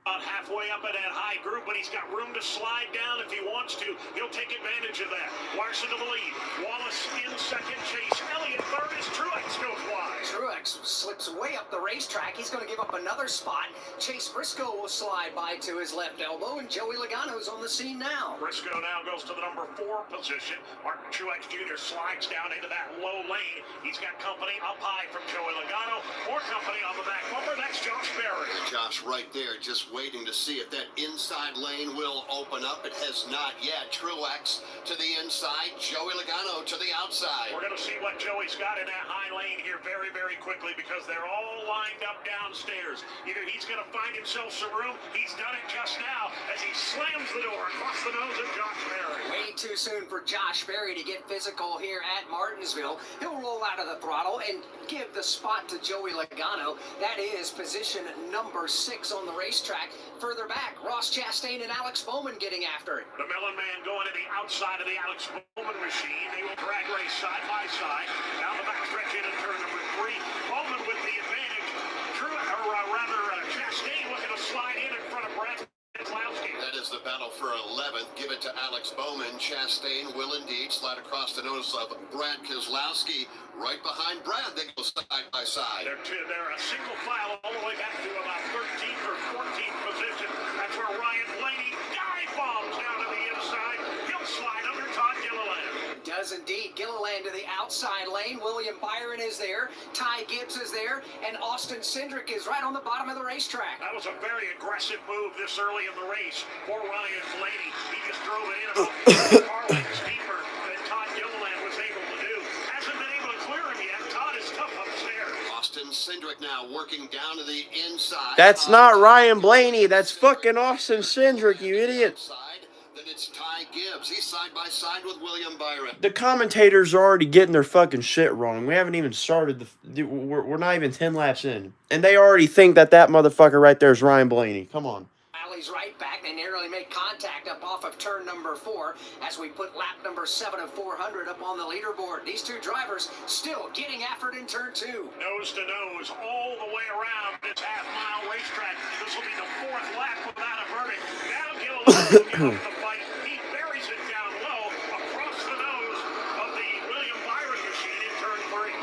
About halfway up in that high group, but he's got room to slide down if he wants to. He'll take advantage of that. Larson to the lead. Wallace in second. Chase Elliott third as Truex goes wide. Truex slips way up the racetrack. He's going to give up another spot. Chase Briscoe will slide by to his left elbow, and Joey Logano's on the scene now. Briscoe now goes to the number 4 position. Martin Truex Jr. slides down into that low lane. He's got company up high from Joey Logano. More company on the back bumper. That's Josh Berry. Josh right there, just waiting to see if that inside lane will open up. It has not yet. Truex to the inside, Joey Logano to the outside. We're going to see what Joey's got in that high lane here very, very quickly because they're all lined up downstairs. Either he's going to find himself some room. He's done it just now as he slams the door across the nose of Josh Berry. Way too soon for Josh Berry to get physical here at Martinsville. He'll roll out of the throttle and give the spot to Joey Logano. That is position number 6 on the racetrack. Further back, Ross Chastain and Alex Bowman getting after it. The Mellon man going to the outside of the Alex Bowman machine. They will drag race side by side. Down the back stretch into turn number 3. Bowman with the advantage. Chastain looking to slide in front of Brad Keselowski. That is the battle for 11th. Give it to Alex Bowman. Chastain will indeed slide across the nose of Brad Keselowski. Right behind Brad, they go side by side. They're a single file all the way back to about 13th or 14th position. That's where Ryan Blaney dive bombs down to the inside. He'll slide under Todd Gilliland. Does indeed. Gilliland to the outside lane. William Byron is there. Ty Gibbs is there. And Austin Cindric is right on the bottom of the racetrack. That was a very aggressive move this early in the race for Ryan Blaney. He just drove it in about 4 car lengths deeper than Todd Gilliland was able to do. Hasn't been able to clear him yet. Todd is tough upstairs. Austin Cindric now working down to the inside. That's not Ryan Blaney. That's fucking Austin Cindric, you idiot. Then it's Ty Gibbs. He's side by side with William Byron. The commentators are already getting their fucking shit wrong. We haven't even started. We're not even 10 laps in. And they already think that motherfucker right there is Ryan Blaney. Come on. Alley's right back. They narrowly made contact up off of turn number 4 as we put lap number 7 of 400 up on the leaderboard. These two drivers still getting after it in turn 2. Nose to nose all the way around this half-mile racetrack. This will be the 4th lap without a verdict. Now Gilliland will give up the fight. He buries it down low across the nose of the William Byron machine in turn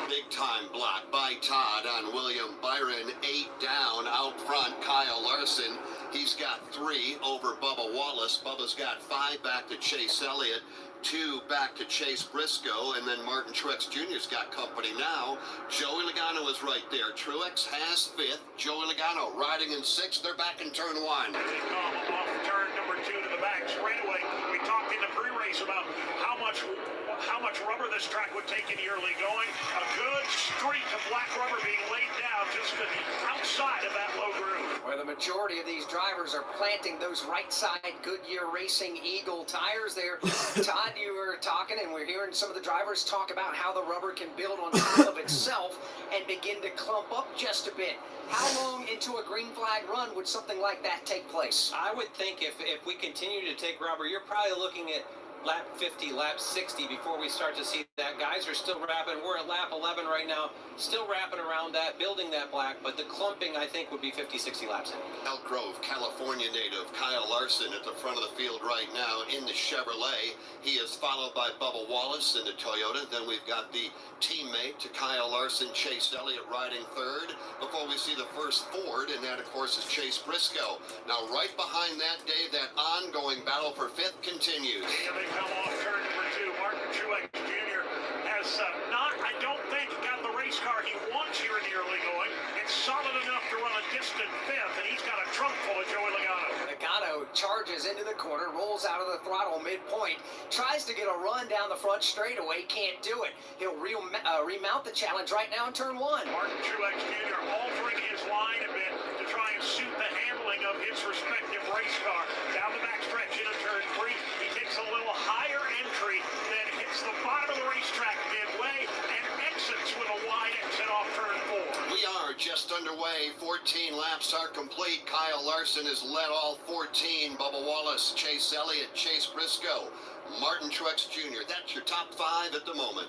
3. Big time block by Todd on William Byron. 8 down out front. Kyle Larson. He's got 3 over Bubba Wallace. Bubba's got 5 back to Chase Elliott. 2 back to Chase Briscoe, and then Martin Truex Jr.'s got company now. Joey Logano is right there. Truex has 5th. Joey Logano riding in 6th. They're back in turn 1. They come off turn number 2 to the back straightaway. We talked in the pre-race about how much rubber this track would take in the early going. A good streak of black rubber being laid down just to the outside of that low groove. Where the majority of these drivers are planting those right side Goodyear Racing Eagle tires there. Todd, you were talking, and we're hearing some of the drivers talk about how the rubber can build on top of itself and begin to clump up just a bit. How long into a green flag run would something like that take place? I would think if we continue to take rubber, you're probably looking at lap 50, lap 60 before we start to see that. Guys are still wrapping. We're at lap 11 right now, still wrapping around that, building that black, but the clumping, I think, would be 50, 60 laps in. Elk Grove, California native Kyle Larson at the front of the field right now in the Chevrolet. He is followed by Bubba Wallace in the Toyota. Then we've got the teammate to Kyle Larson, Chase Elliott, riding 3rd before we see the first Ford, and that, of course, is Chase Briscoe. Now, right behind that, Dave, that ongoing battle for 5th continues. Here they come off turn number 2. Martin Truex Jr. has I don't think, got the race car he wants here in the early going. It's solid enough to run a distant 5th, and he's got a trunk full of Joey Logano. Logano charges into the corner, rolls out of the throttle midpoint, tries to get a run down the front straightaway, can't do it. He'll remount the challenge right now in turn 1. Martin Truex Jr. altering his line a bit to try and suit the handling of his respective race car. Down the back stretch into turn 3, he takes a little higher entry, then hits the bottom of the racetrack midway and exits with a wide exit off turn 4. We are just underway. 14 laps are complete. Kyle Larson has led all 14. Bubba Wallace, Chase Elliott, Chase Briscoe, Martin Truex Jr. That's your top 5 at the moment.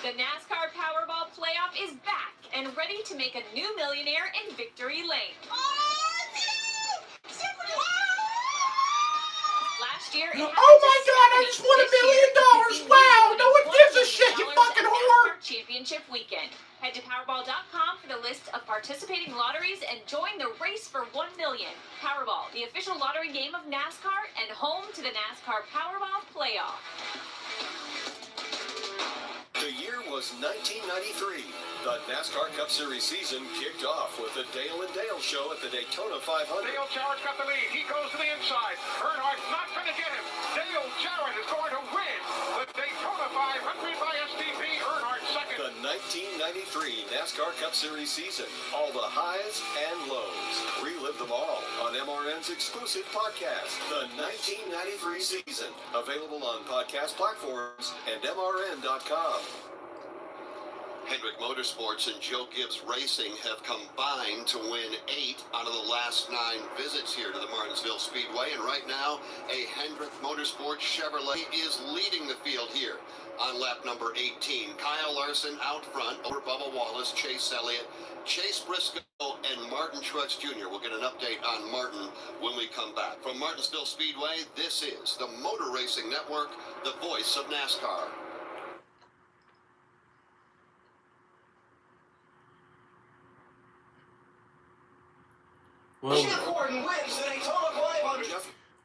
The NASCAR Powerball Playoff is back and ready to make a new millionaire in Victory Lane. Oh, last year. Oh my God, I just won $1 million. Wow, no one gives a shit, you fucking whore. Championship weekend. Head to Powerball.com for the list of participating lotteries and join the race for $1 million. Powerball, the official lottery game of NASCAR and home to the NASCAR Powerball Playoff. The year was 1993. The NASCAR Cup Series season kicked off with the Dale and Dale show at the Daytona 500. Dale Jarrett's got the lead. He goes to the inside. Earnhardt's not going to get him. Dale Jarrett is going to win the Daytona 500 by STP. Earnhardt second. The 1993 NASCAR Cup Series season. All the highs and lows. Relive them all on MRN's exclusive podcast, The 1993 Season. Available on podcast platforms and MRN.com. Hendrick Motorsports and Joe Gibbs Racing have combined to win 8 out of the last 9 visits here to the Martinsville Speedway. And right now, a Hendrick Motorsports Chevrolet is leading the field here on lap number 18. Kyle Larson out front over Bubba Wallace, Chase Elliott, Chase Briscoe, and Martin Truex Jr. We'll get an update on Martin when we come back. From Martinsville Speedway, this is the Motor Racing Network, the voice of NASCAR.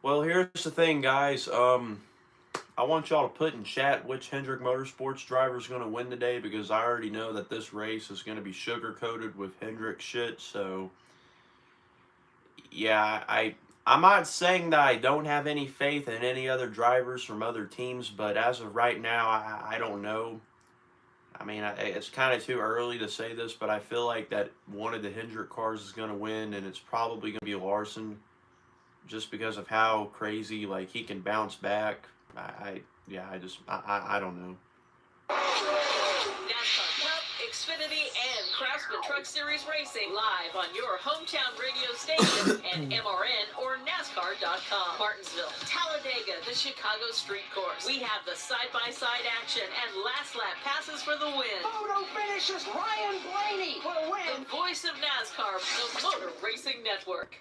Well, here's the thing, guys. I want y'all to put in chat which Hendrick Motorsports driver is going to win today, because I already know that this race is going to be sugar-coated with Hendrick shit. So, yeah, I'm not saying that I don't have any faith in any other drivers from other teams, but as of right now, I don't know. I mean, it's kind of too early to say this, but I feel like that one of the Hendrick cars is going to win, and it's probably going to be Larson, just because of how crazy, like, he can bounce back. I don't know. NASCAR Cup, Xfinity, and Craftsman Truck Series Racing live on your hometown radio station and MRN or NASCAR.com. Martinsville, Talladega, the Chicago Street Course. We have the side-by-side action and last lap passes for the win. Photo finishes Ryan Blaney for the win. The voice of NASCAR, the Motor Racing Network.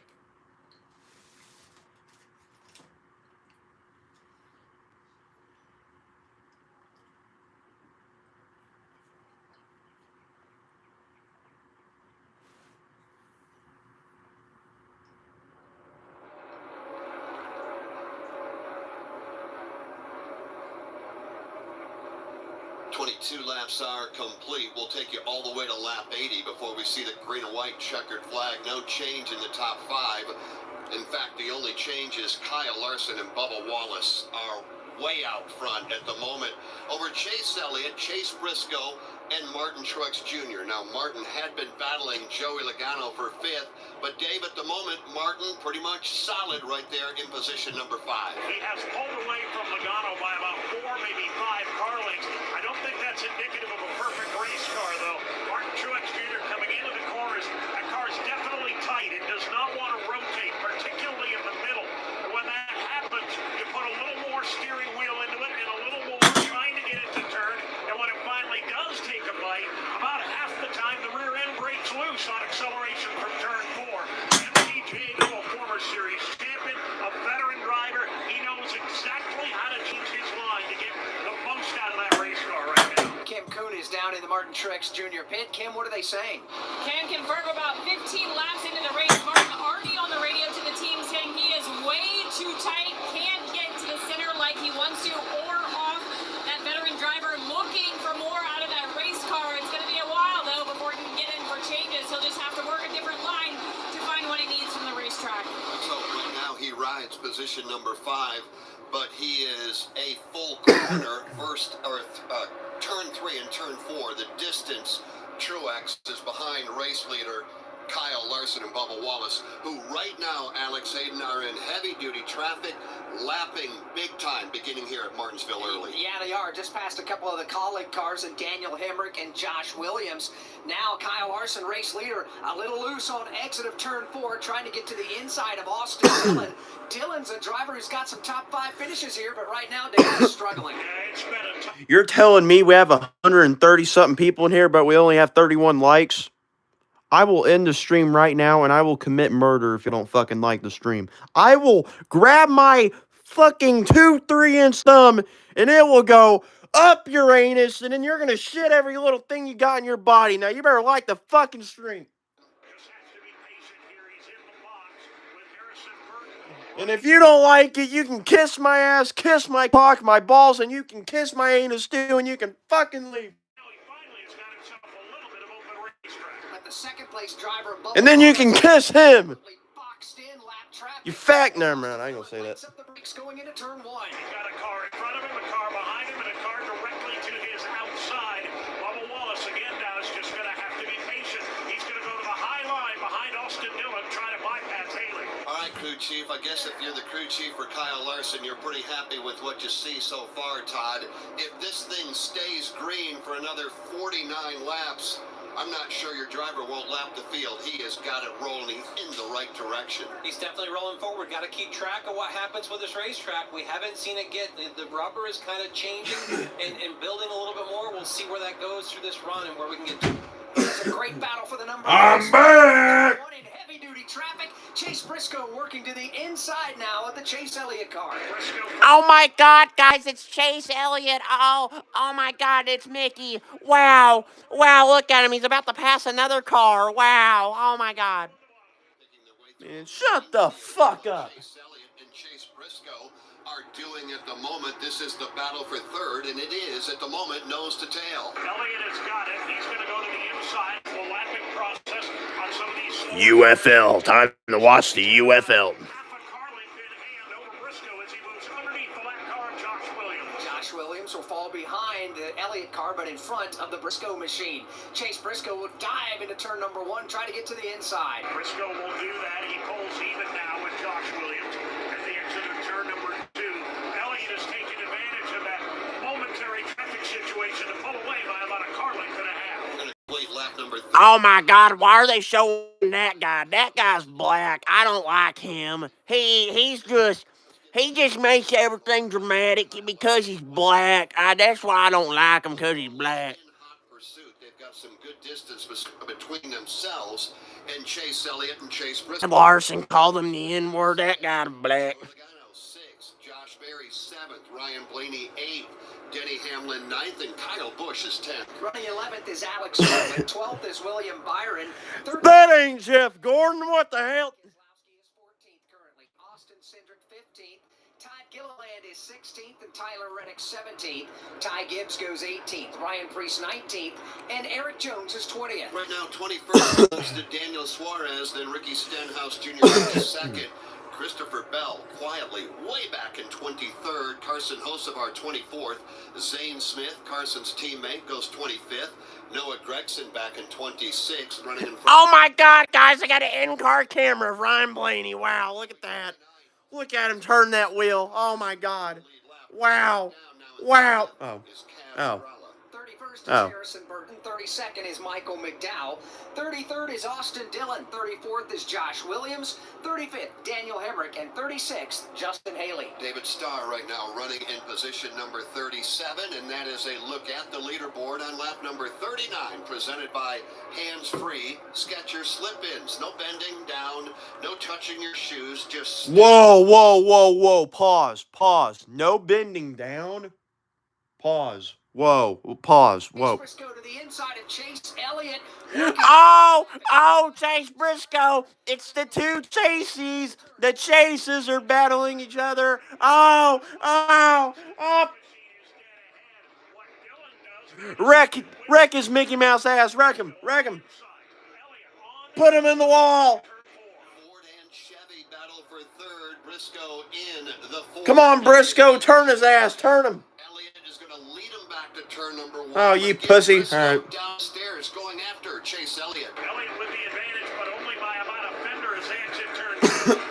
Two laps are complete. We'll take you all the way to lap 80 before we see the green and white checkered flag. No change in the top 5. In fact, the only change is Kyle Larson and Bubba Wallace are way out front at the moment over Chase Elliott, Chase Briscoe, and Martin Truex Jr. Now, Martin had been battling Joey Logano for 5th, but Dave, at the moment, Martin pretty much solid right there in position number 5. He has pulled away from Logano by about 4, maybe 5 car lengths. I don't think that's indicative of a perfect race car, though. Martin Truex Jr. coming into the corners. That car's definitely tight. It does not want to rotate, particularly in the middle. And when that happens, you put a little more steering wheel into it and a little more trying to get it to turn. And when it finally does take a bite, about half the time the rear end breaks loose on acceleration from turn 4. MTJ, a former series champion, a veteran driver. He knows exactly how to change his line to get the most out of that race car right now. Kim Kuhn is down in the Martin Truex Jr. pit. Kim, what are they saying? Can confirm about 15 laps into the race. Martin already on the radio to the team saying he is way too tight, can't get to the center like he wants to, or off. That veteran driver looking for more out of that race car. It's going to be a while, though, before he can get in for changes. He'll just have to work a different line to find what he needs from the racetrack. So right now he rides position number 5, but he is a full corner turn 3 and turn 4. The distance, Truex is behind race leader Kyle Larson and Bubba Wallace, who right now, Alex Hayden, are in heavy-duty traffic, lapping big time, beginning here at Martinsville early. Yeah, they are. Just past a couple of the colleague cars and Daniel Hemrick and Josh Williams. Now Kyle Larson, race leader, a little loose on exit of turn 4, trying to get to the inside of Austin Dillon. Dillon's a driver who's got some top 5 finishes here, but right now Dillon's struggling. You're telling me we have 130-something people in here, but we only have 31 likes? I will end the stream right now, and I will commit murder if you don't fucking like the stream. I will grab my fucking 2-3-inch thumb, and it will go up your anus, and then you're gonna shit every little thing you got in your body. Now you better like the fucking stream. And if you don't like it, you can kiss my ass, kiss my cock, my balls, and you can kiss my anus too, and you can fucking leave. But the second place driver, And then you can kiss him. boxed in lap traffic. You fat. Never mind, I ain't gonna say that. Up the brakes going into turn one. He's got a car in front of him, a car behind him, and a car directly to his outside. Bubba Wallace again now is just going to have to be patient. He's going to go to the high line behind Austin Dillon, trying to bypass Haley. All right, crew chief. I guess if you're the crew chief for Kyle Larson, you're pretty happy with what you see so far, Todd. If this thing stays green for another 49 laps, I'm not sure your driver won't lap the field. He has got it rolling in the right direction. He's definitely rolling forward. Got to keep track of what happens with this racetrack. We haven't seen it get. The rubber is kind of changing and building a little bit more. We'll see where that goes through this run and where we can get to. It's a great battle for the number I'm one. back! One in heavy-duty traffic. Chase Briscoe working to the inside now of the Chase Elliott car. Oh my God, guys, it's Chase Elliott. Oh my God, it's Mickey. Wow, look at him. He's about to pass another car. Wow, oh my God. Man, shut the fuck up. Chase Elliott and Chase Briscoe are doing at the moment. This is the battle for third, and it is at the moment nose to tail. Elliott has got it. He's going to go to the inside. The lapping process on some of these UFL, time to watch the UFL. half a car length in hand over Briscoe as he moves underneath the lap car of Josh Williams. Josh Williams will fall behind the Elliott car, but in front of the Briscoe machine. Chase Briscoe will dive into turn number one, try to get to the inside. Briscoe will do that. He pulls even now with Josh Williams at the exit of turn number two. Elliott has taken advantage of that momentary traffic situation to pull away by about a car length and a half. We're going to wait lap number three. Oh my God, why are they showing that guy? That guy's black. I don't like him. He just makes everything dramatic because he's black. That's why I don't like him, because he's black. In hot pursuit, they've got some good distance between themselves and Chase Elliott and Chase Briscoe. Larson called him the N-word. That guy's black. Logano 6th, Josh Berry 7th, Ryan Blaney 8th, Denny Hamlin 9th, and Kyle Busch is 10th. Running 11th is Alex Bowman. 12th is William Byron. 13th That ain't Jeff Gordon, what the hell? Keselowski is 14th currently. Austin Cindric 15th. Todd Gilliland is 16th and Tyler Reddick 17th. Ty Gibbs goes 18th. Ryan Preece 19th. And Eric Jones is 20th. Right now, 21st goes to Daniel Suarez, then Ricky Stenhouse Jr. is 2nd. Christopher Bell quietly way back in 23rd. Carson Hocevar 24th. Zane Smith, Carson's teammate, goes 25th. Noah Gregson back in 26th, running in front. Oh my God, guys, I got an in-car camera of Ryan Blaney. Wow, look at that. Look at him turn that wheel. Oh my God. Wow. Wow. Oh. Oh. 31st is Oh. Harrison Burton. 32nd is Michael McDowell. 33rd is Austin Dillon. 34th is Josh Williams. 35th, Daniel Hemrick. And 36th, Justin Haley. David Starr right now running in position number 37, and that is a look at the leaderboard on lap number 39, presented by Hands Free Skechers Slip-Ins. No bending down, no touching your shoes, just... Whoa. Pause. No bending down. Pause. Whoa. Pause. Whoa. Briscoe to the inside of Chase Elliott. Oh, Chase Briscoe. It's the two Chases. The Chases are battling each other. Oh. Wreck his Mickey Mouse ass. Wreck him. Put him in the wall. Ford and Chevy battle for third. Briscoe in the fourth. Come on, Briscoe. Turn his ass. Turn him. Elliott is going to lead him back to turn number one. Oh, you But get pussy. Briscoe All right. downstairs going after Chase Elliott. Elliott with the advantage, but only by about a fender as they exit turn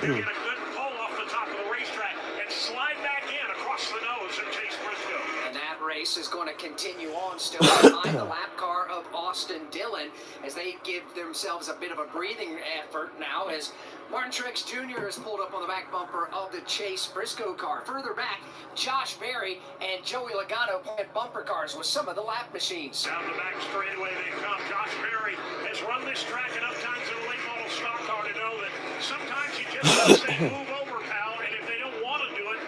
two. They get a good pull off the top of the racetrack and slide back in across the nose of Chase Briscoe. And that race is going to continue on still behind the lap car of Austin Dillon as they give themselves a bit of a breathing effort now as Martin Truex Jr. is pulled up on the back bumper of the Chase Briscoe car. Further back, Josh Berry and Joey Logano playing bumper cars with some of the lap machines. Down the back straightaway they come. Josh Berry has run this track enough times in a late model stock car to know that sometimes you just have to say, move over, pal, and if they don't want to do it,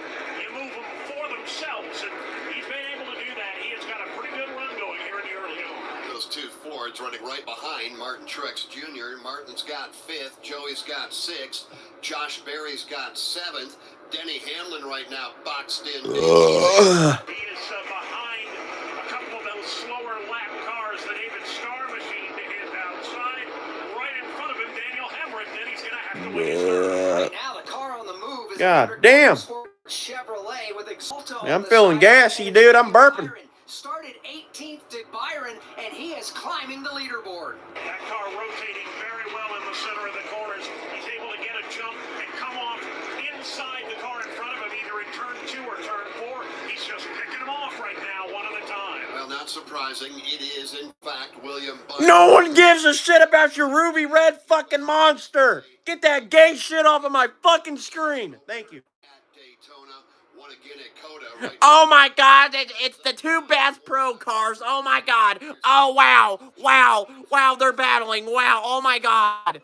right behind Martin Truex Jr. Martin's got 5th. Joey's got 6th. Josh Berry's got 7th. Denny Hamlin right now boxed in. He is behind a couple of those slower lap cars. The David Starr machine is outside. Right in front of him, Daniel Hemrick. Then he's going to have to wait. Right now, the car on the move is God Hendrick damn. Motorsports Chevrolet with Exalto. I'm feeling gassy, dude. I'm burping. Started 18th to Byron, and he is climbing the leaderboard. That car rotating very well in the center of the corners. He's able to get a jump and come off inside the car in front of him, either in turn 2 or turn 4. He's just picking them off right now, one at a time. Well, not surprising. It is, in fact, William Byron. No one gives a shit about your ruby red fucking monster. Get that gay shit off of my fucking screen. Thank you. At Daytona, won again at Coda. Right Oh my God, it's the 2 Bass Pro cars. Oh my God. Oh wow, wow, wow, they're battling. Wow, oh my God.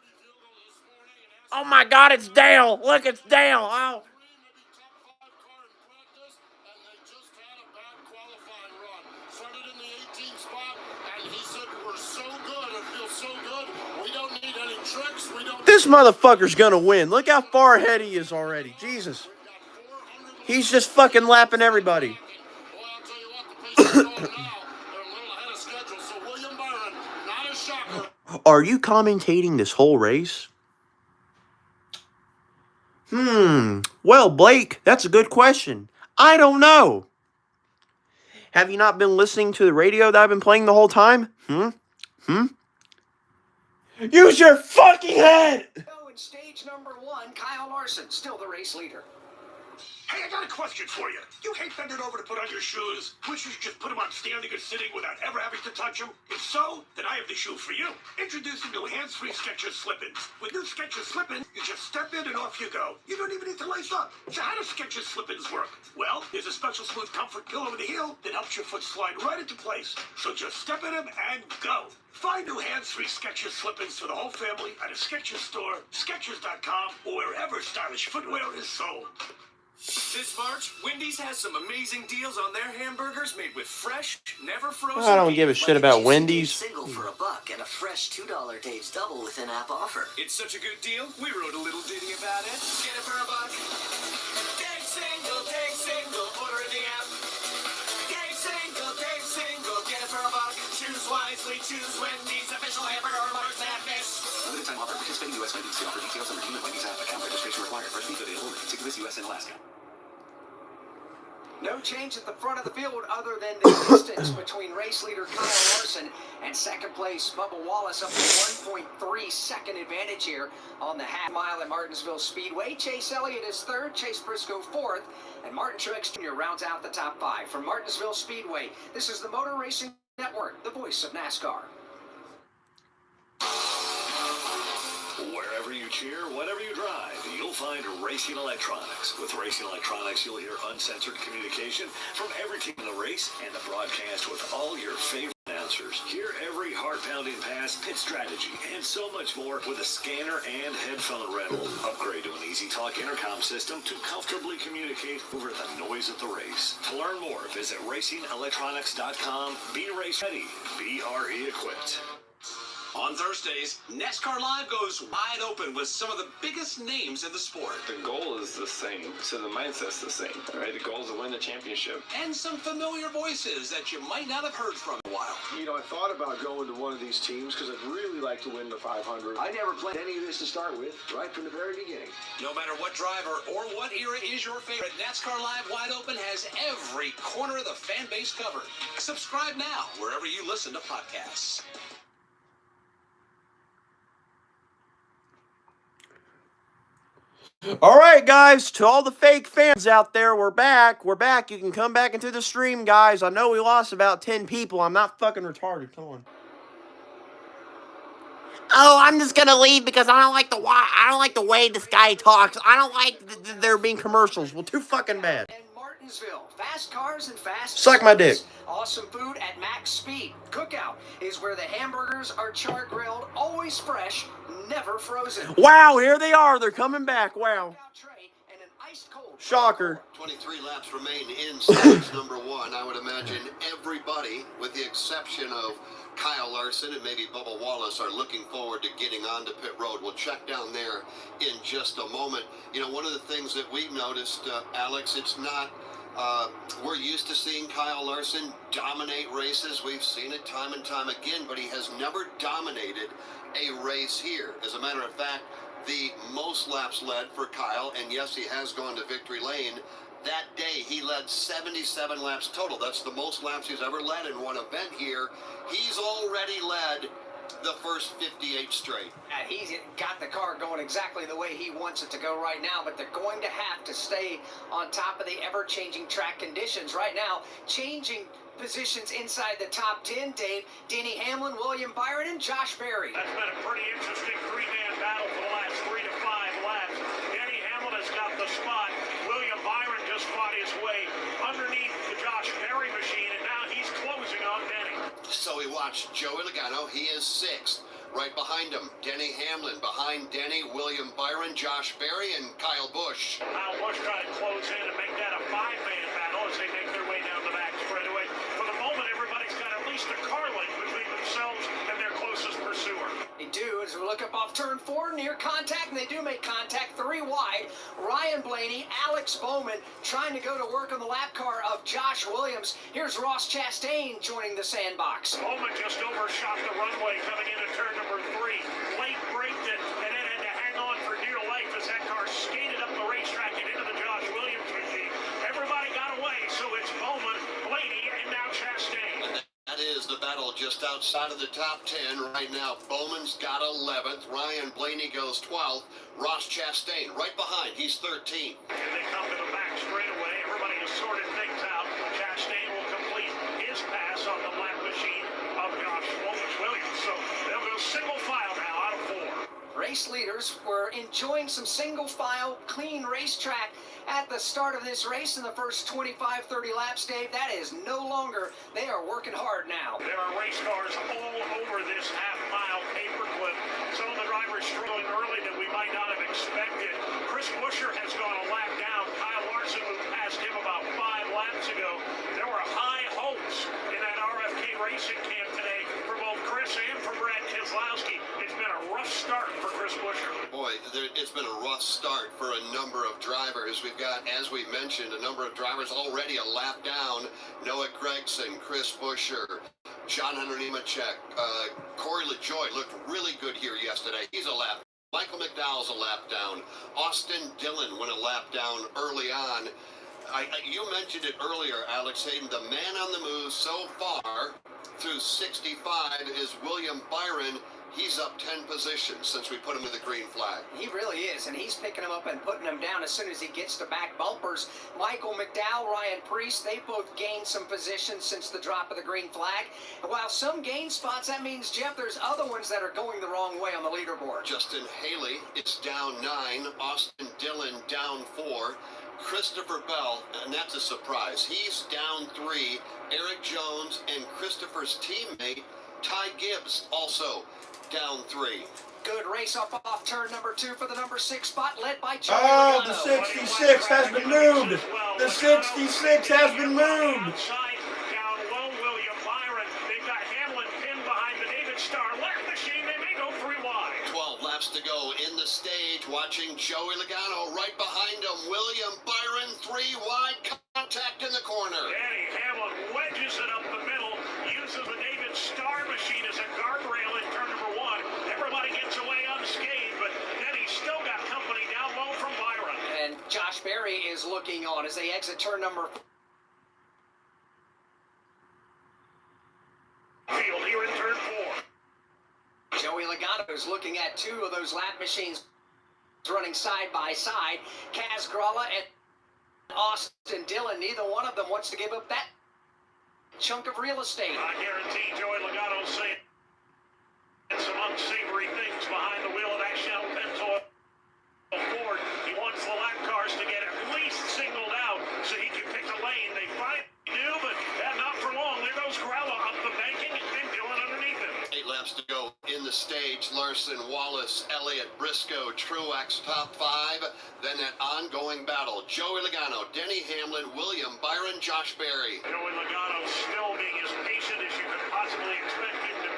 Oh my God, it's Dale. Look, it's Dale. Oh. This motherfucker's gonna win. Look how far ahead he is already. Jesus. He's just fucking lapping everybody. Are you commentating this whole race? Well, Blake, that's a good question. I don't know. Have you not been listening to the radio that I've been playing the whole time? Use your fucking head! So in stage number 1, Kyle Larson, still the race leader. Hey, I got a question for you. You hate bending over to put on your shoes? Wish you could just put them on standing or sitting without ever having to touch them? If so, then I have the shoe for you. Introducing new hands-free Skechers Slip-ins. With new Skechers Slip-ins, you just step in and off you go. You don't even need to lace up. So how do Skechers Slip-ins work? Well, there's a special smooth comfort pillow in the heel that helps your foot slide right into place. So just step in them and go. Find new hands-free Skechers Slip-ins for the whole family at a Skechers store, Skechers.com, or wherever stylish footwear is sold. This March, Wendy's has some amazing deals on their hamburgers made with fresh, never frozen. I don't give a shit about Wendy's. Single for $1 and a fresh $2 Dave's Double with in-app offer. It's such a good deal, we wrote a little ditty about it. Get it for $1. Dave single, order in the app. Dave single, get it for $1. Choose wisely, choose Wendy's, official hamburger March Madness. Limited time offer. Participating U.S. Wendy's. See offer details and redeem at Wendy's app. Account registration required. First week available in contiguous U.S. and Alaska. No change at the front of the field other than the distance between race leader Kyle Larson and second place Bubba Wallace, up to 1.3 second advantage here on the half mile at Martinsville Speedway. Chase Elliott is 3rd, Chase Briscoe 4th, and Martin Truex Jr. rounds out the top 5. From Martinsville Speedway, this is the Motor Racing Network, the voice of NASCAR. Wherever you cheer, whenever you drive, you'll find Racing Electronics. With Racing Electronics, you'll hear uncensored communication from every team in the race and the broadcast with all your favorite announcers. Hear every heart-pounding pass, pit strategy, and so much more with a scanner and headphone rental. Upgrade to an Easy Talk intercom system to comfortably communicate over the noise of the race. To learn more, visit RacingElectronics.com. Be race ready. Be RE equipped. On Thursdays, NASCAR Live goes wide open with some of the biggest names in the sport. The goal is the same, so the mindset's the same, right? The goal is to win the championship. And some familiar voices that you might not have heard from in a while. You know, I thought about going to one of these teams because I'd really like to win the 500. I never planned any of this to start with, right from the very beginning. No matter what driver or what era is your favorite, NASCAR Live Wide Open has every corner of the fan base covered. Subscribe now wherever you listen to podcasts. All right, guys, to all the fake fans out there, we're back. We're back. You can come back into the stream, guys. I know we lost about 10 people. I'm not fucking retarded. Come on. Oh, I'm just gonna leave because I don't like the way this guy talks. I don't like there being commercials. Well, too fucking bad. And Martinsville, fast cars and fast Suck my dick. Awesome food at max speed. Cookout is where the hamburgers are char grilled, always fresh, never frozen. Wow, here they are. They're coming back. Wow. And an ice cold Shocker. 23 laps remain in stage number 1. I would imagine everybody, with the exception of Kyle Larson and maybe Bubba Wallace are looking forward to getting onto pit road. We'll check down there in just a moment. You know, one of the things that we've noticed, Alex, it's not, we're used to seeing Kyle Larson dominate races. We've seen it time and time again, but he has never dominated a race here. As a matter of fact, the most laps led for Kyle, and yes, he has gone to victory lane. That day, he led 77 laps total. That's the most laps he's ever led in one event here. He's already led the first 58 straight. And he's got the car going exactly the way he wants it to go right now, but they're going to have to stay on top of the ever-changing track conditions. Right now, changing positions inside the top 10, Dave. Denny Hamlin, William Byron, and Josh Berry. That's been a pretty interesting three-man battle for the last 3 to 5 laps. Denny Hamlin has got the spot. William Byron just fought his way underneath the Josh Berry machine, and now he's closing on Denny. So we watched Joey Logano. He is 6th. Right behind him, Denny Hamlin. Behind Denny, William Byron, Josh Berry, and Kyle Busch. Kyle Busch trying to close in and make that a 5-man battle as they make their way down the back straightaway. For the moment, everybody's got at least a car length between themselves and their closest pursuer. They do, as we look up off turn 4, near contact, and they do make contact 3 wide. Ryan Blaney, Alex Bowman trying to go to work on the lap car of Josh Williams. Here's Ross Chastain joining the sandbox. Bowman just overshot the runway coming into turn number 3. Late braked it and then had to hang on for dear life as that car skated up the racetrack and into the Josh Williams machine. Everybody got away, so it's Bowman, Blaney, and now Chastain. That is the battle just outside of the top 10 right now. Bowman's got 11th. Ryan Blaney goes 12th. Ross Chastain right behind. He's 13th. And they come to the back straightaway. Everybody has sorted things out. Chastain will complete his pass on the lap machine of Josh Williams. So they'll go single file now out of 4. Race leaders were enjoying some single file, clean racetrack at the start of this race in the first 25-30 laps, Dave. That is no longer. They are working hard now. There are race cars all over this half-mile paperclip. Some of the drivers struggling early that we might not have expected. Chris Buescher has gone a lap down. Kyle Larson moved past him about 5 laps ago. There were high hopes in that RFK racing camp today for both Chris and for Brad Keselowski. It's been a rough start for Chris Buescher. Boy, it's been a rough start for a number of drivers. We've got, as we mentioned, a number of drivers already a lap down. Noah Gragson, Chris Buescher, John Hunter Nemechek, Corey LaJoie looked really good here yesterday. He's a lap. Michael McDowell's a lap down. Austin Dillon went a lap down early on. You mentioned it earlier, Alex Hayden. The man on the move so far through 65 is William Byron. He's up 10 positions since we put him to the green flag. He really is, and he's picking them up and putting them down as soon as he gets to back bumpers. Michael McDowell, Ryan Preece, they both gained some positions since the drop of the green flag. And while some gain spots, that means, Jeff, there's other ones that are going the wrong way on the leaderboard. Justin Haley is down 9. Austin Dillon down 4. Christopher Bell, and that's a surprise. He's down 3. Eric Jones and Christopher's teammate, Ty Gibbs, also down 3. Good race off turn number 2 for the number 6 spot, led by Joey Oh, Logano. the 66 has been moved. The 66 has been moved. Outside, down low, William Byron. They've got Hamlin pinned behind the David Starr left machine. They may go 3 wide. 12 laps to go in the stage. Watching Joey Logano right behind him. William Byron 3 wide, contact in the corner. Denny Hamlin wedges it up the middle, uses the David Starr machine as a guardrail in turn number 1. Everybody gets away unscathed, but Denny's still got company down low from Byron. And Josh Berry is looking on as they exit turn number 4. Field here in turn 4. Joey Logano is looking at 2 of those lap machines running side by side. Kaz Gralla and Austin Dillon, neither one of them wants to give up that chunk of real estate. I guarantee Joey Logano's saying some unsavory things behind the wheel of that Shell Pennzoil Ford. He wants the lap cars to get at least singled out so he can pick a lane. They finally do, but not for long. There goes Gralla up the banking and Dillon underneath him. 8 laps to go in the stage. Larson, Wallace, Elliott, Briscoe, Truex, top 5. Then that ongoing battle. Joey Logano, Denny Hamlin, William Byron, Josh Berry. Joey Logano still being as patient as you could possibly expect him to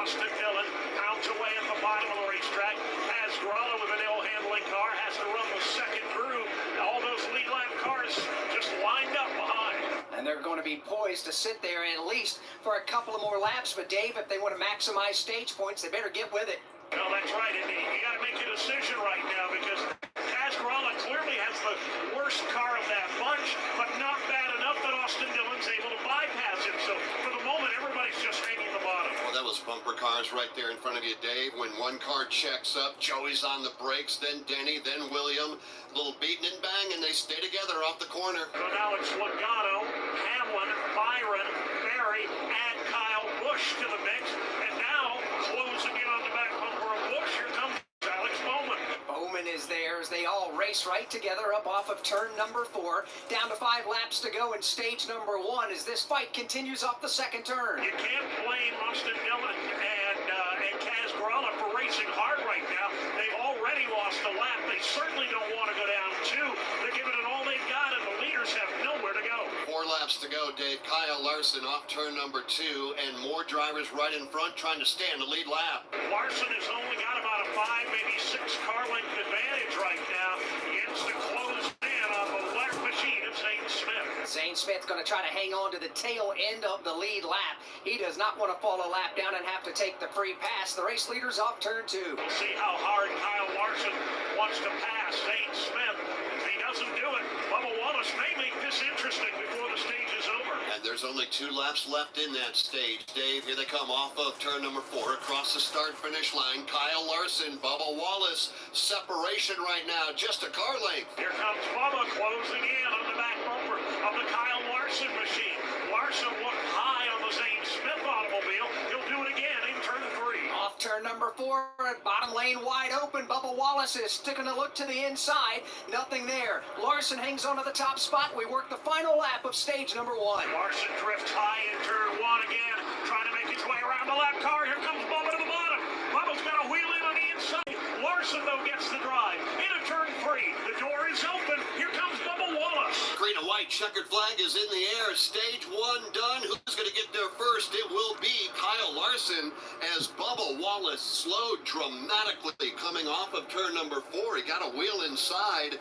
Austin Dillon pounds away at the bottom of the racetrack. Has Gralla with an ill-handling car, has to run the second groove. All those lead lap cars just lined up behind. And they're going to be poised to sit there at least for a couple of more laps. But Dave, if they want to maximize stage points, they better get with it. No, that's right, Indy. You got to make a decision right now because Kaz Gralla clearly has the worst car of that bunch, but not bad enough that Austin Dillon's able to bypass him. So for the moment, everybody's just hanging the bottom. Well, that was bumper cars right there in front of you, Dave. When one car checks up, Joey's on the brakes, then Denny, then William. A little beating and bang, and they stay together off the corner. So now it's Logano, Hamlin, Byron, Barry, and Kyle Busch to the mix. And now, closing in on the back bumper of Busch, here comes Alex Bowman. Bowman is there as they all race right together up off of turn number 4. Down to 5 laps to go in stage number 1 as this fight continues off the second turn. You can't blame Austin Dillon and Kaz Gralla for racing hard right now. They've already lost a lap. They certainly don't want to go down 2. They're giving it all they've got, and the leaders have nowhere to go. 4 laps to go, Dave. Kyle Larson off turn number 2, and more drivers right in front trying to stay in the lead lap. Larson has only got about a 5, maybe 6 car length advantage right now. He ends to close in on the left machine of Zane Smith. Zane Smith going to try to hang on to the tail end of the lead lap. He does not want to fall a lap down and have to take the free pass. The race leader's off turn 2. We'll see how hard Kyle Larson wants to pass Zane Smith. If he doesn't do it, Bubba Wallace may make this interesting before the stage is over. And there's only 2 laps left in that stage, Dave. Here they come off of turn number 4 across the start-finish line. Kyle Larson, Bubba Wallace. Separation right now, just a car length. Here comes Bubba closing in on the back bumper of the Kyle Larson machine. Larson looked high on the Zane Smith automobile. He'll do it again in turn 3. Off turn number 4, bottom lane wide open. Bubba Wallace is sticking a look to the inside. Nothing there. Larson hangs onto the top spot. We work the final lap of stage number 1. Larson drifts high in turn 1 again, trying to make his way around the lap car. Here comes Bubba to the bottom. Bubba's got a wheel in on the inside. Larson, though, gets the drive. Into turn 3. The door is open. Here comes Bubba Wallace. Green and white checkered flag is in the air. Stage 1 done. Who's going to get there first? It will be Kyle Larson as Bubba Wallace slowed dramatically coming off of turn number 4. He got a wheel inside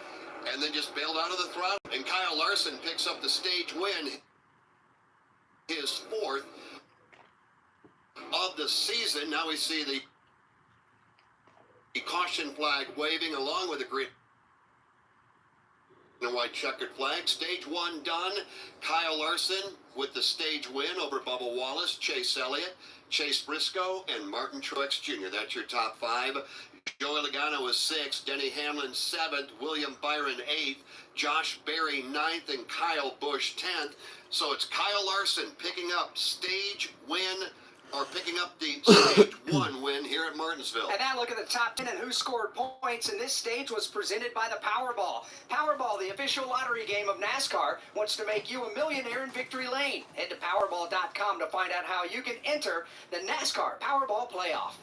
and then just bailed out of the throttle. And Kyle Larson picks up the stage win, his 4th of the season. Now we see the caution flag waving along with the green and white checkered flag. Stage 1 done. Kyle Larson with the stage win over Bubba Wallace, Chase Elliott, Chase Briscoe, and Martin Truex Jr. That's your top 5. Joey Logano is 6th, Denny Hamlin 7th, William Byron 8th, Josh Berry 9th, and Kyle Busch 10th. So it's Kyle Larson picking up stage win, or picking up the stage 1 win here at Martinsville. And now look at the top 10 and who scored points in this stage was presented by the Powerball. Powerball, the official lottery game of NASCAR, wants to make you a millionaire in victory lane. Head to Powerball.com to find out how you can enter the NASCAR Powerball Playoff.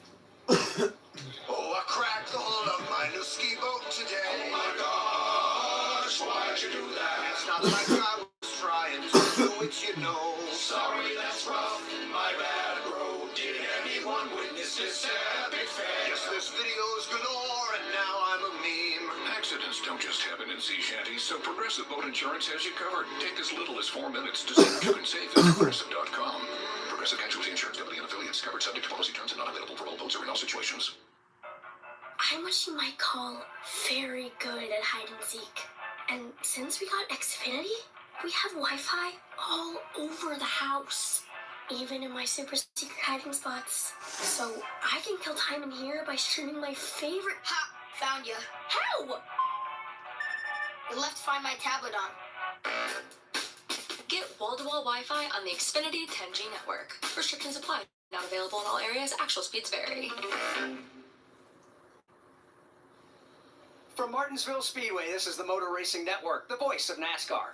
Oh, I cracked the hull of my new ski boat today. Oh my gosh, why'd you do that? It's not like I was trying to do it, you know. Sorry, that's rough, my bad, bro. Did anyone witness this epic fail? Yes, this video is galore, and now I'm a meme. Accidents don't just happen in sea shanties, so Progressive Boat Insurance has you covered. Take as little as 4 minutes to see what you can save at Progressive.com. Progressive Casualty Insurance Company and affiliates, covered subject to policy terms and not available for all boats or in all situations. I'm what you might call very good at hide and seek. And since we got Xfinity, we have Wi-Fi all over the house. Even in my super secret hiding spots. So I can kill time in here by streaming my favorite... Ha! Found you. How? You left Find My tablet on. Get wall-to-wall Wi-Fi on the Xfinity 10G network. Restrictions apply. Not available in all areas. Actual speeds vary. From Martinsville Speedway, this is the Motor Racing Network, the voice of NASCAR.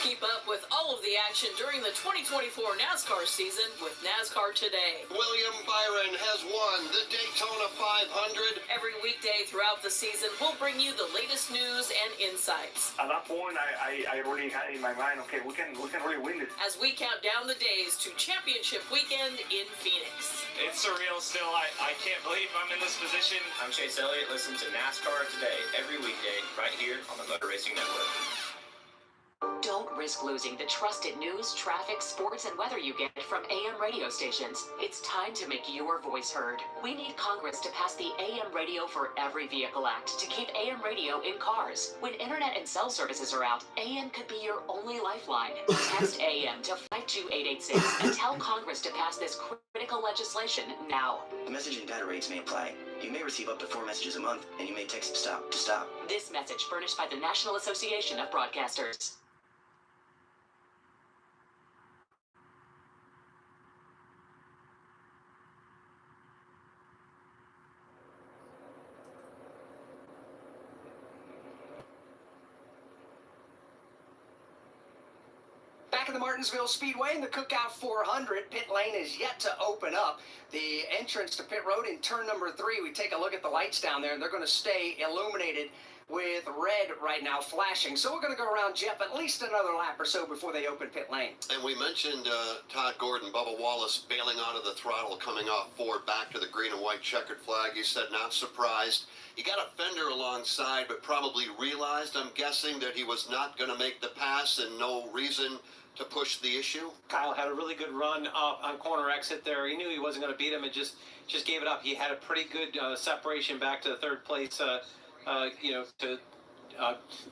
Keep Keep up with all of the action during the 2024 NASCAR season with NASCAR Today. William Byron has won the Daytona 500. Every weekday throughout the season, we'll bring you the latest news and insights. At that point, I really had in my mind, okay, we can really win this. As we count down the days to championship weekend in Phoenix. It's surreal still. I can't believe I'm in this position. I'm Chase Elliott. Listen to NASCAR Today every weekday right here on the Motor Racing Network. Don't risk losing the trusted news, traffic, sports, and weather you get from AM radio stations. It's time to make your voice heard. We need Congress to pass the AM Radio for Every Vehicle Act to keep AM radio in cars. When internet and cell services are out, AM could be your only lifeline. Text AM to 52886 and tell Congress to pass this critical legislation now. The message and data rates may apply. You may receive up to 4 messages a month, and you may text STOP to stop. This message furnished by the National Association of Broadcasters. Back at the Martinsville Speedway in the Cookout 400, pit lane is yet to open up. The entrance to pit road in turn number 3, we take a look at the lights down there, and they're going to stay illuminated with red right now flashing. So we're going to go around, Jeff, at least another lap or so before they open pit lane. And we mentioned Todd Gordon, Bubba Wallace bailing out of the throttle, coming off Ford back to the green and white checkered flag. He said not surprised. He got a fender alongside, but probably realized, I'm guessing, that he was not going to make the pass and no reason to push the issue. Kyle had a really good run up on corner exit there. He knew he wasn't going to beat him and just gave it up. He had a pretty good separation back to the third place, to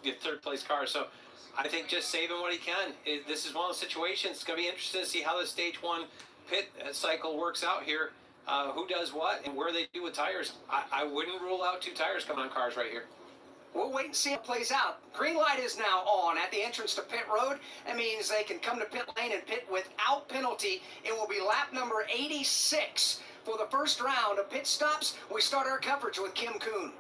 get third place car. So I think just saving what he can. This is one of those situations. It's going to be interesting to see how the stage 1 pit cycle works out here. Who does what and where they do with tires. I wouldn't rule out 2 tires coming on cars right here. We'll wait and see how it plays out. Green light is now on at the entrance to pit road. That means they can come to pit lane and pit without penalty. It will be lap number 86 for the first round of pit stops. We start our coverage with Kim Kuhn.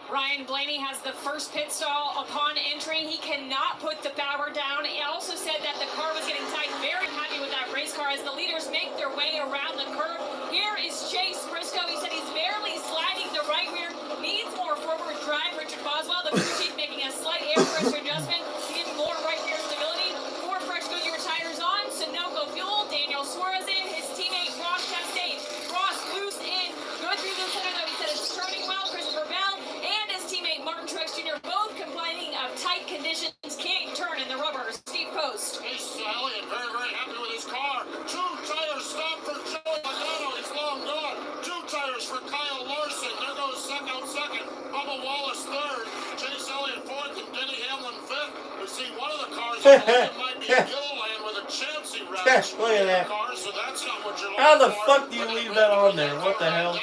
Ryan Blaney has the first pit stall upon entering. He cannot put the power down. He also said that the car was getting tight. Very happy with that race car as the leaders make their way around the curve. Here is Chase Briscoe. He said he's barely sliding the right rear. Needs more forward drive. Richard Boswell, the crew chief, making a slight air pressure adjustment to give more right rear stability. 4 fresh Goodyear tires on. Sunoco fuel. Daniel Suarez in. His teammate Ross Chastain. Ross loose in. Good through the center though. He said it's turning well. Christopher Bell and his teammate Martin Truex Jr. both complaining of tight conditions. Can't turn in the rubber. Steve Post. Chase Elliott very, very happy with his car. 2 tires stop for Joey Logano. He's long gone. 2 tires for Kyle Larson. There goes second. Bubba Wallace third. Chase Elliott fourth and Denny Hamlin fifth. We see one of the cars that might be Gilliland with a Chansey wrench. Look at that. Car, so that's not what you're How the looking fuck for. do you leave that on there? What the hell?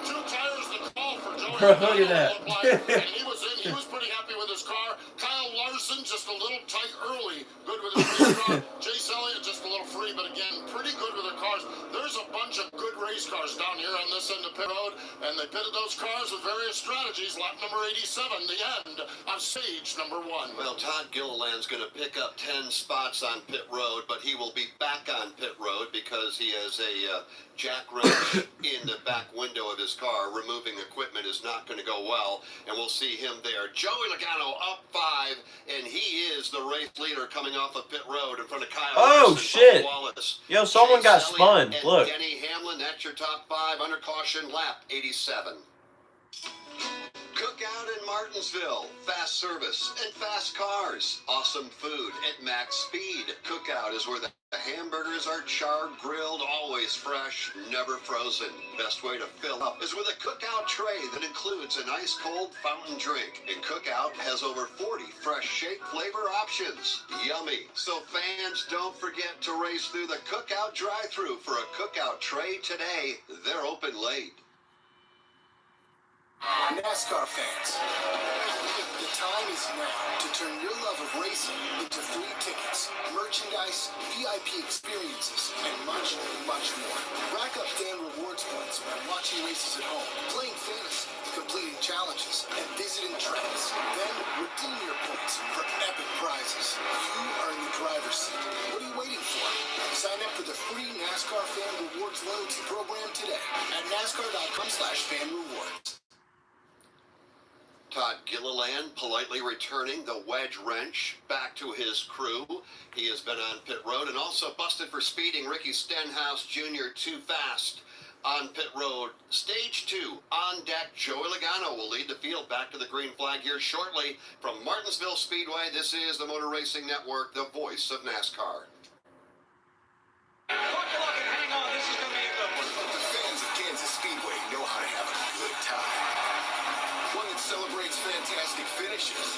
2 tires the call for Joey Bro, look at Logano, that. looked like. And he was pretty happy with his car. Kyle Larson just a little tight early. Good with his race car. Chase Elliott just a little free, but again, pretty good with their cars. There's a bunch of good race cars down here on this end of pit road, and they pitted those cars with various strategies. Lap number 87, the end of stage number 1. Well, Todd Gilliland's going to pick up 10 spots on pit road, but he will be back on pit road because he has a jack wrench in the back window of his car. Removing equipment is not going to go well, and we'll see him there. Joey Logano up 5, and he is the race leader coming off of pit road in front of Kyle Oh, Larson, shit. Wallace. Yo, someone got Chase spun. Elliott and Look. Denny Hamlin, that's your top 5 under caution, lap 87. Cookout in Martinsville. Fast service and fast cars. Awesome food at max speed. Cookout is where the hamburgers are charred, grilled, always fresh, never frozen. Best way to fill up is with a Cookout tray that includes an ice-cold fountain drink. And Cookout has over 40 fresh shake flavor options. Yummy. So fans, don't forget to race through the Cookout drive-thru for a Cookout tray today. They're open late. NASCAR fans, the time is now to turn your love of racing into free tickets, merchandise, VIP experiences, and much, much more. Rack up Dan Rewards points by watching races at home, playing fantasy, completing challenges and visiting tracks. Then redeem your points for epic prizes. You earn the driver's seat. What are you waiting for? Sign up for the free NASCAR Fan Rewards loyalty program today at NASCAR.com/fanrewards. Todd Gilliland politely returning the wedge wrench back to his crew. He has been on pit road and also busted for speeding. Ricky Stenhouse Jr. too fast on pit road. Stage 2 on deck. Joey Logano will lead the field back to the green flag here shortly from Martinsville Speedway. This is the Motor Racing Network, the voice of NASCAR. Hang on, this is going to be a good one. The fans of Kansas Speedway know how to have a good time. One that celebrates fantastic finishes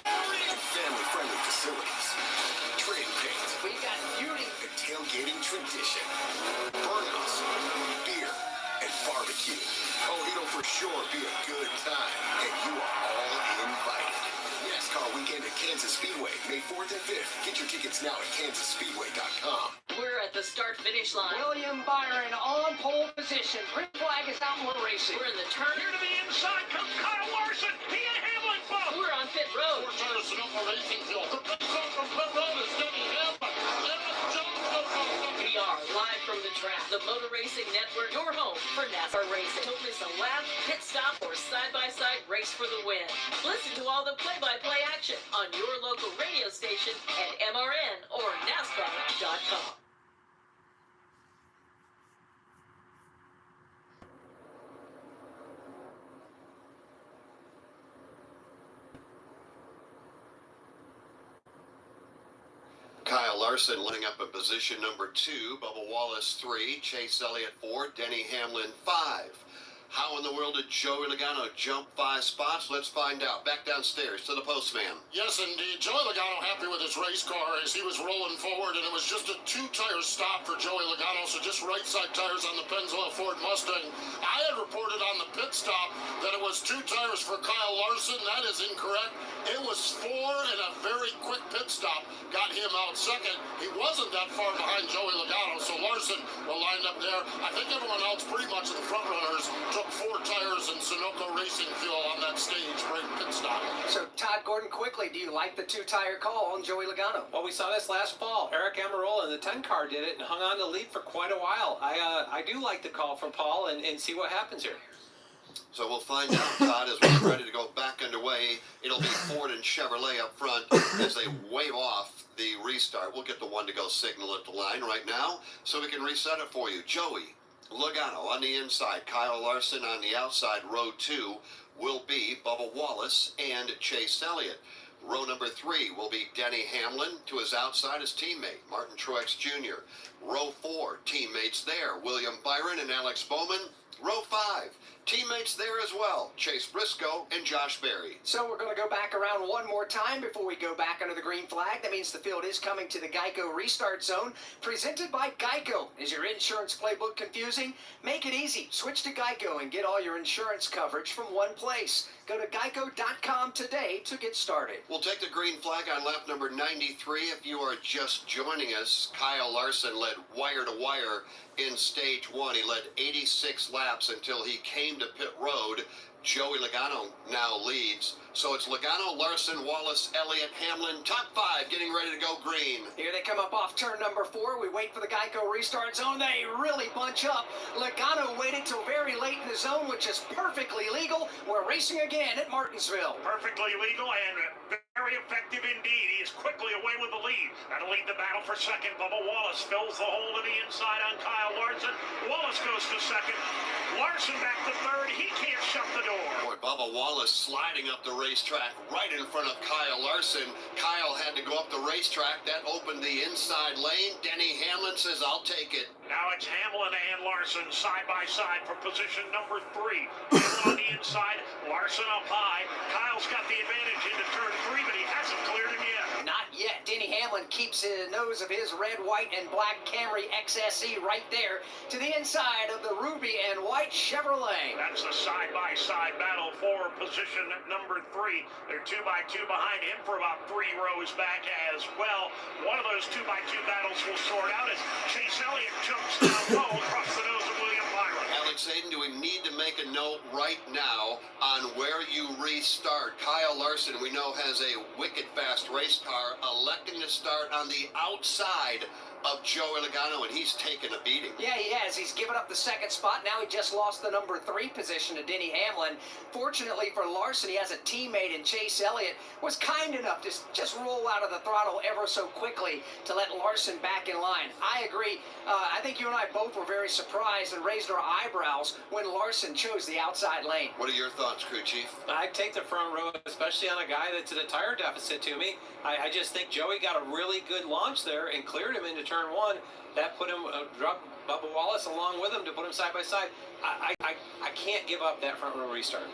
and family-friendly facilities. Trade paint. We got beauty. The tailgating tradition. Burnouts, beer, and barbecue. Oh, it'll for sure be a good time, and you are all invited. NASCAR Weekend at Kansas Speedway, May 4th and 5th. Get your tickets now at kansasspeedway.com. We're at the start-finish line. William Byron on pole position. Green flag is out, motor racing. We're in the turn. Here to the inside comes Kyle Larson. He and Hamlin both. We're on pit road. We are live from the track. The Motor Racing Network, your home for NASCAR racing. Don't miss a lap, pit stop, or side-by-side race for the win. Listen to all the play-by-play action on your local radio station at MRN or NASCAR.com. Kyle Larson lining up in position number 2, Bubba Wallace 3, Chase Elliott 4, Denny Hamlin 5. How in the world did Joey Logano jump 5 spots? Let's find out. Back downstairs to the postman. Yes, indeed. Joey Logano happy with his race car as he was rolling forward, and it was just a 2-tire stop for Joey Logano, so just right side tires on the Pennzoil Ford Mustang. I had reported on the pit stop that it was 2 tires for Kyle Larson. That is incorrect. It was 4, and a very quick pit stop got him out second. He wasn't that far behind Joey Logano, so Larson will line up there. I think everyone else, pretty much of the front runners, took 4 tires and Sunoco racing fuel on that stage break pit stop. So, Todd Gordon, quickly, do you like the 2-tire call on Joey Logano? Well, we saw this last fall. Eric Amarola in the 10 car did it and hung on to lead for quite a while. I do like the call from Paul and see what happens here. So we'll find out, Todd, as we're ready to go back underway. It'll be Ford and Chevrolet up front as they wave off the restart. We'll get the one-to-go signal at the line right now so we can reset it for you. Joey Logano on the inside, Kyle Larson on the outside. Row 2 will be Bubba Wallace and Chase Elliott. Row number 3 will be Denny Hamlin. To his outside, his teammate, Martin Truex Jr. Row 4, teammates there, William Byron and Alex Bowman. Row 5, teammates there as well, Chase Briscoe and Josh Berry. So we're going to go back around one more time before we go back under the green flag. That means the field is coming to the Geico Restart Zone, presented by Geico. Is your insurance playbook confusing? Make it easy. Switch to Geico and get all your insurance coverage from one place. Go to geico.com today to get started. We'll take the green flag on lap number 93. If you are just joining us, Kyle Larson led wire to wire in stage 1. He led 86 laps until he came to pit road. Joey Logano now leads. So it's Logano, Larson, Wallace, Elliott, Hamlin, top 5 getting ready to go green. Here they come up off turn number 4. We wait for the Geico Restart Zone. They really bunch up. Logano waited till very late in the zone, which is perfectly legal. We're racing again at Martinsville. Perfectly legal and very effective indeed. He is quickly away with the lead. That'll lead the battle for second. Bubba Wallace fills the hole to the inside on Kyle Larson. Wallace goes to second. Larson back to third. He can't shut the door. Boy, Bubba Wallace sliding up the racetrack right in front of Kyle Larson. Kyle had to go up the racetrack. That opened the inside lane. Denny Hamlin says, I'll take it. Now it's Hamlin and Larson side by side for position number 3. Hamlin on the inside, Larson up high. Kyle's got the advantage into turn 3, but he hasn't cleared him yet. Not Yeah, Denny Hamlin keeps his nose of his red, white, and black Camry XSE right there to the inside of the ruby and white Chevrolet. That's the side-by-side battle for position number 3. They're 2x2 behind him for about 3 rows back as well. One of those 2x2 battles will sort out as Chase Elliott jumps down low across the nose of William Byron. Alex Hayden, do we need to make a note right now on where you restart? Kyle Larson, we know, has a wicked fast race car, electing to start on the outside of Joey Logano, and he's taken a beating. Yeah, he has. He's given up the second spot. Now he just lost the number 3 position to Denny Hamlin. Fortunately for Larson, he has a teammate in Chase Elliott, was kind enough to just roll out of the throttle ever so quickly to let Larson back in line. I agree. I think you and I both were very surprised and raised our eyebrows when Larson chose the outside lane. What are your thoughts, crew chief? I'd take the front row, especially on a guy that's at a tire deficit to me. I just think Joey got a really good launch there and cleared him into turn 1. That put him, dropped Bubba Wallace along with him to put him side by side. I can't give up that front row restart.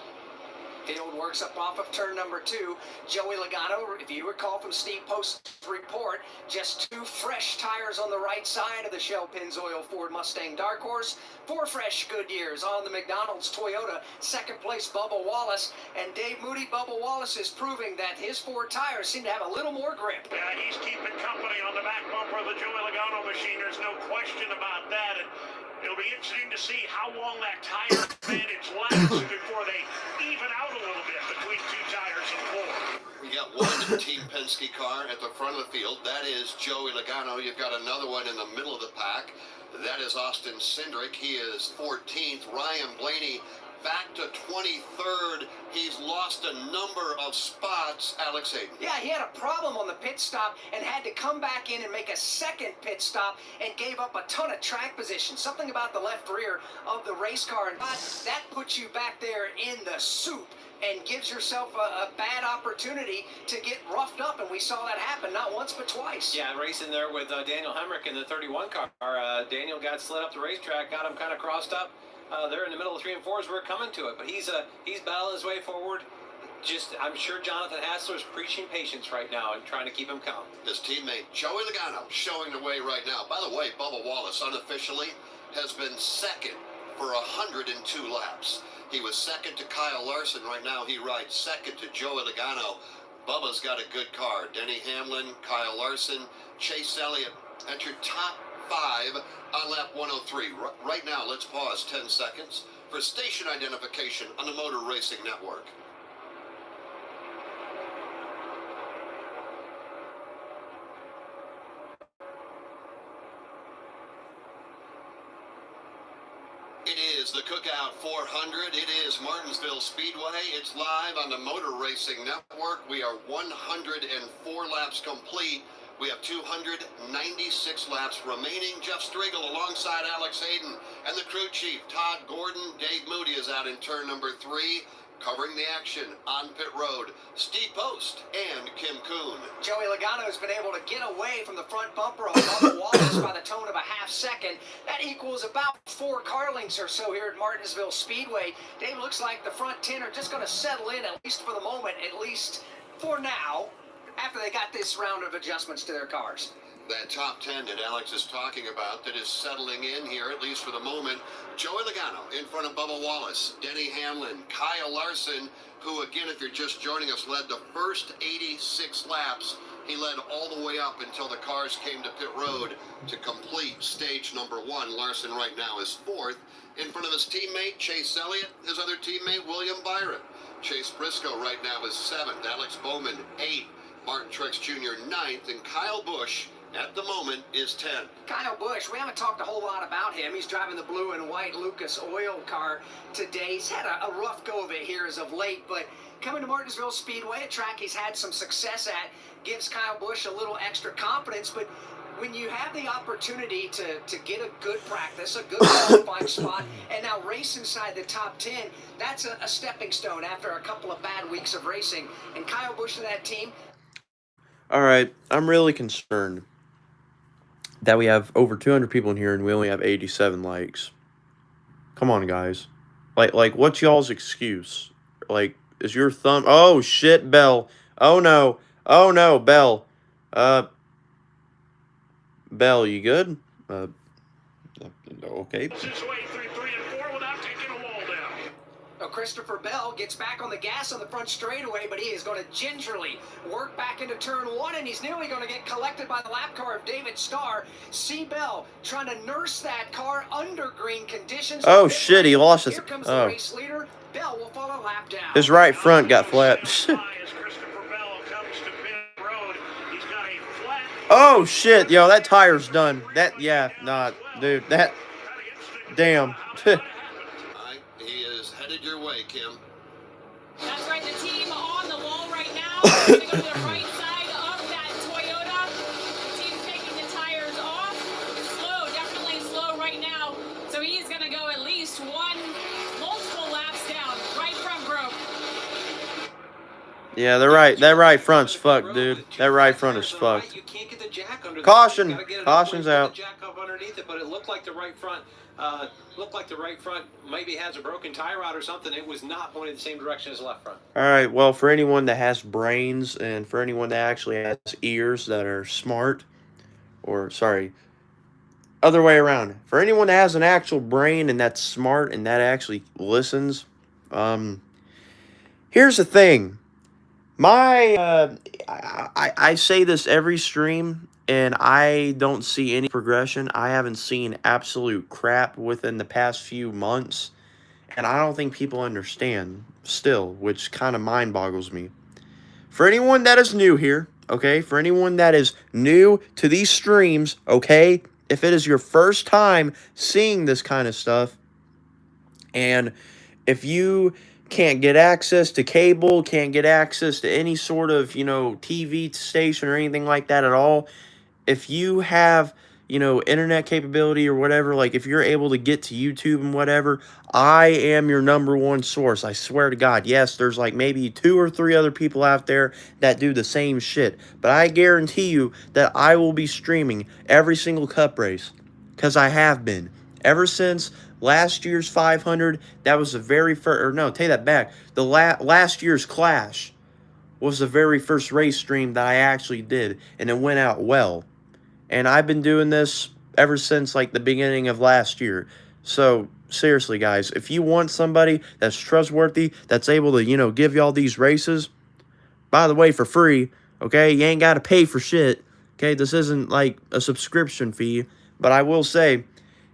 Field works up off of turn number 2. Joey Logano, if you recall from Steve Post's report, just 2 fresh tires on the right side of the Shell Pennzoil Ford Mustang Dark Horse, 4 fresh Goodyears on the McDonald's Toyota. Second place, Bubba Wallace. And Dave Moody, Bubba Wallace is proving that his 4 tires seem to have a little more grip. Yeah, he's keeping company on the back bumper of the Joey Logano machine. There's no question about that. And it'll be interesting to see how long that tire advantage lasts before they even out a little bit between 2 tires and 4. We got one Team Penske car at the front of the field. That is Joey Logano. You've got another one in the middle of the pack. That is Austin Cindric. He is 14th. Ryan Blaney back to 23rd. He's lost a number of spots, Alex Hayden. Yeah, he had a problem on the pit stop and had to come back in and make a second pit stop and gave up a ton of track position. Something about the left rear of the race car, and that puts you back there in the soup and gives yourself a bad opportunity to get roughed up, and we saw that happen not once but twice. Yeah, racing there with Daniel Hemrick in the 31 car. Daniel got slid up the racetrack, got him kind of crossed up. They're in the middle of 3 and 4s. We're coming to it, but he's battling his way forward. I'm sure Jonathan Hassler's preaching patience right now and trying to keep him calm. His teammate Joey Logano showing the way right now. By the way, Bubba Wallace unofficially has been second for 102 laps. He was second to Kyle Larson. Right now he rides second to Joey Logano. Bubba's got a good car. Denny Hamlin, Kyle Larson, Chase Elliott entered top 5 on lap 103. Right now, let's pause 10 seconds for station identification on the Motor Racing Network. It is the Cookout 400. It is Martinsville Speedway. It's live on the Motor Racing Network. We are 104 laps complete. We have 296 laps remaining. Jeff Striegel alongside Alex Hayden and the crew chief, Todd Gordon. Dave Moody is out in turn number 3. Covering the action on pit road, Steve Post and Kim Kuhn. Joey Logano has been able to get away from the front bumper of Bubba Wallace by the tone of a half second. That equals about 4 car lengths or so here at Martinsville Speedway. Dave, looks like the front 10 are just going to settle in, at least for the moment, at least for now, after they got this round of adjustments to their cars. That top 10 that Alex is talking about that is settling in here, at least for the moment. Joey Logano in front of Bubba Wallace, Denny Hamlin, Kyle Larson, who, again, if you're just joining us, led the first 86 laps. He led all the way up until the cars came to pit road to complete stage number 1. Larson right now is 4th. In front of his teammate, Chase Elliott, his other teammate, William Byron. Chase Briscoe right now is 7th. Alex Bowman, 8th. Martin Truex Jr., 9th. And Kyle Busch, at the moment, is 10th. Kyle Busch, we haven't talked a whole lot about him. He's driving the blue and white Lucas Oil car today. He's had a rough go of it here as of late, but coming to Martinsville Speedway, a track he's had some success at, gives Kyle Busch a little extra confidence. But when you have the opportunity to get a good practice, a good qualifying spot, and now race inside the top 10, that's a stepping stone after a couple of bad weeks of racing. And Kyle Busch and that team. All right, I'm really concerned that we have over 200 people in here and we only have 87 likes. Come on, guys. Like, what's y'all's excuse? Like, is your thumb... Oh, shit, Bell. Oh, no. Oh, no, Bell. Bell, you good? Okay. His way through 3 and 4 without taking a wall down. Now, Christopher Bell gets back on the gas on the front straightaway, but he is going to gingerly work back into turn 1, and he's nearly going to get collected by the lap car of David Starr. See Bell trying to nurse that car under green conditions. Oh shit, he lost his. Here comes the race leader. Bell will fall a lap down. His right front got flapped. Oh shit, yo, that tire's done. That, yeah, nah, dude, that, damn. He is headed your way, Kim. That's right, the team on the wall right now. They're going to go to the right side of that Toyota. The team taking the tires off. Slow, definitely slow right now. So he's going to go at least multiple laps down. Right front broke. Yeah, that right front's fucked, dude. That right front is fucked. Caution, caution's out. Jack up underneath it, but it looked like the right front. Maybe has a broken tie rod or something. It was not pointing the same direction as the left front. All right, well, for anyone that has brains and for anyone that actually has ears that are smart, or sorry, other way around. For anyone that has an actual brain and that's smart and that actually listens, here's the thing. I say this every stream, and I don't see any progression. I haven't seen absolute crap within the past few months, and I don't think people understand still, which kind of mind boggles me. For anyone that is new here, okay, for anyone that is new to these streams, okay, if it is your first time seeing this kind of stuff, and if you can't get access to cable, can't get access to any sort of, TV station or anything like that at all, if you have, internet capability or whatever, like if you're able to get to YouTube and whatever, I am your #1 source. I swear to God. Yes, there's like maybe 2 or 3 other people out there that do the same shit. But I guarantee you that I will be streaming every single cup race. Because I have been. Ever since last year's 500, that was the very first, or no, take that back. The last year's Clash was the very first race stream that I actually did, and it went out well. And I've been doing this ever since, like, the beginning of last year. So, seriously, guys, if you want somebody that's trustworthy, that's able to, give y'all these races, by the way, for free, okay? You ain't got to pay for shit, okay? This isn't, like, a subscription fee, but I will say,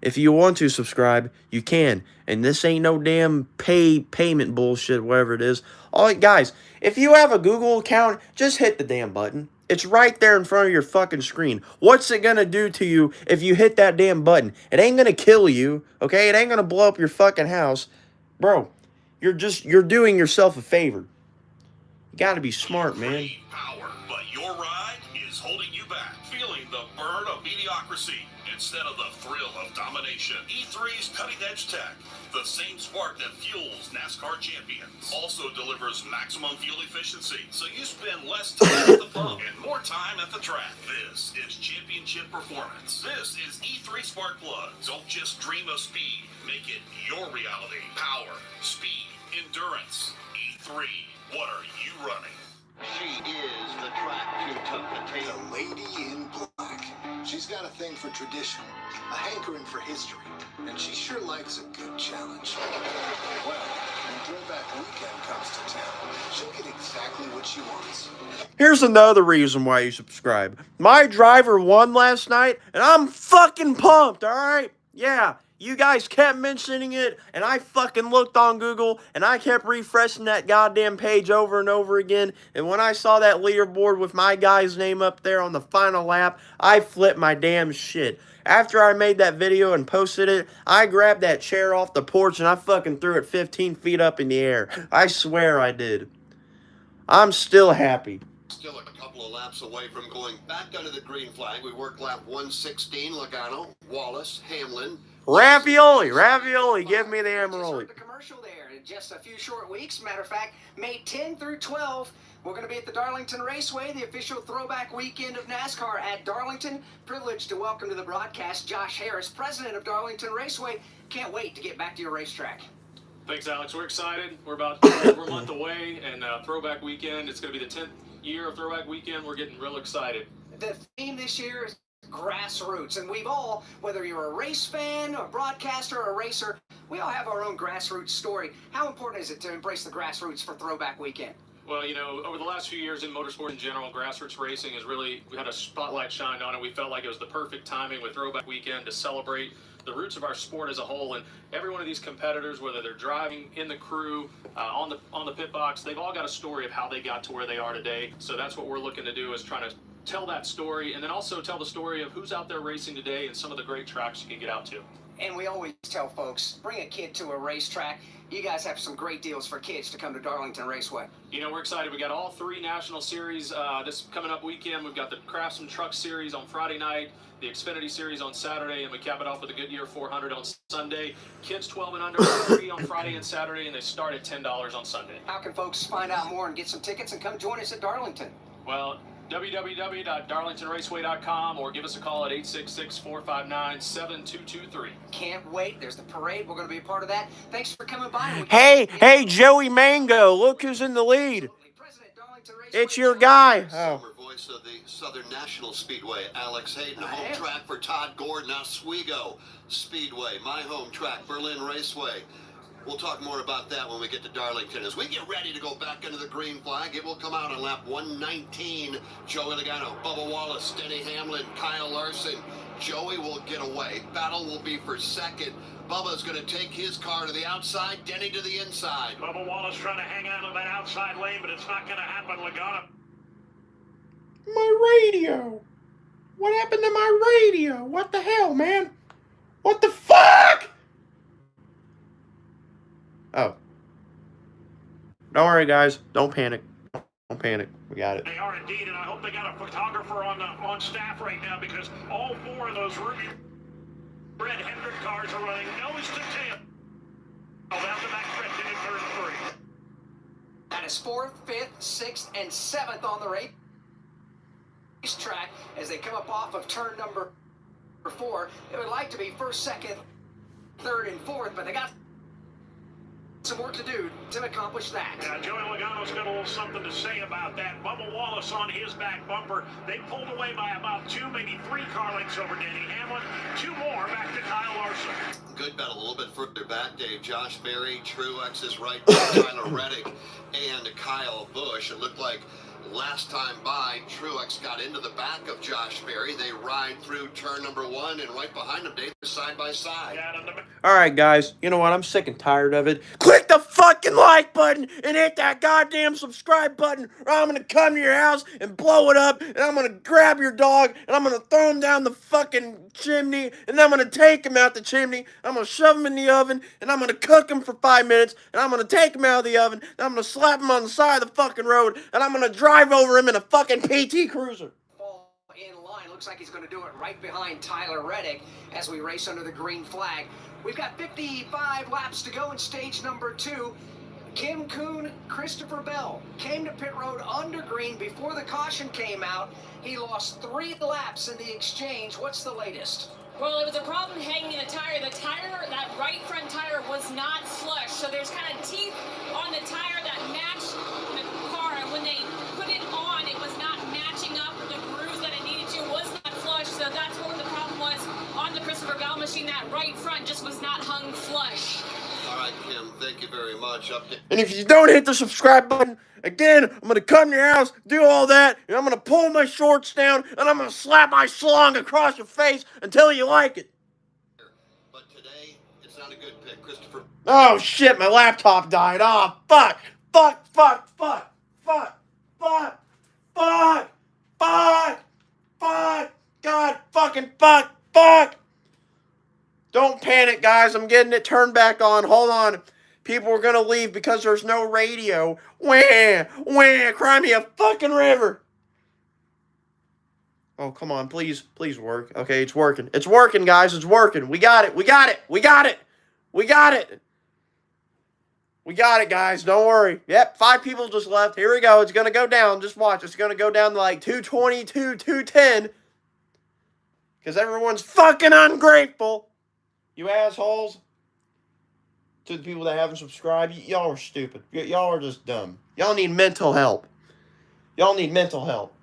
if you want to subscribe, you can. And this ain't no damn payment bullshit, whatever it is. All right, guys, if you have a Google account, just hit the damn button. It's right there in front of your fucking screen. What's it gonna do to you if you hit that damn button? It ain't gonna kill you, okay? It ain't gonna blow up your fucking house. Bro, you're doing yourself a favor. You gotta be smart, man. Power, but your ride is holding you back. Feeling the burn of mediocrity instead of the thrill of domination. E3's cutting-edge tech, the same spark that fuels NASCAR champions, also delivers maximum fuel efficiency, so you spend less time at the pump and more time at the track. This is championship performance. This is E3 Spark Plugs. Don't just dream of speed. Make it your reality. Power, speed, endurance. E3. What are you running? She is the track potato. The lady in black. She's got a thing for tradition, a hankering for history, and she sure likes a good challenge. Well, when throwback weekend comes to town, she'll get exactly what she wants. Here's another reason why you subscribe. My driver won last night, and I'm fucking pumped, alright? Yeah. You guys kept mentioning it, and I fucking looked on Google, and I kept refreshing that goddamn page over and over again, and when I saw that leaderboard with my guy's name up there on the final lap, I flipped my damn shit. After I made that video and posted it, I grabbed that chair off the porch, and I fucking threw it 15 feet up in the air. I swear I did. I'm still happy. Still a couple of laps away from going back under the green flag. We work lap 116, Logano, Wallace, Hamlin. Ravioli, give me the Amaroli. The commercial there in just a few short weeks. Matter of fact, May 10 through 12, we're going to be at the Darlington Raceway, the official throwback weekend of NASCAR at Darlington. Privileged to welcome to the broadcast Josh Harris, president of Darlington Raceway. Can't wait to get back to your racetrack. Thanks, Alex. We're excited. We're about over a month away, and throwback weekend. It's going to be the 10th year of throwback weekend. We're getting real excited. The theme this year is grassroots, and we've all, whether you're a race fan, a broadcaster, or a racer, we all have our own grassroots story. How important is it to embrace the grassroots for Throwback Weekend? Well, you know, over the last few years in motorsport in general, grassroots racing is really, we had a spotlight shined on it. We felt like it was the perfect timing with Throwback Weekend to celebrate the roots of our sport as a whole. And every one of these competitors, whether they're driving, in the crew, on the pit box, they've all got a story of how they got to where they are today. So that's what we're looking to do, is trying to tell that story, and then also tell the story of who's out there racing today and some of the great tracks you can get out to. And we always tell folks, bring a kid to a racetrack. You guys have some great deals for kids to come to Darlington Raceway. You know, we're excited. We got all 3 national series this coming up weekend. We've got the Craftsman Truck Series on Friday night, the Xfinity Series on Saturday, and we cap it off with the Goodyear 400 on Sunday. Kids 12 and under are free on Friday and Saturday, and they start at $10 on Sunday. How can folks find out more and get some tickets and come join us at Darlington? Well, www.darlingtonraceway.com, or give us a call at 866-459-7223. Can't wait. There's the parade. We're going to be a part of that. Thanks for coming by. Hey, Joey Mango, look who's in the lead. It's your guy. Oh. Summer voice of the Southern National Speedway, Alex Hayden. Home track for Todd Gordon, Oswego Speedway. My home track, Berlin Raceway. We'll talk more about that when we get to Darlington. As we get ready to go back into the green flag, it will come out on lap 119. Joey Logano, Bubba Wallace, Denny Hamlin, Kyle Larson. Joey will get away. Battle will be for second. Bubba's going to take his car to the outside, Denny to the inside. Bubba Wallace trying to hang out on that outside lane, but it's not going to happen. Logano. My radio. What happened to my radio? What the hell, man? What the fuck? Oh. Don't worry, guys. Don't panic. Don't panic. We got it. They are indeed, and I hope they got a photographer on staff right now, because all 4 of those ruby red Hendrick cars are running nose to tail. Down the back stretch into turn 3. That is 4th, 5th, 6th, and 7th on the racetrack as they come up off of turn number 4. It would like to be 1st, 2nd, 3rd, and 4th, but they got some work to do to accomplish that. Yeah, Joey Logano's got a little something to say about that. Bubba Wallace on his back bumper. They pulled away by about 2, maybe 3 car lengths over Denny Hamlin. 2 more back to Kyle Larson. Good battle a little bit further back, Dave. Josh Berry, Truex is right there, Tyler Reddick, and Kyle Busch. It looked like last time by, Truex got into the back of Josh Berry. They ride through turn number 1, and right behind them, Dave, side by side. All right, guys. You know what? I'm sick and tired of it. Click the fucking like button and hit that goddamn subscribe button, or I'm going to come to your house and blow it up, and I'm going to grab your dog, and I'm going to throw him down the fucking chimney, and I'm going to take him out the chimney, I'm going to shove him in the oven, and I'm going to cook him for 5 minutes, and I'm going to take him out of the oven, and I'm going to slap him on the side of the fucking road, and I'm going to drive over him in a fucking PT Cruiser. In line, looks like he's going to do it right behind Tyler Reddick as we race under the green flag. We've got 55 laps to go in stage number 2. Kim Kuhn, Christopher Bell came to pit road under green before the caution came out. He lost 3 laps in the exchange. What's the latest? Well, it was a problem hanging in the tire. The tire, that right front tire, was not flush. So there's kind of teeth on the tire that match the car. And when they put it on, it was not matching up. The grooves that it needed to was not flush. So that's what the problem was on the Christopher Bell machine. That right front just was not hung flush. All right, Kim, thank you very much. And if you don't hit the subscribe button, again, I'm going to come to your house, do all that, and I'm going to pull my shorts down, and I'm going to slap my slong across your face until you like it. But today, it's not a good pick, Christopher. Oh, shit, my laptop died. Oh, fuck. Fuck, fuck, fuck, fuck, fuck, fuck, fuck, fuck, God, fucking fuck, fuck. Don't panic, guys. I'm getting it turned back on. Hold on. People are going to leave because there's no radio. Wah, wah, cry me a fucking river. Oh, come on. Please work. Okay, it's working. It's working, guys. It's working. We got it. We got it. We got it. We got it. We got it, guys. Don't worry. Yep, 5 people just left. Here we go. It's going to go down. Just watch. It's going to go down to like 222, 210. Because everyone's fucking ungrateful. You assholes. To the people that haven't subscribed, y'all are stupid. Y'all are just dumb. Y'all need mental help. Y'all need mental help.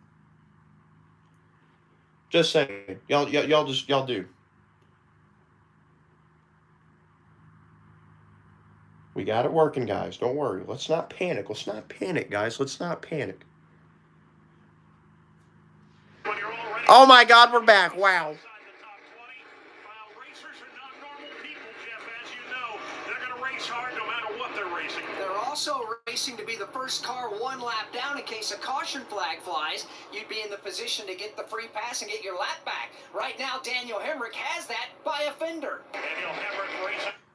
Just saying. Y'all do. We got it working, guys. Don't worry. Let's not panic. Let's not panic, guys. Let's not panic. Oh my God, we're back. Wow. They're also racing to be the first car one lap down in case a caution flag flies. You'd be in the position to get the free pass and get your lap back. Right now, Daniel Hendrick has that by a fender.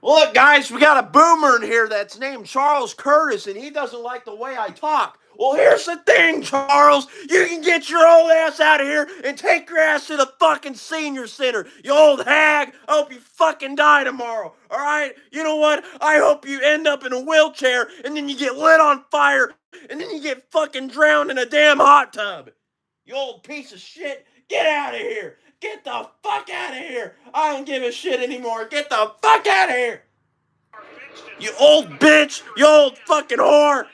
Look, guys, we got a boomer in here that's named Charles Curtis, and he doesn't like the way I talk. Well, here's the thing, Charles. You can get your old ass out of here and take your ass to the fucking senior center. You old hag. I hope you fucking die tomorrow. All right? You know what? I hope you end up in a wheelchair, and then you get lit on fire, and then you get fucking drowned in a damn hot tub. You old piece of shit. Get out of here. Get the fuck out of here. I don't give a shit anymore. Get the fuck out of here. You old bitch. You old fucking whore.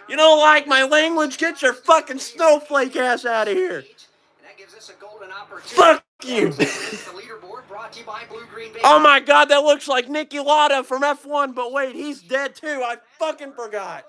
You don't like my language? Get your fucking snowflake ass out of here. Fuck you. Oh my God, that looks like Nicky Lauda from F1, but wait, he's dead too. I fucking forgot.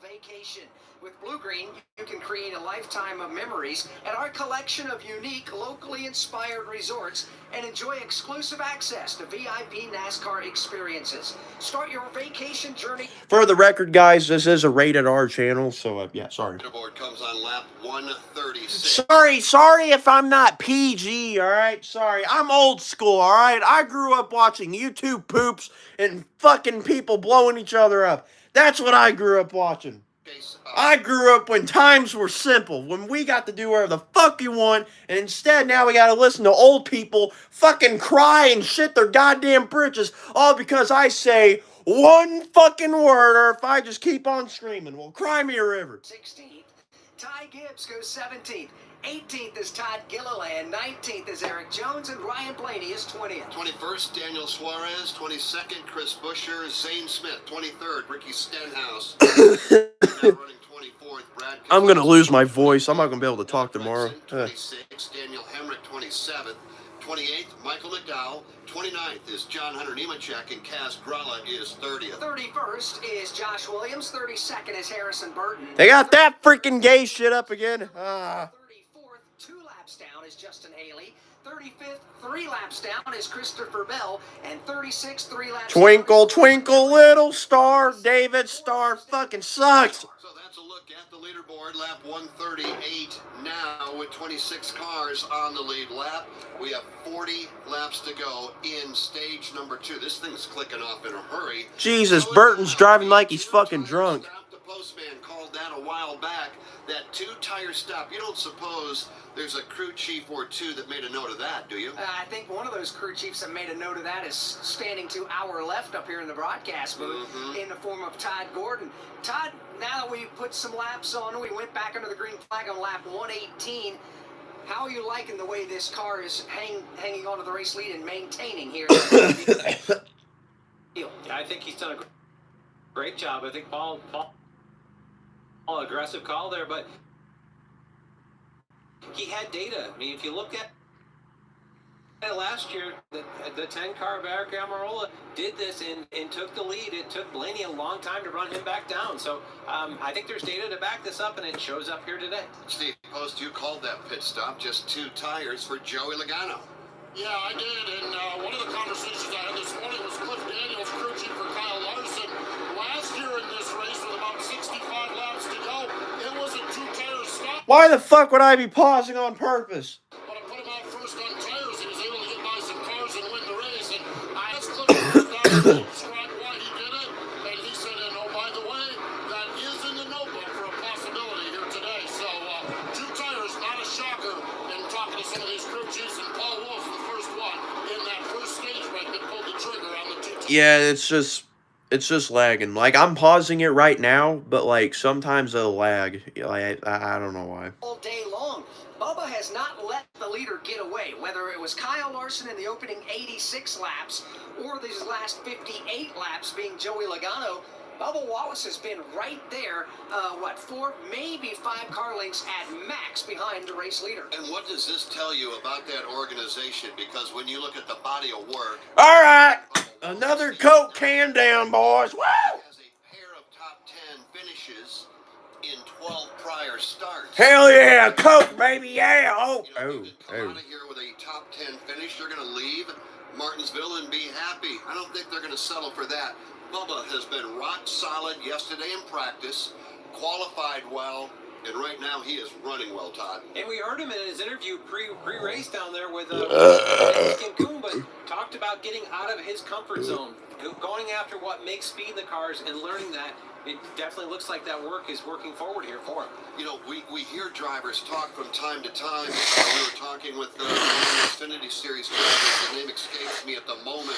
Vacation. With Blue Green, you can create a lifetime of memories at our collection of unique, locally inspired resorts and enjoy exclusive access to VIP NASCAR experiences. Start your vacation journey. For the record, guys, this is a rated R channel, so yeah, sorry. Leaderboard comes on lap 136. Sorry if I'm not PG, all right? Sorry, I'm old school, all right? I grew up watching YouTube poops and fucking people blowing each other up. That's what I grew up watching. I grew up when times were simple, when we got to do whatever the fuck you want, and instead now we gotta listen to old people fucking cry and shit their goddamn britches, all because I say one fucking word, or if I just keep on screaming. Well, cry me a river. 16th, Ty Gibbs goes 17th. 18th is Todd Gilliland. 19th is Eric Jones, and Ryan Blaney is 20th. 21st, Daniel Suarez. 22nd, Chris Buescher. Zane Smith. 23rd, Ricky Stenhouse. Now running 24th, Brad. I'm gonna lose my voice. I'm not gonna be able to talk tomorrow. 26th, Daniel Hemrick. 27th. 28th, Michael McDowell. 29th is John Hunter Nemechek, and Kaz Gralla is 30th. 31st is Josh Williams. 32nd is Harrison Burton. They got that freaking gay shit up again. 34th, 2 laps down is Justin Haley. 35th, 3 laps down is Christopher Bell. And 36th, 3 laps Twinkle, down. twinkle, little star. David Starr fucking sucks. So that's a look at the leaderboard. Lap 138 now with 26 cars on the lead lap. We have 40 laps to go in stage number 2. This thing's clicking off in a hurry. Jesus, Burton's driving like he's fucking drunk. The postman called that a while back. That 2-tire stop. You don't suppose there's a crew chief or two that made a note of that, do you? I think one of those crew chiefs that made a note of that is standing to our left up here in the broadcast booth in the form of Todd Gordon. Todd, now that we put some laps on, we went back under the green flag on lap 118. How are you liking the way this car is hanging on to the race lead and maintaining here? Yeah, I think he's done a great job. I think Paul aggressive call there, but he had data. I mean, if you look at last year, the 10-car of Eric Almirola did this and took the lead. It took Blaney a long time to run him back down. So I think there's data to back this up, and it shows up here today. Steve Post, you called that pit stop, just 2 tires for Joey Logano. Yeah, I did, and one of the conversations I had this morning was Cliff Daniels, crew chief for Kyle Larson. Last year in this race, with about 65 laps to go, it was a 2-tire stop. Why the fuck would I be pausing on purpose? But I put him out first on tires. He was able to get by some cars and win the race. And I asked Cliff to describe why he did it, and he said, "Oh, by the way, that is in the notebook for a possibility here today." So 2 tires, not a shocker. And talking to some of these crew chiefs, and Paul Wolf, the first one in that first stage break that pulled the trigger on the 2 tires. Yeah, it's just lagging. Like, I'm pausing it right now, but like sometimes it'll lag. Like, I don't know why. All day long, Bubba has not let the leader get away, whether it was Kyle Larson in the opening 86 laps or these last 58 laps being Joey Logano. Bubba Wallace has been right there, 4, maybe 5 car lengths at max behind the race leader. And what does this tell you about that organization? Because when you look at the body of work... All right, another Coke can down, boys. Woo! ...has a pair of top 10 finishes in 12 prior starts. Hell yeah, Coke, baby, yeah. You can come out of here with a top 10 finish. They're going to leave Martinsville and be happy. I don't think they're going to settle for that. Bubba has been rock solid yesterday in practice, qualified well, and right now he is running well, Todd. And we heard him in his interview pre-race down there with Cancun, but talked about getting out of his comfort zone, going after what makes speed in the cars and learning that. It definitely looks like that work is working forward here for him. You know, we hear drivers talk from time to time. We were talking with the Xfinity Series drivers. The name escapes me at the moment.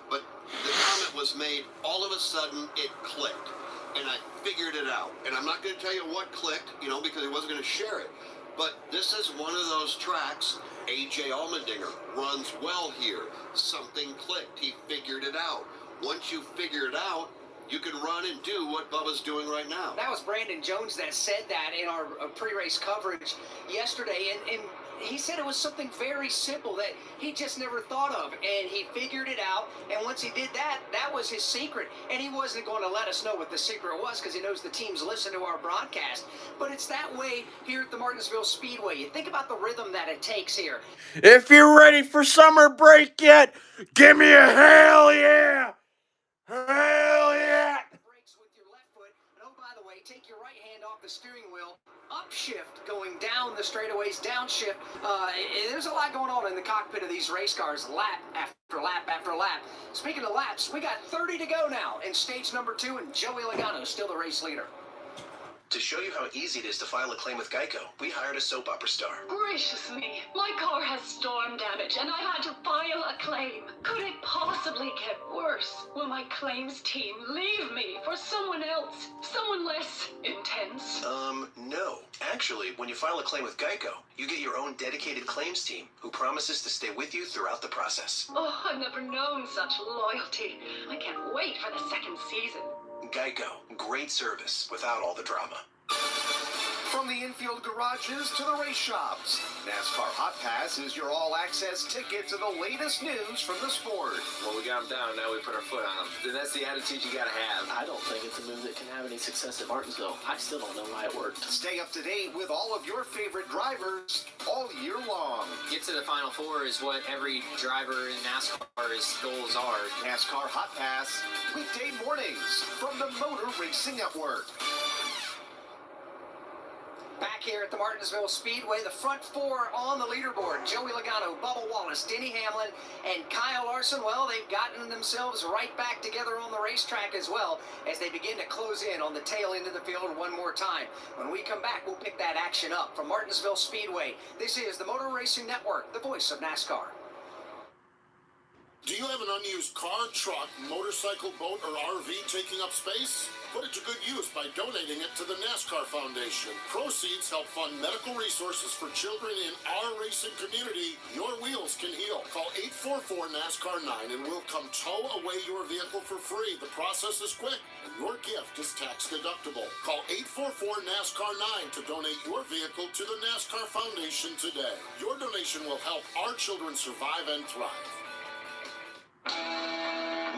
But the comment was made, all of a sudden it clicked. And I figured it out. And I'm not going to tell you what clicked, because he wasn't going to share it. But this is one of those tracks. A.J. Allmendinger runs well here. Something clicked. He figured it out. Once you figure it out, you can run and do what Bubba's doing right now. That was Brandon Jones that said that in our pre-race coverage yesterday, and he said it was something very simple that he just never thought of, and he figured it out, and once he did that, that was his secret, and he wasn't going to let us know what the secret was because he knows the teams listen to our broadcast, but it's that way here at the Martinsville Speedway. You think about the rhythm that it takes here. If you're ready for summer break yet, give me a hell yeah! Hell yeah! Brakes with your left foot, and oh, by the way, take your right hand off the steering wheel. Upshift going down the straightaways, downshift. There's a lot going on in the cockpit of these race cars, lap after lap after lap. Speaking of laps, we got 30 to go now in stage number 2, and Joey Logano is still the race leader. To show you how easy it is to file a claim with Geico, we hired a soap opera star. Gracious me, my car has storm damage and I had to file a claim. Could it possibly get worse? Will my claims team leave me for someone else? Someone less intense? No. Actually, when you file a claim with Geico, you get your own dedicated claims team who promises to stay with you throughout the process. Oh, I've never known such loyalty. I can't wait for the second season. Geico, great service without all the drama. From the infield garages to the race shops, NASCAR Hot Pass is your all-access ticket to the latest news from the sport. Well, we got them down, now we put our foot on them. Then that's the attitude you gotta have. I don't think it's a move that can have any success at Martinsville. I still don't know why it worked. Stay up to date with all of your favorite drivers all year long. Get to the Final Four is what every driver in NASCAR's goals are. NASCAR Hot Pass, weekday mornings from the Motor Racing Network. Back here at the Martinsville Speedway, the front 4 on the leaderboard. Joey Logano, Bubba Wallace, Denny Hamlin, and Kyle Larson. Well, they've gotten themselves right back together on the racetrack as well as they begin to close in on the tail end of the field one more time. When we come back, we'll pick that action up from Martinsville Speedway. This is the Motor Racing Network, the voice of NASCAR. Do you have an unused car, truck, motorcycle, boat, or RV taking up space? Put it to good use by donating it to the NASCAR Foundation. Proceeds help fund medical resources for children in our racing community. Your wheels can heal. Call 844-NASCAR-9 and we'll come tow away your vehicle for free. The process is quick and your gift is tax deductible. Call 844-NASCAR-9 to donate your vehicle to the NASCAR Foundation today. Your donation will help our children survive and thrive.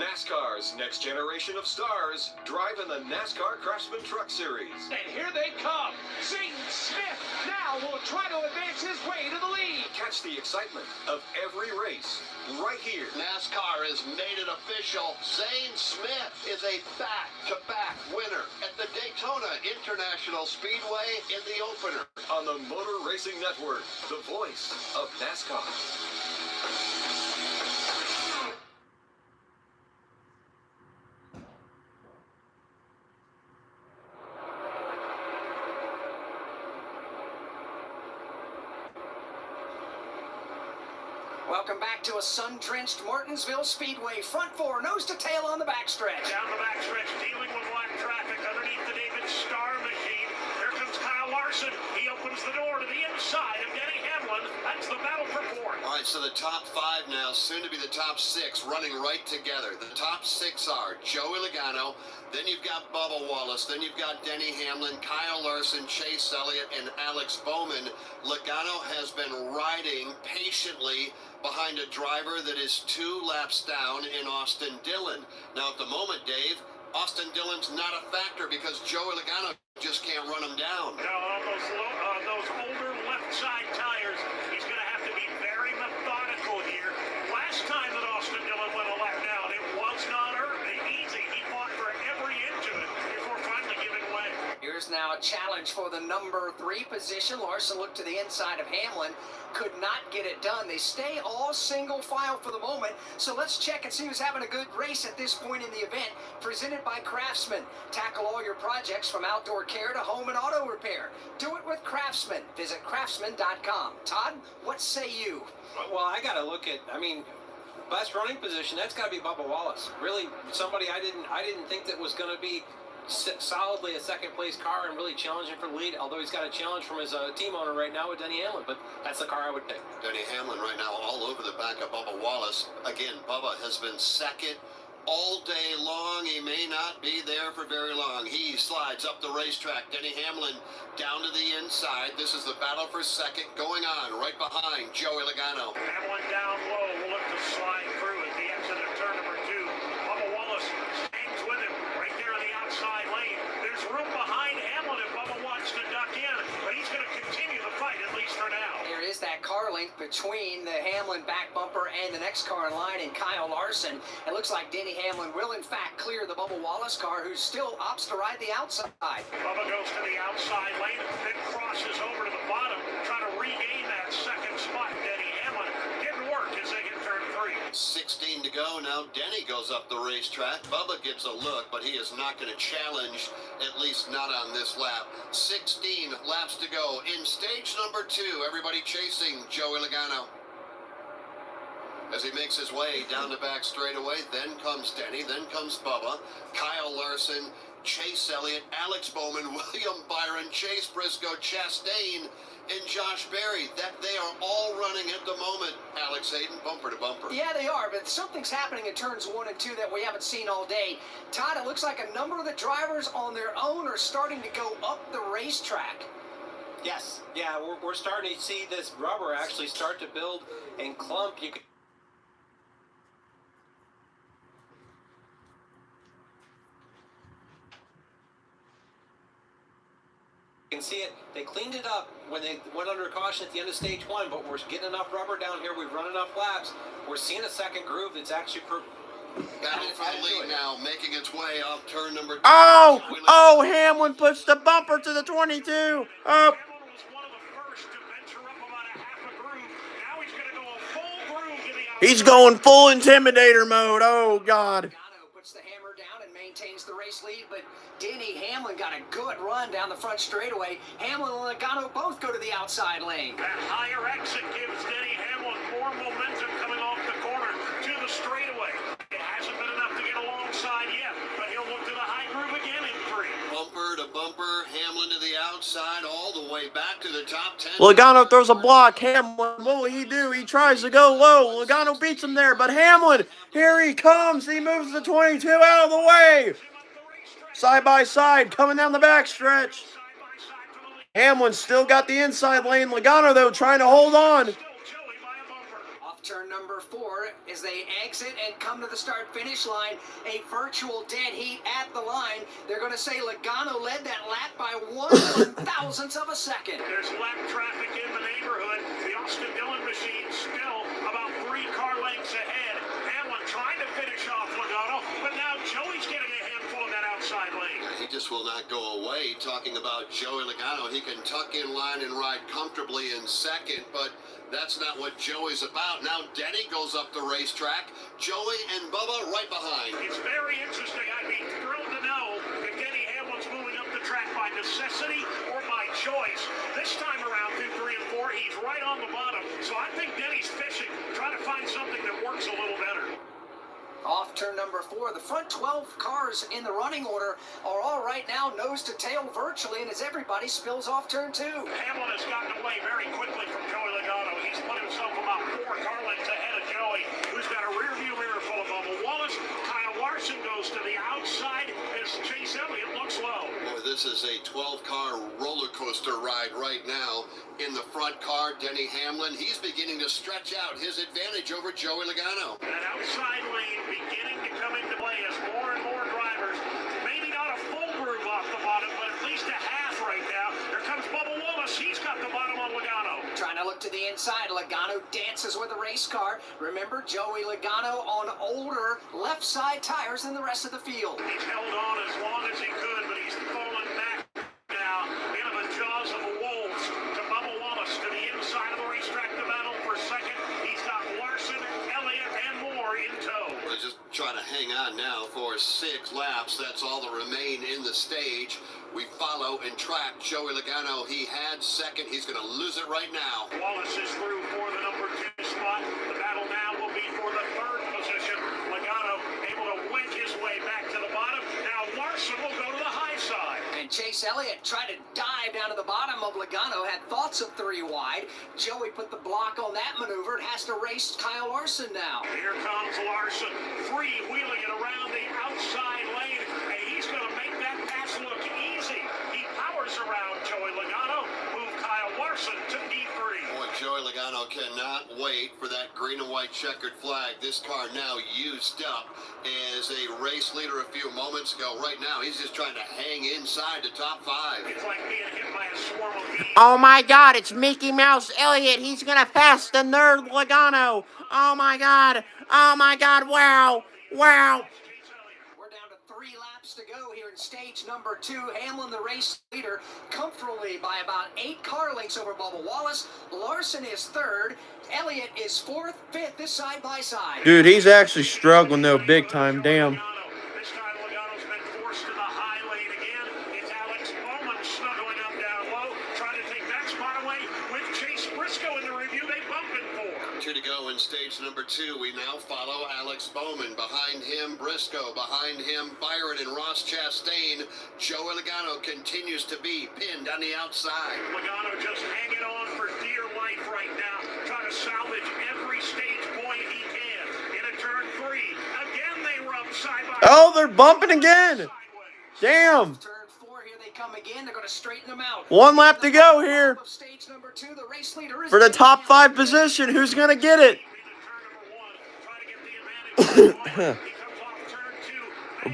NASCAR's next generation of stars drive in the NASCAR Craftsman Truck Series. And here they come. Zane Smith now will try to advance his way to the lead. Catch the excitement of every race right here. NASCAR has made it official. Zane Smith is a back-to-back winner at the Daytona International Speedway in the opener. On the Motor Racing Network, the voice of NASCAR. Welcome back to a sun-drenched Martinsville Speedway. Front 4, nose to tail on the backstretch. Down the backstretch, dealing with black traffic underneath the David Starr machine. Here comes Kyle Larson. He opens the door to the inside of Denny Hamlin. That's the battle for 4th. All right, So the top 5 now, soon to be the top 6, running right together. The top 6 are Joey Logano, then you've got Bubba Wallace, then you've got Denny Hamlin, Kyle Larson, Chase Elliott, and Alex Bowman. Logano has been riding patiently behind a driver that is 2 laps down in Austin Dillon. Now, at the moment, Dave, Austin Dillon's not a factor because Joey Logano just can't run him down. Now, those older left side tires, he's going to have to be very methodical here. Last time that Austin Dillon went a lap down, it was not easy. He fought for every inch of it before finally giving way. Here's now a challenge for the number 3 position. Larson looked to the inside of Hamlin. Could not get it done. They stay all single file for the moment. So let's check and see who's having a good race at this point in the event. Presented by Craftsman. Tackle all your projects from outdoor care to home and auto repair. Do it with Craftsman. Visit craftsman.com. Todd, what say you? Well, I got to look at, best running position, that's got to be Bubba Wallace. Really, somebody I didn't think that was going to be solidly a second place car and really challenging for the lead, although he's got a challenge from his team owner right now with Denny Hamlin, but that's the car I would pick. Denny Hamlin right now all over the back of Bubba Wallace. Again, Bubba has been second all day long. He may not be there for very long. He slides up the racetrack. Denny Hamlin down to the inside. This is the battle for second going on right behind Joey Logano. Hamlin down low. We'll look to slide through at the exit of turn number 2. Bubba Wallace hangs with him right there in the outside lane. There's room behind Hamlin if Bubba wants to duck in, but he's going to continue the fight at least for now. There is that car length between the Hamlin back bumper and the next car in line in Kyle Larson. It looks like Denny Hamlin will in fact clear the Bubba Wallace car, who still opts to ride the outside. Bubba goes to the outside lane, then crosses over to the bottom, trying to regain that second spot. Denny Hamlin didn't work as they hit turn 3. 16 to go. Now Denny goes up the racetrack. Bubba gives a look, but he is not going to challenge, at least not on this lap. 16 laps to go in stage number 2. Everybody chasing Joey Logano as he makes his way down the back straightaway. Then comes Denny, then comes Bubba, Kyle Larson, Chase Elliott, Alex Bowman, William Byron, Chase Briscoe, Chastain, and Josh Berry. That they are all running at the moment, Alex Hayden, bumper to bumper. Yeah, they are, but something's happening in turns 1 and 2 that we haven't seen all day. Todd, it looks like a number of the drivers on their own are starting to go up the racetrack. Yes, yeah, we're starting to see this rubber actually start to build and clump. You can see it. They cleaned it up when they went under caution at the end of stage 1, but we're getting enough rubber down here. We've run enough laps. We're seeing a second groove that's actually battle for the lead now, making its way off turn number 2. Oh, Hamlin puts the bumper to the 22. Oh. He's going full intimidator mode. Oh, God. Logano puts the hammer down and maintains the race lead, but Denny Hamlin got a good run down the front straightaway. Hamlin and Logano both go to the outside lane. That higher exit gives Denny Hamlin more momentum coming off the corner to the straightaway. It hasn't been enough to get alongside yet, but he'll look to the high groove again in 3. Bumper to bumper, Hamlin to the outside, all the way back to the top 10. Logano throws a block. Hamlin, what will he do? He tries to go low. Logano beats him there, but Hamlin, here he comes. He moves the 22 out of the way. Side by side, coming down the backstretch. Hamlin still got the inside lane. Logano, though, trying to hold on. Off turn number 4, as they exit and come to the start-finish line, a virtual dead heat at the line. They're going to say Logano led that lap by 1/1000th of a second. There's lap traffic in the neighborhood. The Austin Dillon machine still about 3 car lengths ahead. Hamlin trying to finish off Logano, but now Joey's getting a handful in that outside lane. He just will not go away. Talking about Joey Logano, he can tuck in line and ride comfortably in second, but that's not what Joey's about. Now Denny goes up the racetrack. Joey and Bubba right behind. It's very interesting. I'd be thrilled to know if Denny Hamlin's moving up the track by necessity or by choice. This time around, 2, 3, and 4, he's right on the bottom. So I think Denny's fishing, trying to find something that works a little better. Off turn number 4, the front 12 cars in the running order are all right now nose to tail virtually, and as everybody spills off turn 2. Hamlin has gotten away very quickly from Joey Logano. He's put himself about 4 car lengths ahead of Joey, who's got a rearview mirror full of Bubba Wallace. Kyle Larson goes to the outside as Chase Elliott looks low. Boy, this is a 12-car roller coaster ride right now. In the front car, Denny Hamlin, he's beginning to stretch out his advantage over Joey Logano. That outside lane beginning to come into play as more and more drivers, maybe not a full groove off the bottom, but at least a half right now. Here comes Bubba Wallace. He's got the bottom on Logano. Trying to look to the inside. Logano dances with the race car. Remember, Joey Logano on older left side tires than the rest of the field. He's held on as long as he could, but he's fallen back now into the jaws of the wolves. To Bubba Wallace to the inside of the racetrack to battle for second. He's got Larson, Elliott, and more in tow. We're just trying to hang on now for 6 laps. That's all that remain in the stage. We follow and track Joey Logano. He had second. He's going to lose it right now. Wallace is through for the number 2 spot. The battle now will be for the 3rd position. Logano able to wedge his way back to the bottom. Now Larson will go to the high side. And Chase Elliott tried to dive down to the bottom of Logano, had thoughts of 3 wide. Joey put the block on that maneuver. It has to race Kyle Larson now. Here comes Larson, freewheeling it around the outside lane, and he's going to make that pass look easy. He powers around Joey Logano, move Kyle Larson to P3. Boy, Joey Logano cannot wait for that green and white checkered flag. This car now used up as a race leader a few moments ago. Right now, he's just trying to hang inside the top 5. It's like being hit by a swarm of bees. Oh my God, it's Mickey Mouse Elliott. He's gonna pass the nerd Logano. Oh my God. Oh my God. Wow. Wow. We're down to 3 laps to go here in stage number 2. Hamlin, the race leader, comfortably by about 8 car lengths over Bubba Wallace. Larson is 3rd. Elliott is 4th, 5th, this side by side. Dude, he's actually struggling though, big time. Damn. This time Logano's been forced to the high lane again. It's Alex Bowman snuggling up down low, trying to take that spot away with Chase Briscoe in the review. They bump it for. 2 to go in stage number 2. We now follow Alex Bowman. Behind him, Briscoe. Behind him, Byron and Ross Chastain. Joey Logano continues to be pinned on the outside. Logano just hanging on for dear life right now, trying to salvage every stage point he can. In a turn 3, again they rub side by side. Oh, they're bumping again. Damn. Turn 4, here they come again. They're going to straighten them out. 1 lap to go here. Stage number 2, the race leader is For the top 5 position, who's gonna get it?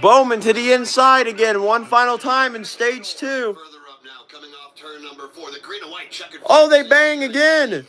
Bowman to the inside again, one final time in stage 2. Further up now, coming off turn number 4. The green and white checkered Oh, they bang again. Hamlin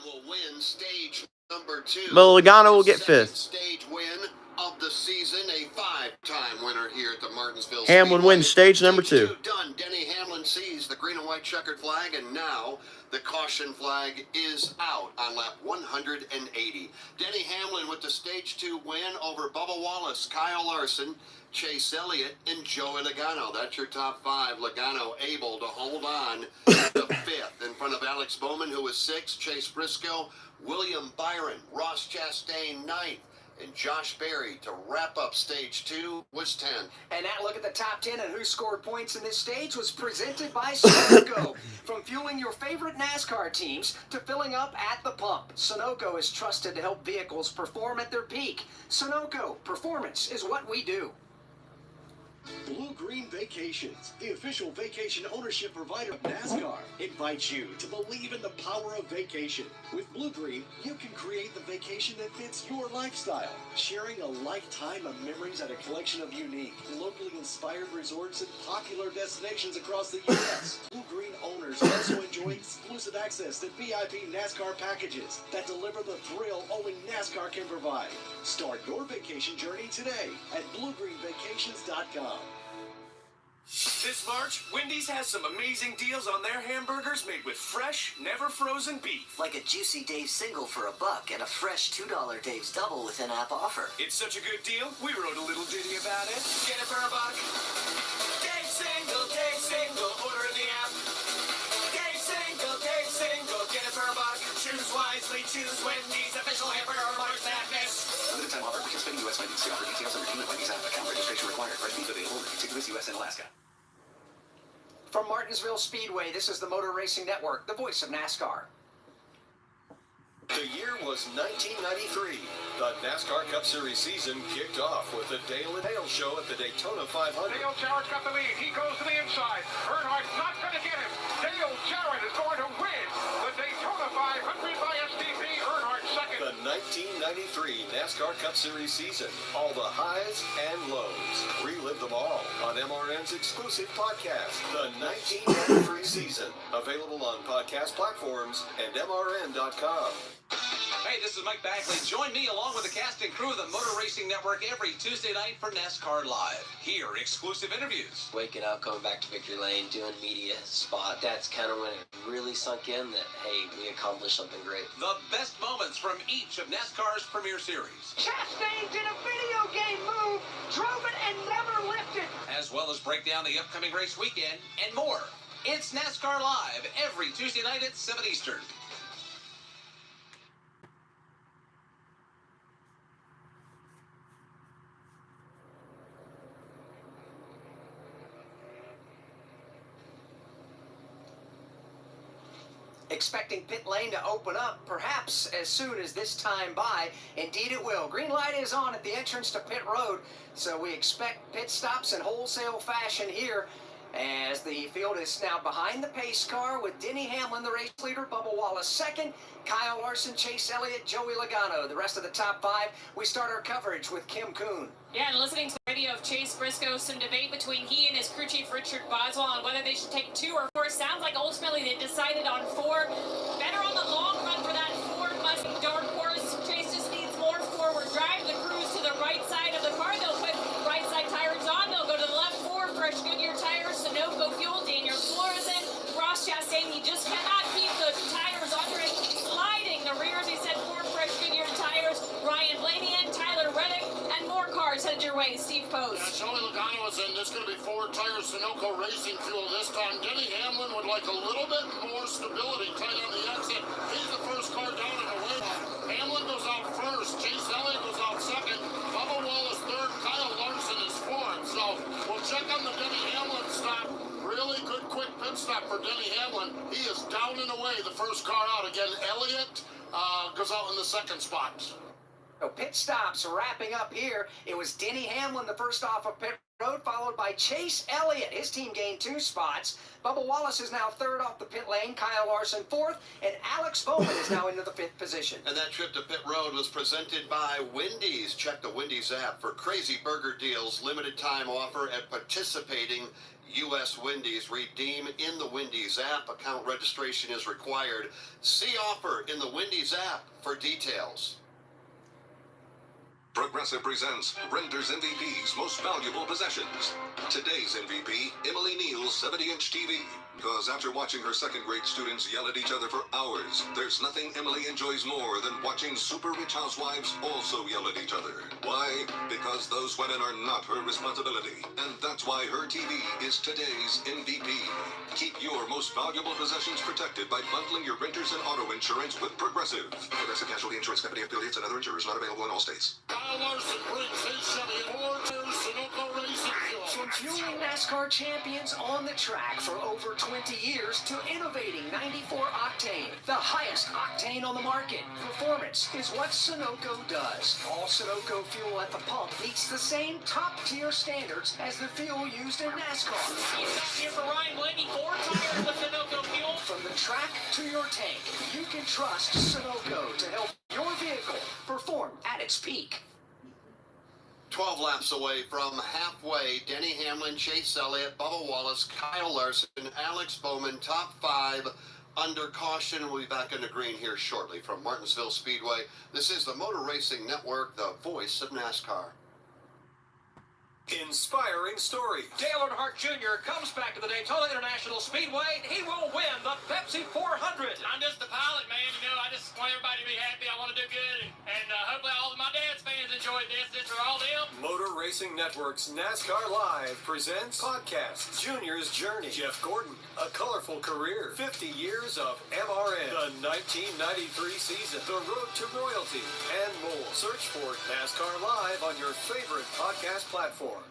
will win stage number 2. But Logano will get Second 5th. stage win of the season, a 5-time winner here at the Martinsville Hamlin Speedway. wins stage number 2. Done. Denny Hamlin sees the green and white checkered flag, and now the caution flag is out on lap 180. Denny Hamlin with the stage 2 win over Bubba Wallace, Kyle Larson, Chase Elliott, and Joey Logano. That's your top 5. Logano able to hold on to 5th in front of Alex Bowman, who was 6th, Chase Briscoe, William Byron, Ross Chastain 9th, and Josh Berry to wrap up stage 2 was 10th. And that look at the top 10 and who scored points in this stage was presented by Sunoco. From fueling your favorite NASCAR teams to filling up at the pump, Sunoco is trusted to help vehicles perform at their peak. Sunoco, performance is what we do. Blue Green Vacations, the official vacation ownership provider of NASCAR, invites you to believe in the power of vacation. With Blue Green, you can create the vacation that fits your lifestyle, sharing a lifetime of memories at a collection of unique, locally inspired resorts and popular destinations across the U.S. Blue Green owners also enjoy exclusive access to VIP NASCAR packages that deliver the thrill only NASCAR can provide. Start your vacation journey today at BlueGreenVacations.com. This March, Wendy's has some amazing deals on their hamburgers made with fresh, never frozen beef. Like a juicy Dave's single for $1 and a fresh $2 Dave's double with an app offer. It's such a good deal, we wrote a little ditty about it. Get it for $1. Dave's single, order in the app. Dave's single, get it for $1. Choose wisely, choose Wendy's, official hamburger March Madness. Limited time offer, participating U.S. Wendy's. See offer details on redeem at Wendy's app. Account registration required. Fresh beef available in contiguous U.S. and Alaska. From Martinsville Speedway, this is the Motor Racing Network, the voice of NASCAR. The year was 1993. The NASCAR Cup Series season kicked off with the Dale and Dale show at the Daytona 500. Dale Jarrett's got the lead. He goes to the inside. Earnhardt's not going to get him. Dale Jarrett is going to win the Daytona 500 by STP. Earnhardt second. The 1993 NASCAR Cup Series season. All the highs and lows. Relive them all on MRN's exclusive podcast, The 1993 Season. Available on podcast platforms and MRN.com. Hey, this is Mike Bagley. Join me along with the cast and crew of the Motor Racing Network every Tuesday night for NASCAR Live. Hear exclusive interviews. Waking up, coming back to Victory Lane, doing media spot. That's kind of when it really sunk in that, hey, we accomplished something great. The best moments from each of NASCAR's premier series. Chastain did a video game move, drove it and never lifted. As well as break down the upcoming race weekend and more. It's NASCAR Live every Tuesday night at 7 Eastern. Expecting pit lane to open up perhaps as soon as this time by. Indeed it will. Green light is on at the entrance to pit road, so we expect pit stops in wholesale fashion here as the field is now behind the pace car with Denny Hamlin, the race leader, Bubba Wallace second, Kyle Larson, Chase Elliott, Joey Logano. The rest of the top five, we start our coverage with Kim Kuhn. Yeah, and listening to the radio of Chase Briscoe, some debate between he and his crew chief Richard Boswell on whether they should take 2 or 4. Sounds like ultimately they decided on 4. Better on the long run for that Ford Mustang dark horse. Chase just needs more forward drive. The crew's to the right side of the car. They'll put right side tires on. They'll go to the left. 4 fresh Goodyear tires. Sunoco fuel. Daniel Flores in. Ross Chastain, he just cannot keep the tires under him. Sliding the rears. He said 4 fresh Goodyear tires. Ryan Blaney in. Tyler Reddick. And more cars headed your way. Steve Post. Yeah, Joey Logano is in. This is going to be 4 tires Sunoco Racing fuel this time. Denny Hamlin would like a little bit more stability tight on the exit. He's the first car down and away. Hamlin goes out first. Chase Elliott goes out second. Bubba Wallace third. Kyle Larson is fourth. So we'll check on the Denny Hamlin stop. Really good quick pit stop for Denny Hamlin. He is down and away the first car out. Again, Elliott goes out in the second spot. So pit stops wrapping up here. It was Denny Hamlin the first off of pit road, followed by Chase Elliott. His team gained 2 spots. Bubba Wallace is now third off the pit lane. Kyle Larson fourth, and Alex Bowman is now into the 5th position. And that trip to pit road was presented by Wendy's. Check the Wendy's app for crazy burger deals, limited time offer at participating U.S. Wendy's. Redeem in the Wendy's app. Account registration is required. See offer in the Wendy's app for details. Progressive presents Renter's MVP's Most Valuable Possessions. Today's MVP, Emily Neal's 70-inch TV. Because after watching her second-grade students yell at each other for hours, there's nothing Emily enjoys more than watching super-rich housewives also yell at each other. Why? Because those women are not her responsibility. And that's why her TV is today's MVP. Keep your most valuable possessions protected by bundling your renters and auto insurance with Progressive. Progressive Casualty Insurance Company affiliates and other insurers not available in all states. Kyle Larson brings his Chevy 4 tires Sunoco Racing fuel. From fueling NASCAR champions on the track for over 20 years to innovating 94 octane, the highest octane on the market. Performance is what Sunoco does. All Sunoco fuel at the pump meets the same top-tier standards as the fuel used in NASCAR. Here for Ryan Blaney, 4 tires of Sunoco fuel. From the track to your tank, you can trust Sunoco to help your vehicle perform at its peak. 12 laps away from halfway, Denny Hamlin, Chase Elliott, Bubba Wallace, Kyle Larson, Alex Bowman, top 5 under caution. We'll be back in the green here shortly from Martinsville Speedway. This is the Motor Racing Network, the voice of NASCAR. Inspiring story. Dale Earnhardt Jr. comes back to the Daytona International Speedway. He will win the Pepsi 400. I'm just a pilot, man. You know, I just want everybody to be happy. I want to do good. And hopefully all of my dad's fans enjoyed this. This for all them. Motor Racing Network's NASCAR Live presents podcast Junior's Journey. Jeff Gordon, a colorful career, 50 years of MRN, the 1993 season, the road to royalty, and more. Search for NASCAR Live on your favorite podcast platform.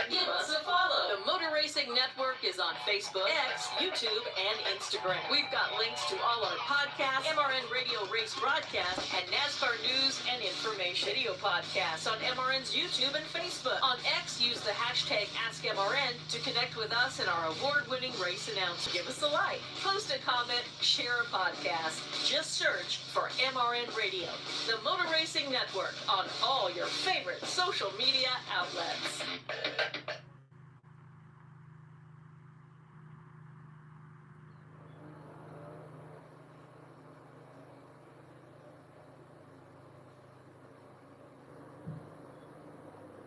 Give us a follow. The Motor Racing Network is on Facebook, X, YouTube, and Instagram. We've got links to all our podcasts, MRN Radio Race broadcasts, and NASCAR news and information video podcasts on MRN's YouTube and Facebook. On X, use the hashtag AskMRN to connect with us and our award-winning race announcer. Give us a like, post a comment, share a podcast. Just search for MRN Radio, the Motor Racing Network, on all your favorite social media outlets.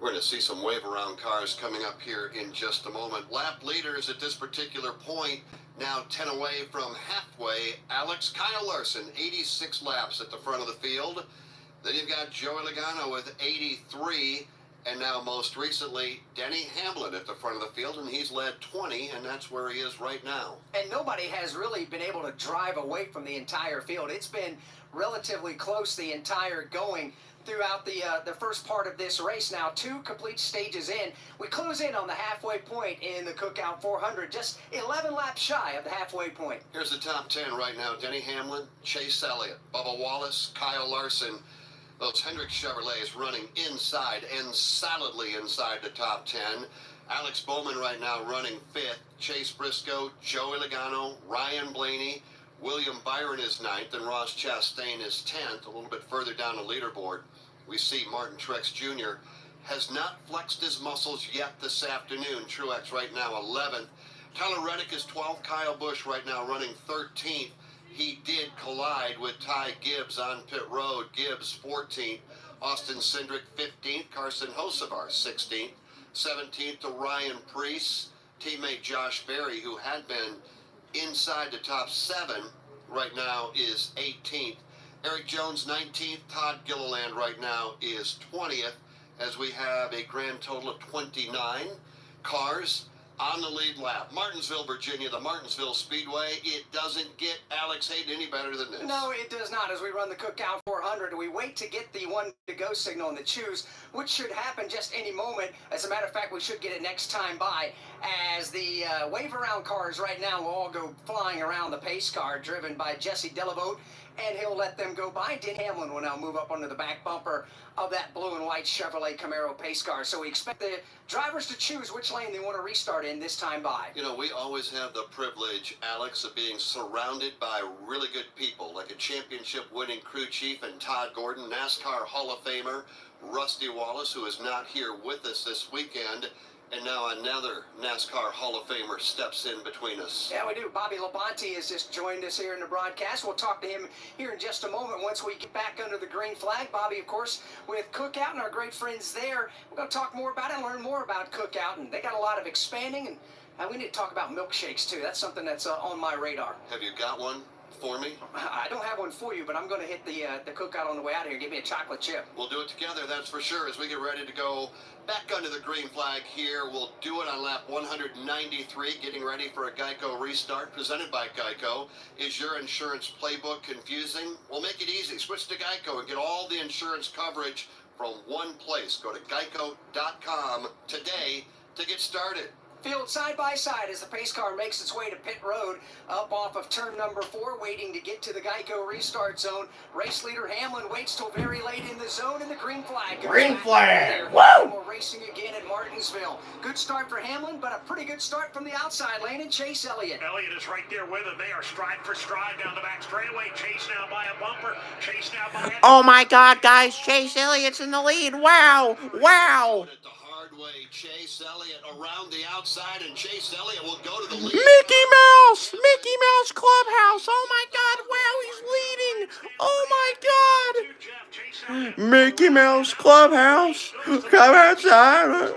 We're going to see some wave around cars coming up here in just a moment. Lap leaders at this particular point, now 10 away from halfway. Kyle Larson, 86 laps at the front of the field. Then you've got Joey Logano with 83. And now most recently, Denny Hamlin at the front of the field, and he's led 20, and that's where he is right now. And nobody has really been able to drive away from the entire field. It's been relatively close the entire going throughout the first part of this race. Now 2 complete stages in, we close in on the halfway point in the Cookout 400, just 11 laps shy of the halfway point. Here's the top 10 right now. Denny Hamlin, Chase Elliott, Bubba Wallace, Kyle Larson. Those Hendrick Chevrolets running inside and solidly inside the top 10. Alex Bowman right now running 5th. Chase Briscoe, Joey Logano, Ryan Blaney, William Byron is 9th, and Ross Chastain is 10th. A little bit further down the leaderboard, we see Martin Truex Jr. has not flexed his muscles yet this afternoon. Truex right now 11th. Tyler Reddick is 12th. Kyle Busch right now running 13th. He did collide with Ty Gibbs on pit road. Gibbs 14th. Austin Cindric 15th. Carson Hocevar 16th. 17th to Ryan Preece. Teammate Josh Berry, who had been inside the top 7, right now is 18th. Eric Jones 19th. Todd Gilliland right now is 20th, as we have a grand total of 29 cars on the lead lap. Martinsville, Virginia, the Martinsville Speedway. It doesn't get Alex Hayden any better than this. No, it does not. As we run the Cookout 400, we wait to get the 1 to go signal in the choose, which should happen just any moment. As a matter of fact, we should get it next time by, as the wave around cars right now will all go flying around the pace car driven by Jesse Delavote, and he'll let them go by. Denny Hamlin will now move up onto the back bumper of that blue and white Chevrolet Camaro pace car. So we expect the drivers to choose which lane they want to restart in this time by. You know, we always have the privilege, Alex, of being surrounded by really good people, like a championship-winning crew chief and Todd Gordon, NASCAR Hall of Famer Rusty Wallace, who is not here with us this weekend. And now another NASCAR Hall of Famer steps in between us. Yeah, we do. Bobby Labonte has just joined us here in the broadcast. We'll talk to him here in just a moment once we get back under the green flag. Bobby, of course, with Cookout and our great friends there. We're going to talk more about it and learn more about Cookout. And they got a lot of expanding, and we need to talk about milkshakes, too. That's something that's on my radar. Have you got one for me? I don't have one for you, but I'm going to hit the Cookout on the way out of here. Give me a chocolate chip. We'll do it together, that's for sure, as we get ready to go back under the green flag here. We'll do it on lap 193, getting ready for a Geico restart presented by Geico. Is your insurance playbook confusing? We'll make it easy. Switch to Geico and get all the insurance coverage from one place. Go to geico.com today to get started. Field side by side as the pace car makes its way to pit road up off of turn number 4, waiting to get to the Geico restart zone. Race leader Hamlin waits till very late in the zone, and the green flag goes Green back flag! there. Woo! We're racing again at Martinsville. Good start for Hamlin, but a pretty good start from the outside lane and Chase Elliott. Elliott is right there with him. They are stride for stride down the back straightaway. Chase now by a bumper. Chase now by a... Oh my God, guys! Chase Elliott's in the lead. Wow! Wow! Chase Elliott around the outside, and Chase Elliott will go to the lead. Mickey Mouse! Mickey Mouse Clubhouse! Oh my God! Wow, he's leading! Oh my God! Mickey Mouse Clubhouse! Come outside!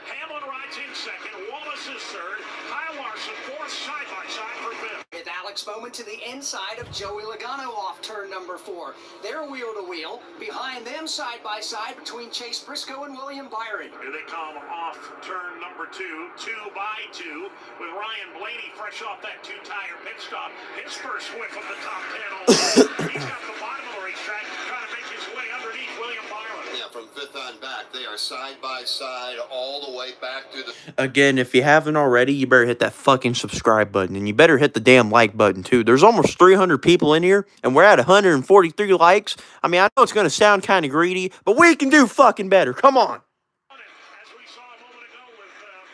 Hamlin rides in second. Wallace is third. Kyle Larson fourth, side by side for fifth. With Alex Bowman to the inside of Joey Logano off turn number 4. They're wheel to wheel. Behind them, side by side, between Chase Briscoe and William Byron. Here they come off turn number 2, 2 by 2, with Ryan Blaney fresh off that 2-tire pit stop. His first whiff of the top 10 all. He's got the bottom of the racetrack trying to make his way underneath William Byron. Yeah, from fifth on back. They are side by side all the way back through the... Again, if you haven't already, you better hit that fucking subscribe button. And you better hit the damn like button, too. There's almost 300 people in here, and we're at 143 likes. I mean, I know it's going to sound kind of greedy, but we can do fucking better. Come on. As we saw a moment ago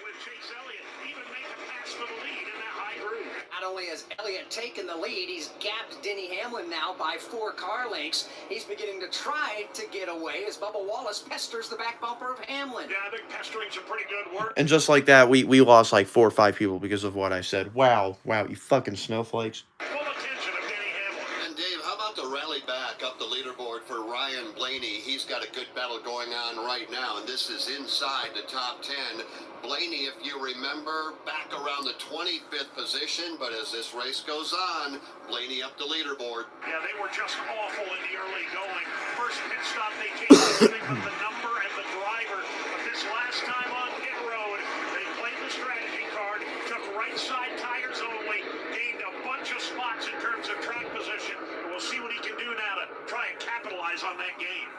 with Chase Elliott, even make a pass for the lead in that high groove. Not only has Elliott taken the lead, he's gapped Denny Hamlin now by 4 car lengths. He's beginning to try to get away as Bubba Wallace pesters the back bumper of Hamlin. Yeah, I think pestering's some pretty good work. And just like that, we lost like 4 or 5 people because of what I said. Wow, you fucking snowflakes. Full attention of Denny Hamlin. And Dave, how about the rally back up the leaderboard for Ryan Blaney? He's got a good battle going on right now, and this is inside the top 10. Blaney, if you remember, back around the 25th position, but as this race goes on, Blaney up the leaderboard. Yeah, they were just awful in the early going. First pit stop, they changed everything but the number and the driver. But this last time on pit road, they played the strategy card, took right side tires only, gained a bunch of spots in terms of track position. And we'll see what he can do now to try and capitalize on that gain.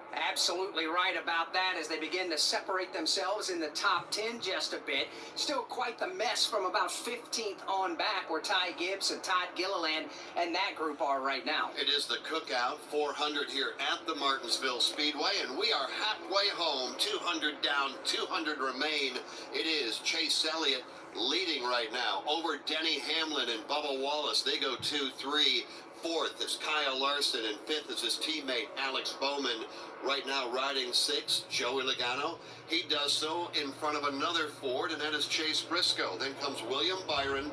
Absolutely right about that as they begin to separate themselves in the top 10 just a bit. Still quite the mess from about 15th on back where Ty Gibbs and Todd Gilliland and that group are right now. It is the Cookout 400 here at the Martinsville Speedway, and we are halfway home. 200 down, 200 remain. It is Chase Elliott leading right now over Denny Hamlin and Bubba Wallace. They go 2-3. Fourth is Kyle Larson, and fifth is his teammate Alex Bowman. Right now riding 6, Joey Logano. He does so in front of another Ford, and that is Chase Briscoe. Then comes William Byron,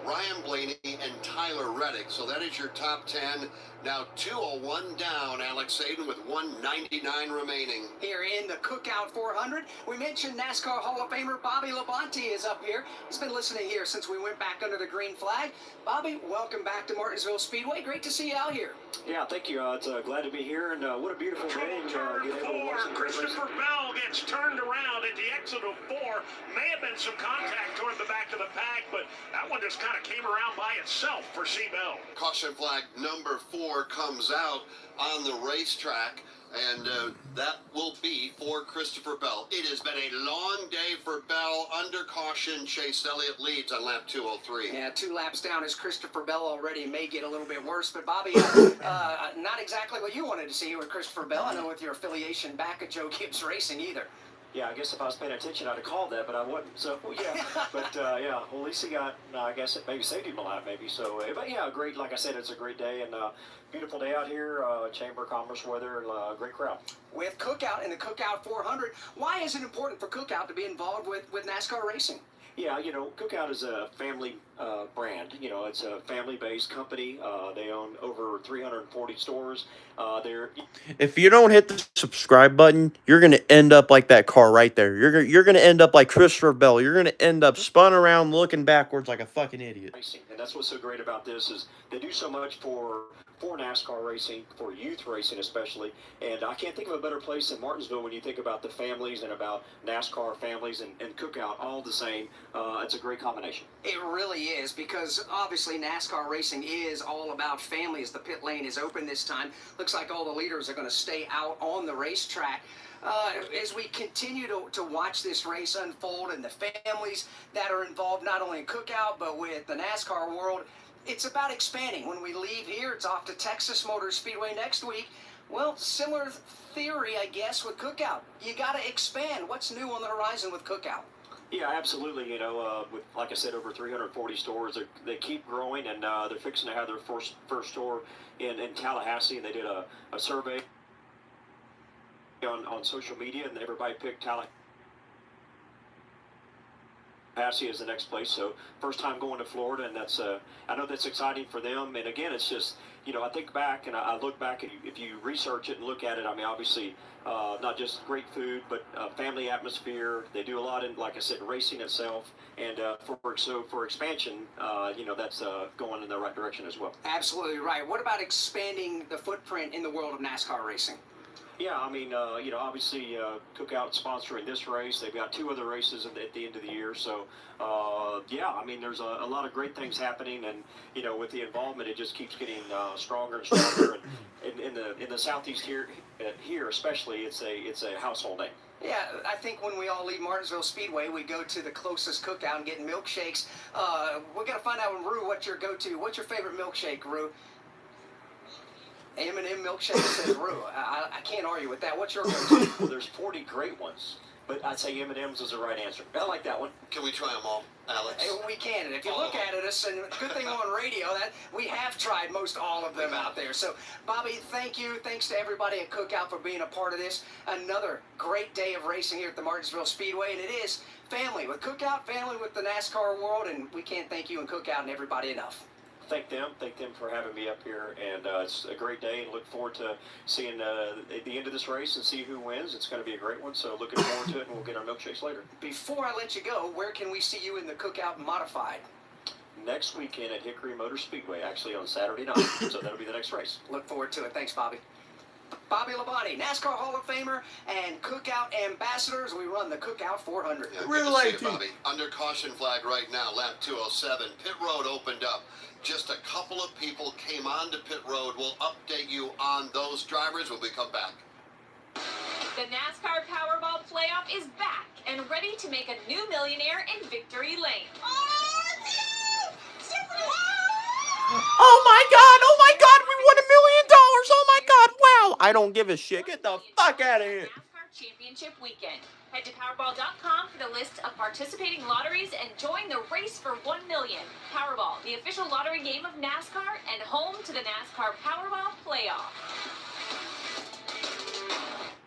Ryan Blaney, and Tyler Reddick. So that is your top 10. Now 201 down, Alex Hayden with 199 remaining. Here in the Cookout 400, we mentioned NASCAR Hall of Famer Bobby Labonte is up here. He's been listening here since we went back under the green flag. Bobby, welcome back to Martinsville Speedway. Great to see you out here. Yeah, thank you. It's glad to be here, and what a beautiful day. Turn 4, Christopher Bell gets turned around at the exit of 4. May have been some contact toward the back of the pack, but that one just kind of came around by itself for C. Bell. Caution flag number 4 comes out on the racetrack, and that will be for Christopher Bell. It has been a long day for Bell. Under caution, Chase Elliott leads on lap 203. Yeah, 2 laps down as Christopher Bell already. May get a little bit worse, but Bobby, not exactly what you wanted to see with Christopher Bell. I know with your affiliation back at Joe Gibbs Racing either. Yeah, I guess if I was paying attention, I'd have called that, but I wasn't. So, yeah. But, yeah, well, at least he got, I guess it maybe saved him a lot, maybe. So, but, yeah, great. Like I said, it's a great day and beautiful day out here. Chamber of Commerce weather, great crowd. With Cookout and the Cookout 400, why is it important for Cookout to be involved with NASCAR racing? Yeah, you know, Cookout is a family brand. You know, it's a family-based company. They own over 340 stores. If you don't hit the subscribe button, you're going to end up like that car right there. You're going to end up like Christopher Bell. You're going to end up spun around looking backwards like a fucking idiot. And that's what's so great about this is they do so much for NASCAR racing, for youth racing especially. And I can't think of a better place than Martinsville when you think about the families and about NASCAR families and Cookout all the same. It's a great combination. It really is, because obviously NASCAR racing is all about families. The pit lane is open this time. Looks like all the leaders are going to stay out on the racetrack. As we continue to watch this race unfold and the families that are involved not only in Cookout but with the NASCAR world, it's about expanding. When we leave here, it's off to Texas Motor Speedway next week. Well, similar theory, I guess, with Cookout. You got to expand. What's new on the horizon with Cookout? Yeah, absolutely. You know, with, like I said, over 340 stores, they keep growing, and they're fixing to have their first store in Tallahassee, and they did a survey on social media, and everybody picked Tallahassee as the next place. So first time going to Florida, and that's I know that's exciting for them. And again, it's just, you know, I think back and I look back, and if you research it and look at it, I mean, obviously not just great food, but family atmosphere. They do a lot in, like I said, racing itself, and for expansion, you know, that's going in the right direction as well. Absolutely right. What about expanding the footprint in the world of NASCAR racing? Yeah, I mean, obviously Cookout sponsoring this race. They've got 2 other races at the end of the year. So, I mean, there's a lot of great things happening, and with the involvement, it just keeps getting stronger and stronger. And in the southeast here especially, it's a household name. Yeah, I think when we all leave Martinsville Speedway, we go to the closest cookout and get milkshakes. We're gonna find out from Rue what's your go-to. What's your favorite milkshake, Rue? M&M milkshake says Rue. I can't argue with that. What's your go-to? Well, there's 40 great ones, but I'd say M&M's is the right answer. I like that one. Can we try them all, Alex? We can. And if you look at us, and good thing on radio, that we have tried most all of them out there. So, Bobby, thank you. Thanks to everybody at Cookout for being a part of this. Another great day of racing here at the Martinsville Speedway, and it is family with Cookout, family with the NASCAR world, and we can't thank you and Cookout and everybody enough. Thank them for having me up here, and it's a great day, and look forward to seeing the end of this race and see who wins. It's going to be a great one, so looking forward to it, and we'll get our milkshakes later. Before I let you go, where can we see you in the Cookout Modified? Next weekend at Hickory Motor Speedway, actually on Saturday night, so that'll be the next race. Look forward to it. Thanks, Bobby. Bobby Labonte, NASCAR Hall of Famer and Cookout Ambassadors. We run the Cookout 400. Yeah, good to see you, Bobby. Under caution flag right now, lap 207. Pit road opened up. Just a couple of people came onto pit road. We'll update you on those drivers when we come back. The NASCAR Powerball playoff is back and ready to make a new millionaire in Victory Lane. Oh my God, we won $1 million. Oh my God, wow. I don't give a shit. Get the fuck out of here. NASCAR Championship Weekend. Head to Powerball.com for the list of participating lotteries and join the race for $1 million. Powerball, the official lottery game of NASCAR and home to the NASCAR Powerball playoff.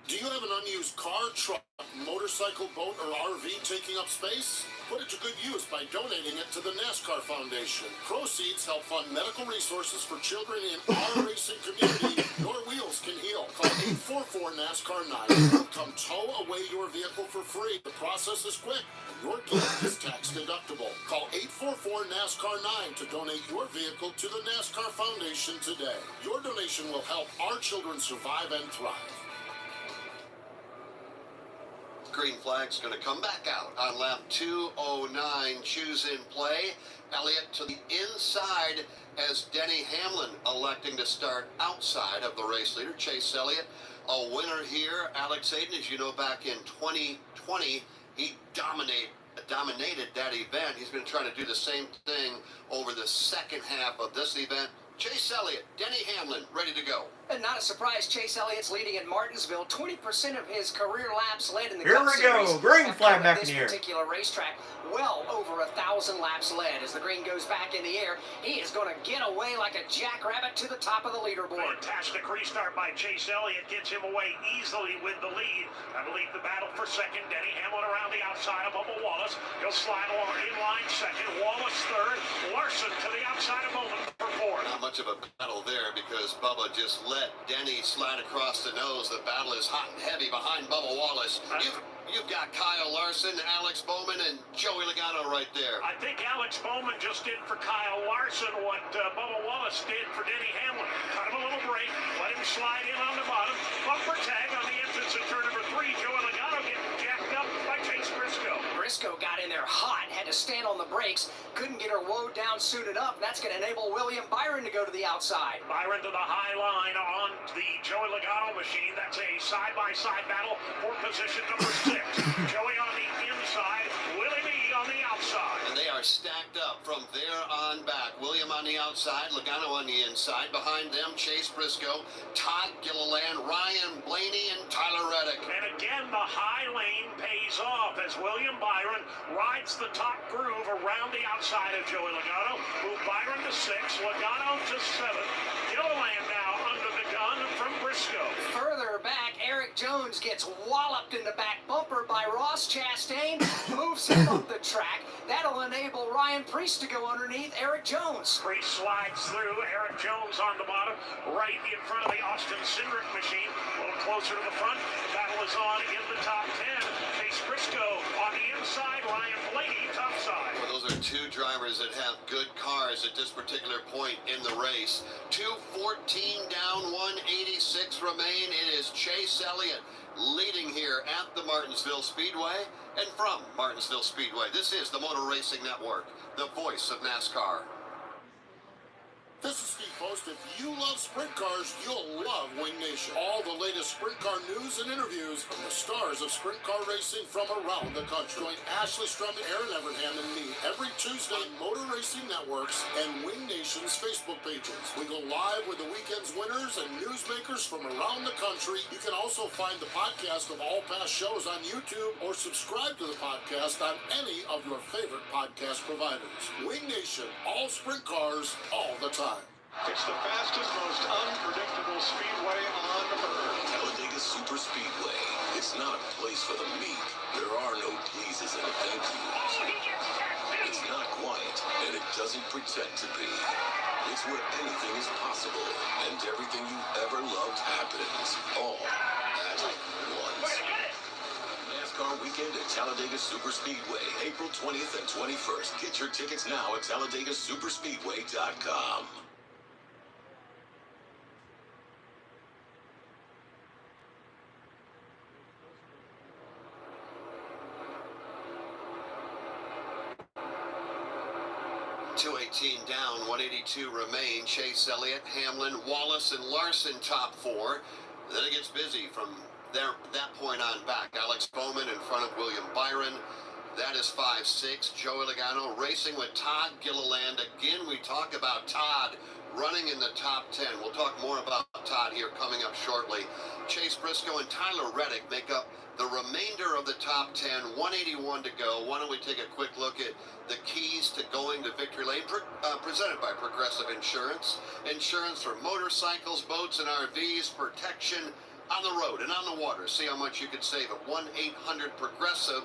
Do you have an unused car, truck, motorcycle, boat, or RV taking up space? Put it to good use by donating it to the NASCAR Foundation. Proceeds help fund medical resources for children in our racing community. Your wheels can heal. Call 844-NASCAR-9. Come tow away your vehicle for free. The process is quick, and your gift is tax deductible. Call 844-NASCAR-9 to donate your vehicle to the NASCAR Foundation today. Your donation will help our children survive and thrive. Green flag's going to come back out on lap 209. Choose in play. Elliott to the inside as Denny Hamlin electing to start outside of the race leader, Chase Elliott. A winner here, Alex Aiden, as you know, back in 2020, he dominated that event. He's been trying to do the same thing over the second half of this event. Chase Elliott, Denny Hamlin, ready to go. And not a surprise, Chase Elliott's leading at Martinsville. 20% of his career laps led in the Here Cup we go. Series. Green flag back in the air. This particular racetrack, well over 1,000 laps led. As the green goes back in the air, he is going to get away like a jackrabbit to the top of the leaderboard. Fantastic restart by Chase Elliott. Gets him away easily with the lead. I believe the battle for second. Denny Hamlin around the outside of Bubba Wallace. He'll slide along in line second. Wallace third. Larson to the outside of Bowman for fourth. Not much of a battle there because Bubba just let Denny slide across the nose. The battle is hot and heavy behind Bubba Wallace. You've got Kyle Larson, Alex Bowman, and Joey Logano right there. I think Alex Bowman just did for Kyle Larson what Bubba Wallace did for Denny Hamlin. Cut him a little break, let him slide in on the bottom. Bumper tag on the entrance of turn number 3. Joey Logano getting jacked up by Chase Briscoe. Briscoe got in there hot, had to stand on the brakes, couldn't get her woe down soon enough. That's going to enable William Byron to go to the outside. Byron to the high line on the Joey Logano machine. That's a side-by-side battle for position number 6. Joey on the inside, Willie B on the outside. And they are stacked up from there on back. William on the outside, Logano on the inside. Behind them, Chase Briscoe, Todd Gilliland, Ryan Blaney, and Tyler Reddick. And again, the high lane pays off as William Byron rides the top groove around the outside of Joey Logano. Move Byron to 6, Logano to 7. Gilliland now under the gun from Briscoe. Further back, Eric Jones gets walloped in the back bumper by Ross Chastain, moves him up the track. That'll enable Ryan Preece to go underneath Eric Jones. Preece slides through, Eric Jones on the bottom, right in front of the Austin Cindric machine. A little closer to the front. The battle is on in the top 10. Chase Briscoe on the inside Ryan Blaney topside. Well, those are two drivers that have good cars at this particular point in the race. 2:14 down, 186 remain. It is Chase Elliott leading here at the Martinsville Speedway. And from Martinsville Speedway, this is the Motor Racing Network, the voice of NASCAR. This is Steve Post. If you love sprint cars, you'll love Wing Nation. All the latest sprint car news and interviews from the stars of sprint car racing from around the country. Join Ashley Strumming, Aaron Evernham, and me every Tuesday on Motor Racing Networks and Wing Nation's Facebook pages. We go live with the weekend's winners and newsmakers from around the country. You can also find the podcast of all past shows on YouTube or subscribe to the podcast on any of your favorite podcast providers. Wing Nation, all sprint cars, all the time. It's the fastest, most unpredictable speedway on earth. Talladega Super Speedway. It's not a place for the meek. There are no pleases and thank yous. It's not quiet, and it doesn't pretend to be. It's where anything is possible, and everything you've ever loved happens. All at once. NASCAR weekend at Talladega Super Speedway, April 20th and 21st. Get your tickets now at TalladegaSuperspeedway.com. Down, 182 remain. Chase Elliott, Hamlin, Wallace, and Larson top four. Then it gets busy from that point on back. Alex Bowman in front of William Byron. That is 5-6. Joey Logano racing with Todd Gilliland. Again, we talk about Todd running in the top 10. We'll talk more about Todd here coming up shortly. Chase Briscoe and Tyler Reddick make up the remainder of the top 10. 181 to go. Why don't we take a quick look at the keys to going to victory lane, presented by Progressive Insurance. Insurance for motorcycles, boats, and RVs. Protection on the road and on the water. See how much you could save at 1-800-PROGRESSIVE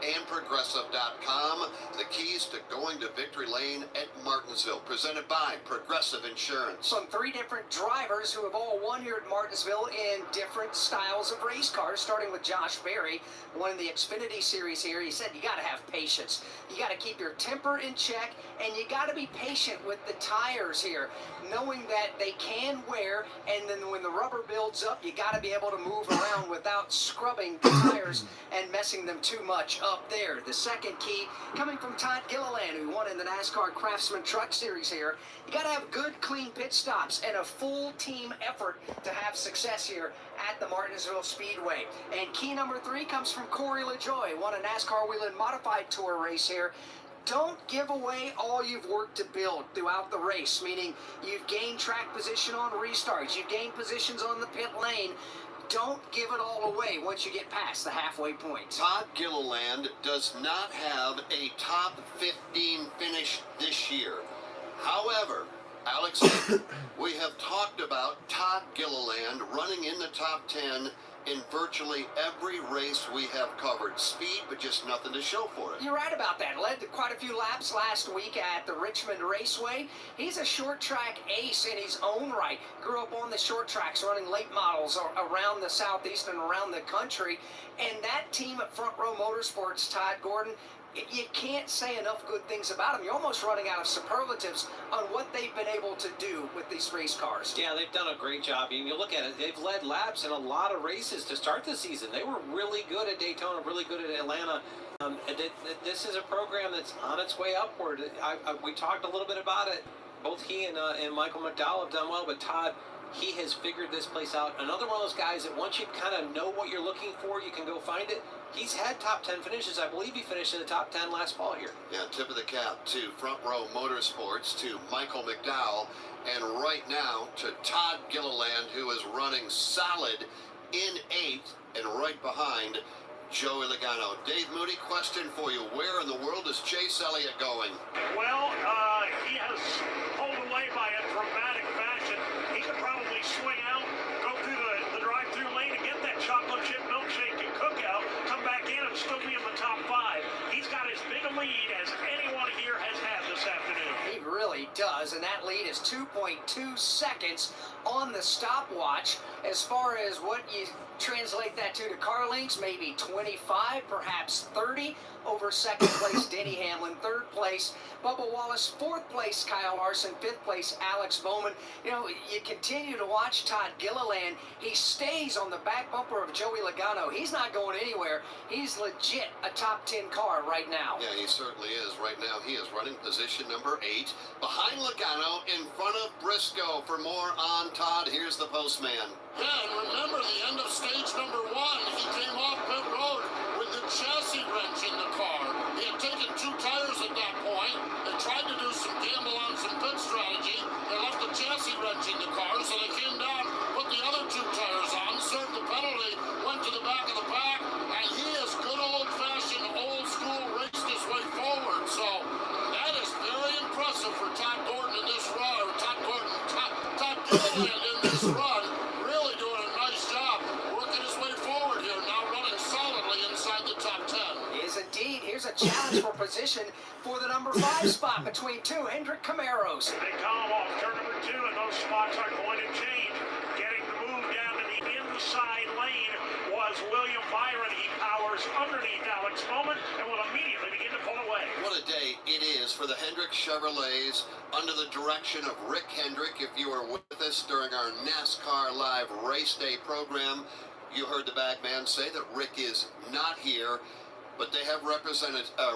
and Progressive.com. The keys to going to victory lane at Martinsville, presented by Progressive Insurance. From three different drivers who have all won here at Martinsville in different styles of race cars, starting with Josh Berry, won the Xfinity Series here. He said you got to have patience. You got to keep your temper in check, and you got to be patient with the tires here, knowing that they can wear, and then when the rubber builds up, you got to be able to move around without scrubbing the tires and messing them too much up there. The second key coming from Todd Gilliland, who won in the NASCAR Craftsman Truck Series here. You got to have good, clean pit stops and a full team effort to have success here at the Martinsville Speedway. And key number 3 comes from Corey LaJoie, won a NASCAR Whelen Modified Tour race here. Don't give away all you've worked to build throughout the race, meaning you've gained track position on restarts, you've gained positions on the pit lane. Don't give it all away once you get past the halfway point. Todd Gilliland does not have a top 15 finish this year. However, Alex, we have talked about Todd Gilliland running in the top 10 in virtually every race we have covered. Speed, but just nothing to show for it. You're right about that. Led quite a few laps last week at the Richmond Raceway. He's a short track ace in his own right. Grew up on the short tracks running late models around the Southeast and around the country. And that team at Front Row Motorsports, Todd Gordon, you can't say enough good things about them. You're almost running out of superlatives on what they've been able to do with these race cars. Yeah, they've done a great job. I mean, you look at it, they've led laps in a lot of races to start the season. They were really good at Daytona, really good at Atlanta. This is a program that's on its way upward. We talked a little bit about it. Both he and Michael McDowell have done well, but Todd, he has figured this place out. Another one of those guys that once you kind of know what you're looking for, you can go find it. He's had top 10 finishes. I believe he finished in the top 10 last fall here. Yeah, tip of the cap to Front Row Motorsports, to Michael McDowell, and right now to Todd Gilliland, who is running solid in 8th and right behind Joey Logano. Dave Moody, question for you. Where in the world is Chase Elliott going? Well, he has pulled away by a dramatic fashion. He could probably swing out, go through the drive-through lane and get that chocolate chip milkshake and cookout, come back in and still be in the top 5. He's got as big a lead as anyone here has had this afternoon. He really does, and that lead is 2.2 seconds on the stopwatch. As far as what you Translate that to the car links, maybe 25, perhaps 30 over second place Denny Hamlin, third place Bubba Wallace, fourth place Kyle Larson, fifth place Alex Bowman. You know, you continue to watch Todd Gilliland. He stays on the back bumper of Joey Logano. He's not going anywhere. He's legit a top 10 car right now. Yeah, he certainly is. Right now, he is running position number 8 behind Logano, in front of Briscoe. For more on Todd, here's the postman. Yeah, and remember the end of stage number 1, he came off pit road with the chassis wrench in the car. He had taken 2 tires at that point. They tried to do some gamble on some pit strategy. They left the chassis wrench in the car, so they came down, put the other 2 tires on, served the penalty, went to the back of the pack, and he is good old-fashioned, old-school raced his way forward. So that is very impressive for Todd Gordon in this run, or Todd Gilliland in this run. Really doing a nice job working his way forward here, now running solidly inside the top 10. Is indeed. Here's a challenge for position for the number 5 spot between 2 Hendrick Camaros. They come off turn number 2, and those spots are going to change. Getting the move down to the inside lane was William Byron. He powers underneath Alex Bowman and will immediately begin to pull away. What a day it is for the Hendrick Chevrolets under the direction of Rick Hendrick. If you were with us during our NASCAR Live Race Day program, you heard the bagman say that Rick is not here, but they have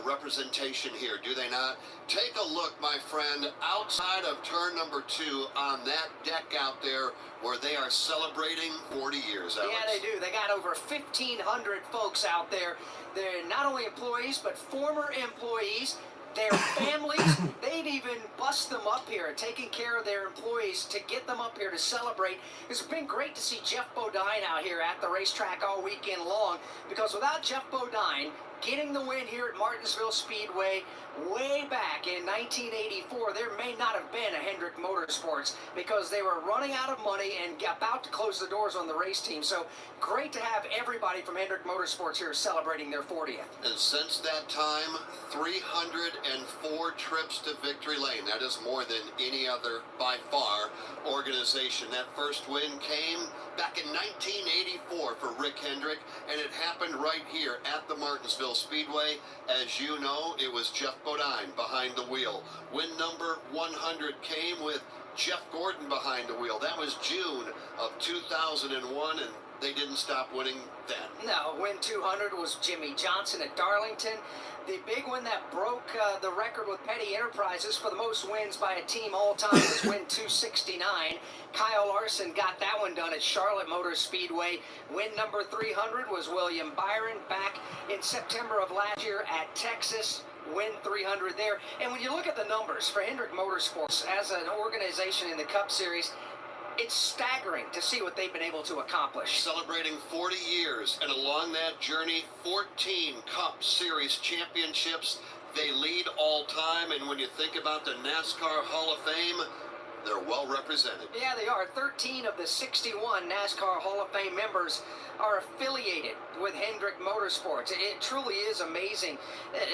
representation here, do they not? Take a look, my friend, outside of turn number 2 on that deck out there where they are celebrating 40 years, Alex. Yeah, they do. They got over 1,500 folks out there. They're not only employees, but former employees. Their families, they'd even bust them up here, taking care of their employees to get them up here to celebrate. It's been great to see Jeff Bodine out here at the racetrack all weekend long, because without Jeff Bodine getting the win here at Martinsville Speedway way back in 1984, there may not have been a Hendrick Motorsports, because they were running out of money and about to close the doors on the race team. So great to have everybody from Hendrick Motorsports here celebrating their 40th. And since that time, 304 trips to victory lane. That is more than any other, by far, organization. That first win came back in 1984 for Rick Hendrick, and it happened right here at the Martinsville Speedway. As you know, it was Jeff Bodine behind the wheel. Win number 100 came with Jeff Gordon behind the wheel. That was June of 2001, and they didn't stop winning then. No, win 200 was Jimmy Johnson at Darlington. The big one that broke the record with Petty Enterprises for the most wins by a team all time was win 269. Kyle Larson got that one done at Charlotte Motor Speedway. Win number 300 was William Byron back in September of last year at Texas. Win 300 there. And when you look at the numbers for Hendrick Motorsports as an organization in the Cup Series, it's staggering to see what they've been able to accomplish. Celebrating 40 years, and along that journey, 14 Cup Series championships. They lead all time, and when you think about the NASCAR Hall of Fame, they're well represented. Yeah, they are. 13 of the 61 NASCAR Hall of Fame members are affiliated with Hendrick Motorsports. It truly is amazing.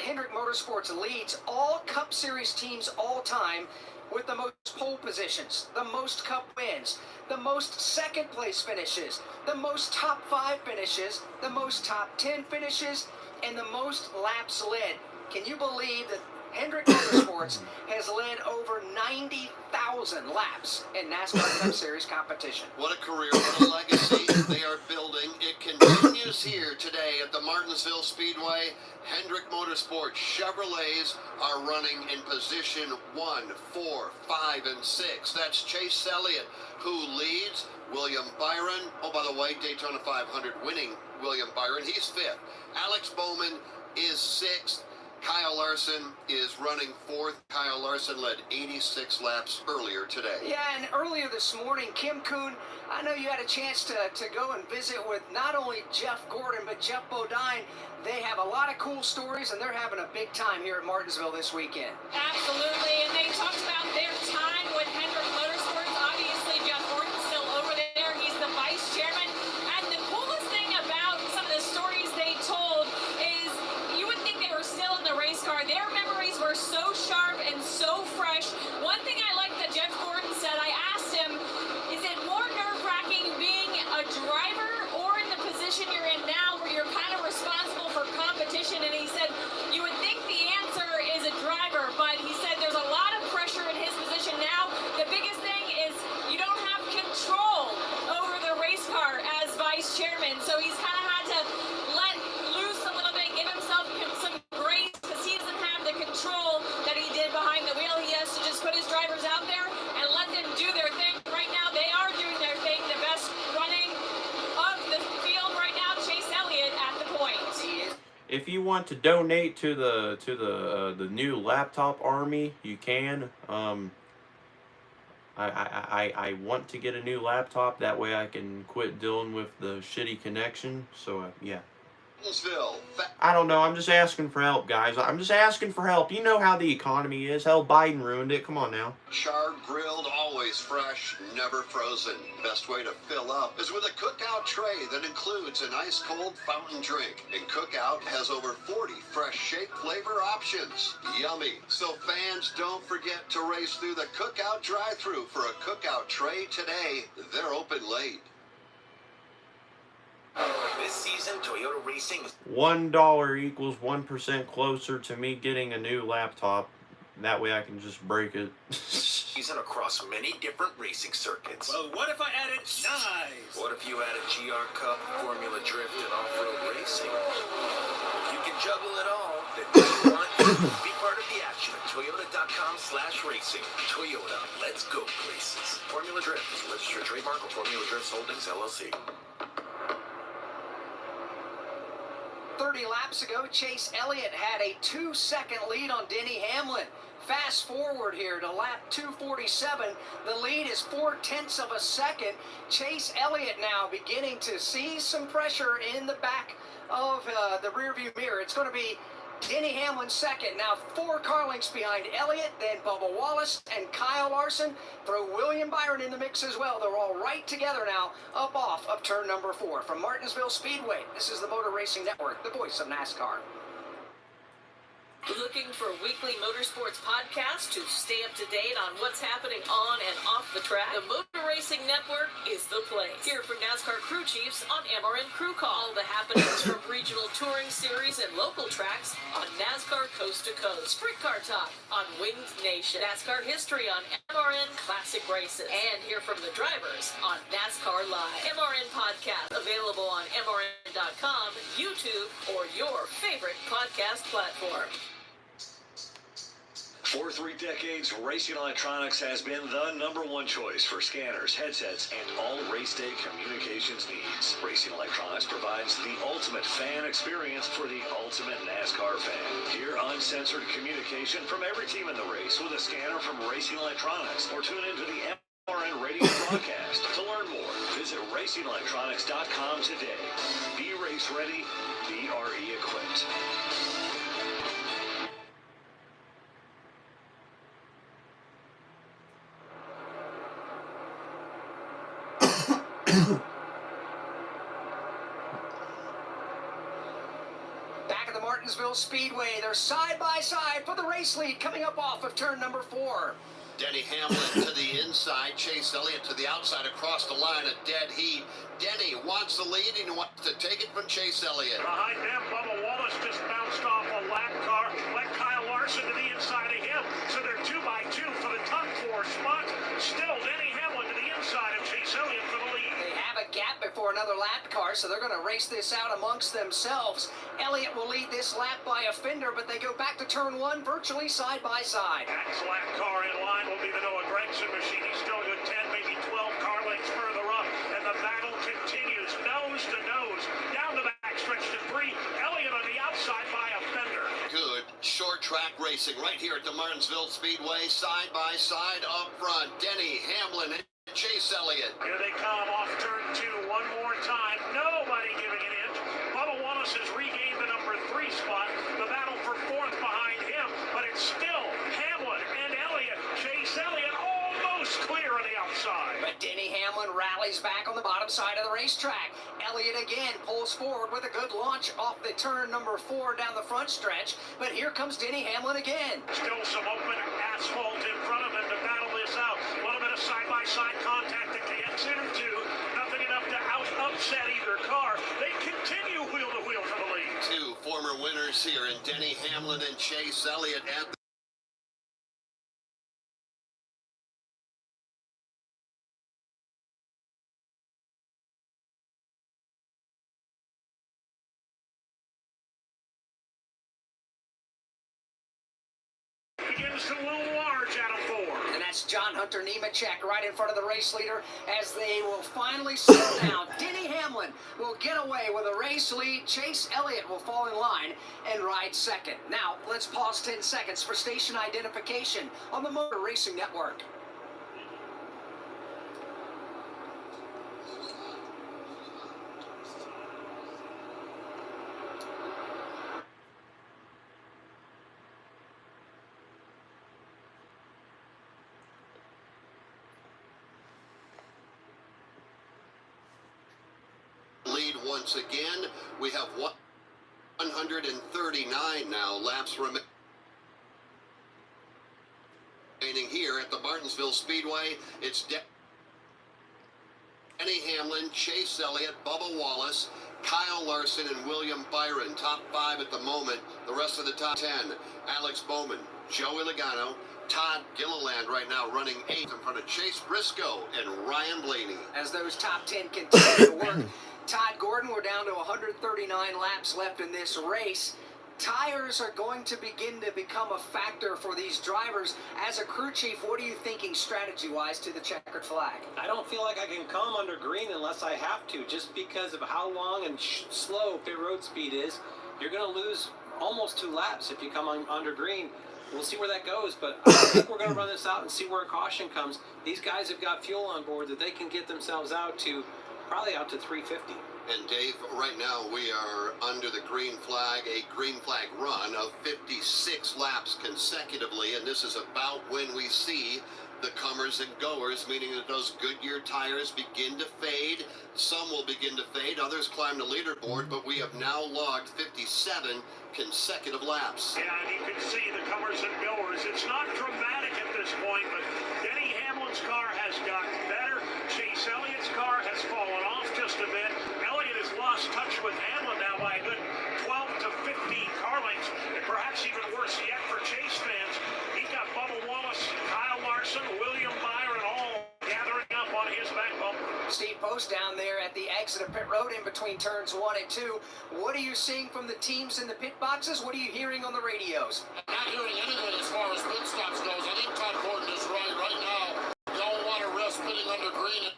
Hendrick Motorsports leads all Cup Series teams all time with the most pole positions, the most Cup wins, the most second place finishes, the most top 5 finishes, the most top 10 finishes, and the most laps led. Can you believe that Hendrick Motorsports has led over 90,000 laps in NASCAR Cup Series competition? What a career, what a legacy they are building. It continues here today at the Martinsville Speedway. Hendrick Motorsports Chevrolets are running in position 1, 4, 5, and 6. That's Chase Elliott, who leads. William Byron, oh, by the way, Daytona 500 winning William Byron, he's 5th. Alex Bowman is 6th. Kyle Larson is running 4th. Kyle Larson led 86 laps earlier today. Yeah, and earlier this morning, Kim Kuhn, I know you had a chance to go and visit with not only Jeff Gordon, but Jeff Bodine. They have a lot of cool stories, and they're having a big time here at Martinsville this weekend. Absolutely, and they talked about their time with Hendrick Motorsports. Obviously, Jeff Gordon's still over there. He's the vice chairman. And the coolest thing about some of the stories they told is you would think they were still in the race car. Their memories were so sharp and so fresh. One thing I like that Jeff Gordon said, I asked him, is it more nerve-wracking being a driver or in the if you want to donate to the new laptop army, you can. I want to get a new laptop. That way I can quit dealing with the shitty connection. So yeah. I don't know. I'm just asking for help, guys. I'm just asking for help. You know how the economy is. Hell, Biden ruined it. Come on now. Charred, grilled, always fresh, never frozen. Best way to fill up is with a cookout tray that includes an ice cold fountain drink. And Cookout has over 40 fresh shake flavor options. Yummy. So fans, don't forget to race through the Cookout drive-thru for a cookout tray today. They're open late. This season, Toyota Racing $1 equals 1% closer to me getting a new laptop. That way I can just break it. season across many different racing circuits. Well, what if I added nice? What if you added GR Cup, Formula Drift, and off-road racing? If you can juggle it all, then you want to be part of the action at Toyota.com/racing. Toyota, let's go places. Formula Drift is a registered trademark of Formula Drifts Holdings, LLC. 30 laps ago, Chase Elliott had a 2-second lead on Denny Hamlin. Fast forward here to lap 247. The lead is 0.4 of a second. Chase Elliott now beginning to see some pressure in the back of the rearview mirror. It's going to be Denny Hamlin second. Now 4 car lengths behind Elliott, then Bubba Wallace and Kyle Larson. Throw William Byron in the mix as well. They're all right together now, up off of turn number 4. From Martinsville Speedway, this is the Motor Racing Network, the voice of NASCAR. Looking for a weekly motorsports podcast to stay up to date on what's happening on and off the track? The Motor Racing Network is the place. Hear from NASCAR crew chiefs on MRN Crew Call. All the happenings from regional touring series and local tracks on NASCAR Coast to Coast. Sprint Car Talk on Winged Nation. NASCAR history on MRN Classic Races. And hear from the drivers on NASCAR Live. MRN Podcast available on MRN.com, YouTube, or your favorite podcast platform. For 3 decades, Racing Electronics has been the #1 choice for scanners, headsets, and all race day communications needs. Racing Electronics provides the ultimate fan experience for the ultimate NASCAR fan. Hear uncensored communication from every team in the race with a scanner from Racing Electronics, or tune into the MRN radio broadcast. To learn more, visit RacingElectronics.com today. Be race ready, be RE equipped. Back at the Martinsville Speedway, they're side by side for the race lead coming up off of turn number 4. Denny Hamlin to the inside, Chase Elliott to the outside across the line, a dead heat. Denny wants the lead and he wants to take it from Chase Elliott. Behind them, Bubba Wallace just bounced off a lap car, let Kyle Larson to the inside of him. So they're 2 by 2 for the top 4 spot. Still Denny Hamlin to the inside of Chase Elliott for the lead. They have a gap before another lap car, so they're going to race this out amongst themselves. Elliott will lead this lap by a fender, but they go back to turn 1 virtually side by side. Next lap car in line will be the Noah Gregson machine. He's still a good 10, maybe 12 car lengths further up, and the battle continues nose to nose. Down the backstretch to 3. Elliott on the outside by a fender. Good short track racing right here at the Martinsville Speedway, side by side up front. Denny Hamlin and Chase Elliott. Here they come off turn 2 one more time. Nobody giving an inch. Bubba Wallace has regained the number 3 spot. The battle for 4th behind him, but it's still Hamlin and Elliott. Chase Elliott almost clear on the outside. But Denny Hamlin rallies back on the bottom side of the racetrack. Elliott again pulls forward with a good launch off the turn number 4 down the front stretch. But here comes Denny Hamlin again. Still some open asphalt in front of him to battle this out. A little bit of side-by-side contact at the exit or 2. Nothing enough to upset either car. They continue wheel-to-wheel for the lead. 2 former winners here in Denny Hamlin and Chase Elliott at the begins to loom large out of 4. And that's That's John Hunter Nemechek right in front of the race leader as they will finally settle down. Denny Hamlin will get away with a race lead. Chase Elliott will fall in line and ride second. Now, let's pause 10 seconds for station identification on the Motor Racing Network. Lead once again. We have 139 now laps remaining here at the Martinsville Speedway. It's Denny Hamlin, Chase Elliott, Bubba Wallace, Kyle Larson, and William Byron. Top 5 at the moment. The rest of the top 10. Alex Bowman, Joey Logano, Todd Gilliland right now running 8th in front of Chase Briscoe and Ryan Blaney. As those top 10 continue to work, Todd Gordon, we're down to 139 laps left in this race. Tires are going to begin to become a factor for these drivers. As a crew chief, what are you thinking strategy-wise to the checkered flag? I don't feel like I can come under green unless I have to, just because of how long and slow pit road speed is. You're going to lose almost 2 laps if you come under green. We'll see where that goes, but I think we're going to run this out and see where caution comes. These guys have got fuel on board that they can get themselves out to probably out to 350. And Dave, right now we are under the green flag, a green flag run of 56 laps consecutively, and this is about when we see the comers and goers, meaning that those Goodyear tires begin to fade. Some will begin to fade, others climb the leaderboard, but we have now logged 57 consecutive laps. Yeah, and you can see the comers and goers. It's not dramatic at this point, but Denny Hamlin's car has gotten better. Chase Elliott's car has fallen off just a bit. Elliott has lost touch with Hamlin now by a good 12 to 15 car lengths, and perhaps even worse yet for Chase fans. He's got Bubba Wallace, Kyle Larson, William Byron all gathering up on his back bumper. Steve Post down there at the exit of pit road in between turns 1 and 2. What are you seeing from the teams in the pit boxes? What are you hearing on the radios? I'm not hearing anything as far as pit stops goes. I think Todd Gordon is right. Right now, you don't want to risk pitting under green.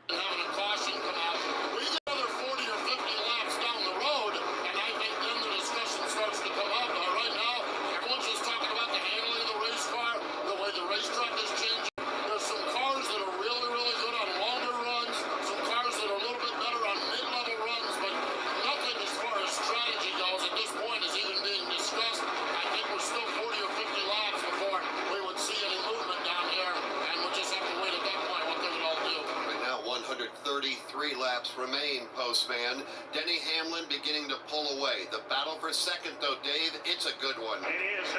Having a caution come out. We get another 40 or 50 laps down the road, and I think then the discussion starts to come up. Right now, everyone's just talking about the handling of the race car, the way the racetrack is changing. There's some cars that are really, really good on longer runs, some cars that are a little bit better on mid-level runs, but nothing as far as strategy goes at this point is even being discussed. I think we're still 40 or 50 laps before we would see any movement down here, and we'll just have to wait at that point what they're going to do. Right now, 133 laps remain, Postman. Denny Hamlin beginning to pull away. The battle for second, though, Dave, it's a good one. It is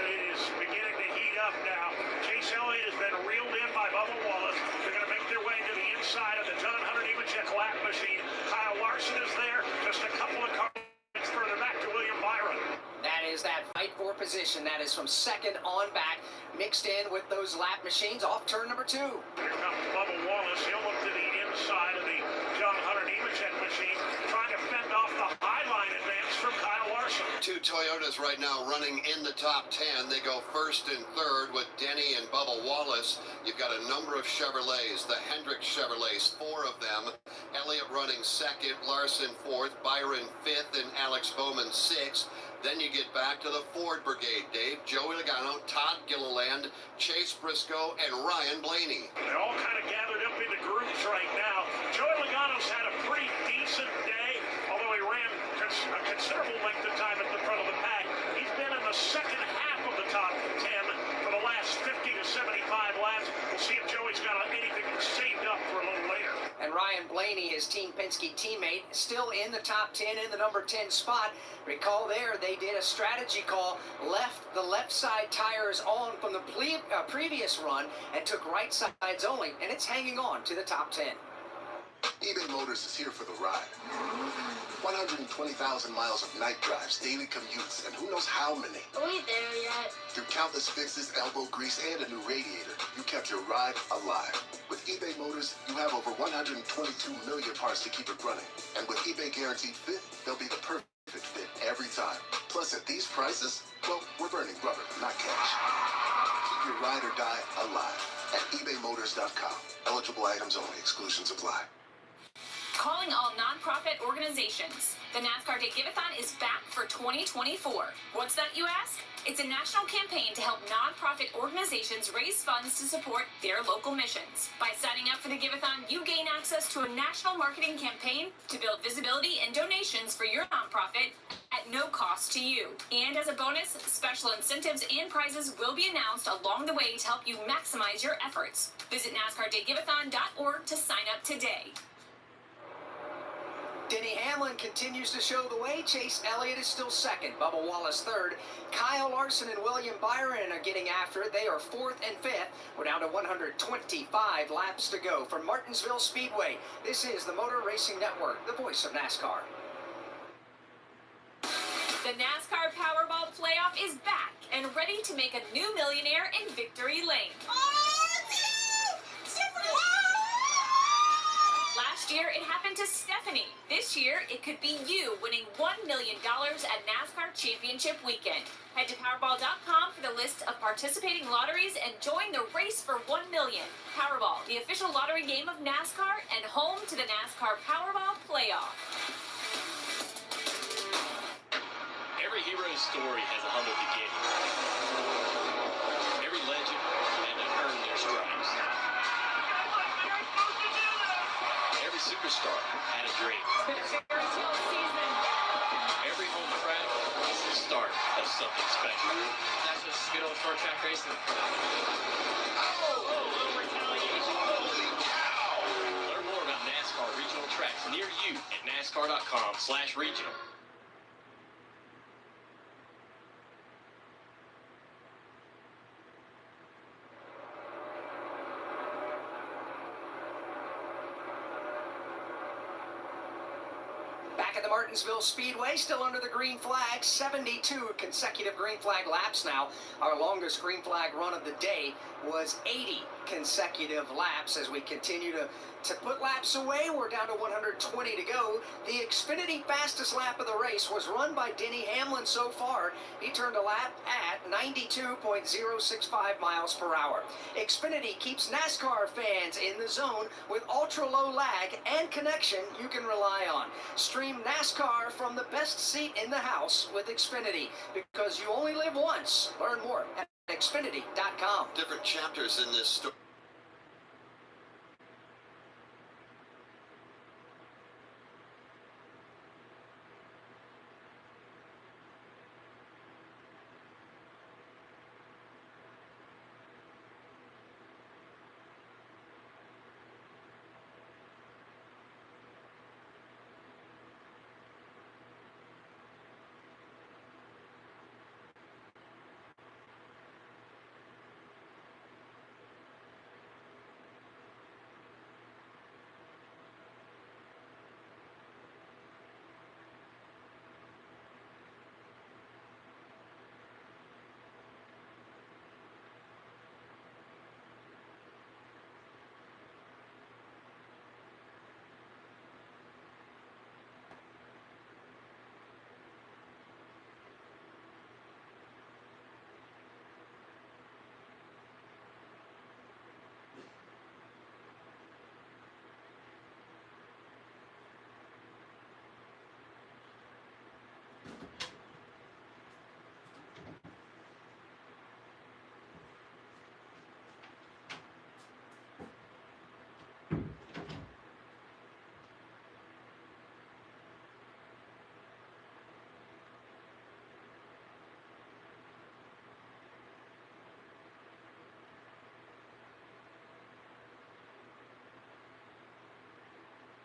beginning to heat up now. Chase Elliott has been reeled in by Bubba Wallace. They're going to make their way to the inside of the John Hunter Nemechek lap machine. Kyle Larson is there, just a couple of cars further back to William Byron. That is that fight for position. That is from second on back, mixed in with those lap machines off turn number 2. Here comes Bubba Wallace. He'll look to the inside of the John Hunter Nemechek machine, trying to fend off the highline advance from Kyle Larson. 2 Toyotas right now running in the top 10. They go first and third with Denny and Bubba Wallace. You've got a number of Chevrolets, the Hendrick Chevrolets, 4 of them. Elliott running second, Larson fourth, Byron fifth, and Alex Bowman sixth. Then you get back to the Ford Brigade, Dave, Joey Logano, Todd Gilliland, Chase Briscoe, and Ryan Blaney. They're all kind of gathered up into groups right now. Joey Logano's had a pretty decent day, although he ran a considerable length of time at the front of the pack. He's been in the second half of the top 10 for the last 50 to 75 laps. We'll see if Joey's got anything saved up for a little later. And Ryan Blaney, his Team Penske teammate, still in the top 10 in the number 10 spot. Recall there, they did a strategy call, left the left side tires on from the previous run and took right sides only, and it's hanging on to the top 10. eBay Motors is here for the ride. 120,000 miles of night drives, daily commutes, and who knows how many. Are we there yet? Through countless fixes, elbow grease, and a new radiator, you kept your ride alive. With eBay Motors, you have over 122 million parts to keep it running. And with eBay Guaranteed Fit, they'll be the perfect fit every time. Plus, at these prices, well, we're burning rubber, not cash. Keep your ride or die alive at ebaymotors.com. Eligible items only. Exclusions apply. Calling all nonprofit organizations. The NASCAR Day Giveathon is back for 2024. What's that, you ask? It's a national campaign to help nonprofit organizations raise funds to support their local missions. By signing up for the Giveathon, you gain access to a national marketing campaign to build visibility and donations for your nonprofit at no cost to you. And as a bonus, special incentives and prizes will be announced along the way to help you maximize your efforts. Visit NASCARDayGiveathon.org to sign up today. Denny Hamlin continues to show the way. Chase Elliott is still second. Bubba Wallace third. Kyle Larson and William Byron are getting after it. They are fourth and fifth. We're down to 125 laps to go. From Martinsville Speedway, this is the Motor Racing Network, the voice of NASCAR. The NASCAR Powerball Playoff is back and ready to make a new millionaire in Victory Lane. Last year, it happened to Stephanie. This year, it could be you winning $1 million at NASCAR Championship Weekend. Head to Powerball.com for the list of participating lotteries and join the race for $1 million. Powerball, the official lottery game of NASCAR and home to the NASCAR Powerball Playoff. Every hero's story has a humble beginning. Every legend had to earn their stripes. Every superstar had a dream. Every home track is the start of something special. That's just good old short track racing. Learn more about NASCAR regional tracks near you at NASCAR.com/regional. Back at the Martinsville Speedway, still under the green flag, 72 consecutive green flag laps now. Our longest green flag run of the day was 80 consecutive laps. As we continue to put laps away, we're down to 120 to go. The Xfinity fastest lap of the race was run by Denny Hamlin so far. He turned a lap at 92.065 miles per hour. Xfinity keeps NASCAR fans in the zone with ultra-low lag and connection you can rely on. Stream NASCAR from the best seat in the house with Xfinity, because you only live once. Learn more at Xfinity.com. Different chapters in this story.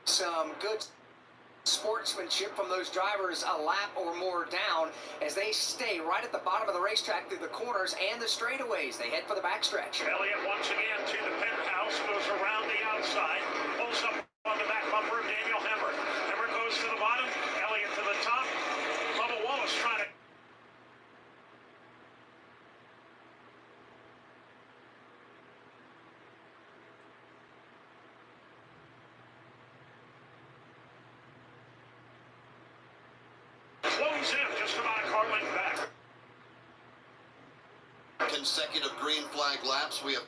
Some good sportsmanship from those drivers a lap or more down as they stay right at the bottom of the racetrack through the corners and the straightaways. They head for the backstretch. Elliott once again to the penthouse, goes around the outside, pulls up on the back bumper of Daniel Hendrick. Hendrick goes to the bottom, Elliott to the top. Bubba Wallace trying to moves in just about a car length back. Consecutive green flag laps. We have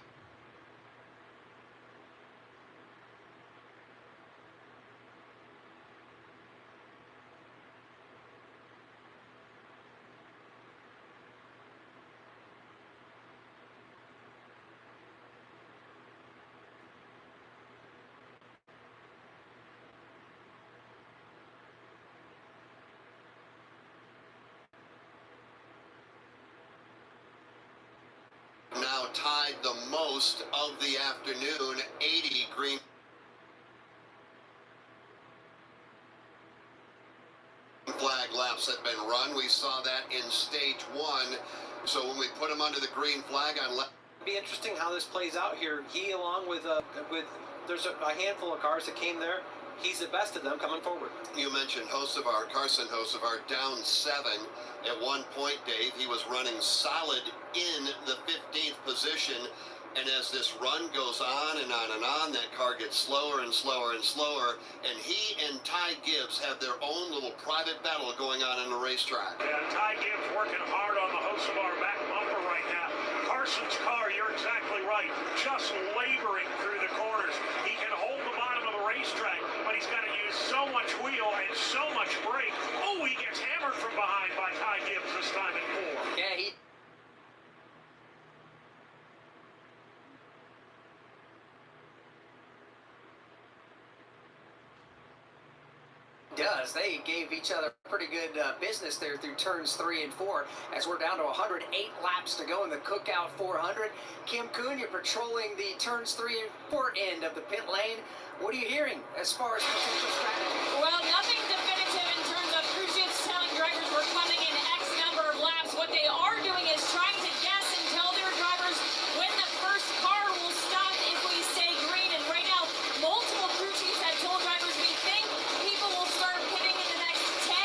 now tied the most of the afternoon. 80 green flag laps have been run. We saw that in stage one. So when we put him under the green flag on lap. It'll be interesting how this plays out here. He, along with there's a handful of cars that came there. He's the best of them coming forward. You mentioned Carson Hocevar, down 7 at one point, Dave. He was running solid in the 15th position. And as this run goes on and on and on, that car gets slower and slower and slower. And he and Ty Gibbs have their own little private battle going on in the racetrack. Yeah, Ty Gibbs working hard on the Hocevar back bumper right now. Carson's car, you're exactly right, just laboring through the corners. He can hold the bottom of the racetrack, but he's got to use so much wheel and so much brake. Oh, he gets hammered from behind by Ty Gibbs this time in 4. Yeah, he does. They gave each other pretty good business there through turns 3 and 4 as we're down to 108 laps to go in the Cookout 400. Kim Kuhn, you're patrolling the turns 3 and 4 end of the pit lane. What are you hearing as far as potential strategy? Well, nothing definitive in terms of crew chiefs telling drivers we're coming in X number of laps. What they are doing is trying to guess and tell their drivers when the first car will stop if we stay green. And right now, multiple crew chiefs have told drivers we think people will start pitting in the next 10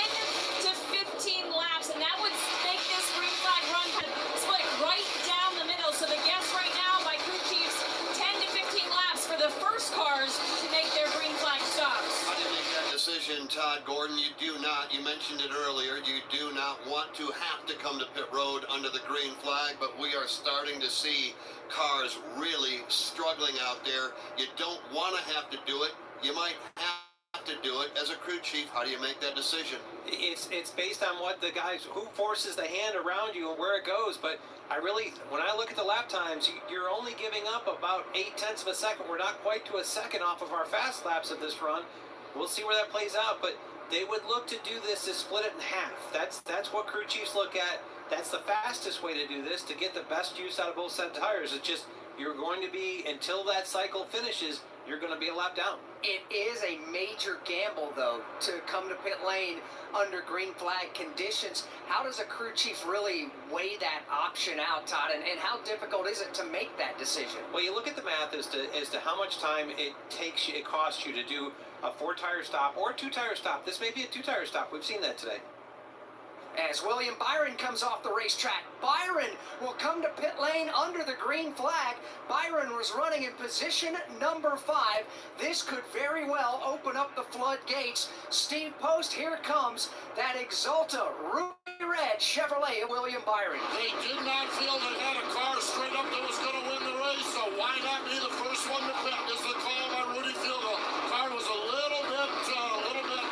to 15 laps, and that would make this green flag run kind of split right down the middle. So the guess right now by crew chiefs, 10 to 15 laps for the first cars to make their green flag stops. How do you make that decision, Todd Gordon? You do not, you mentioned it earlier, you do not want to have to come to pit road under the green flag, but we are starting to see cars really struggling out there. You don't want to have to do it. You might have to do it. As a crew chief, how do you make that decision? It's based on what the guys, who forces the hand around you and where it goes. But when I look at the lap times, you're only giving up about 0.8 of a second. We're not quite to a second off of our fast laps of this run. We'll see where that plays out, but they would look to do this to split it in half. That's what crew chiefs look at. That's the fastest way to do this, to get the best use out of both set of tires. It's just, you're going to be, until that cycle finishes, you're going to be a lap down. It is a major gamble, though, to come to pit lane under green flag conditions. How does a crew chief really weigh that option out, Todd, and how difficult is it to make that decision? Well, you look at the math as to how much time it costs you to do a 4-tire stop or a 2-tire stop. This may be a 2-tire stop. We've seen that today. As William Byron comes off the racetrack, Byron will come to pit lane under the green flag. Byron was running in position number 5. This could very well open up the floodgates. Steve Post, here comes that Exalta Ruby Red Chevrolet William Byron. They did not feel they had a car straight up that was going to win the race, so why not be the first one to pit? Is the call by Rudy Fielder. Car was a little bit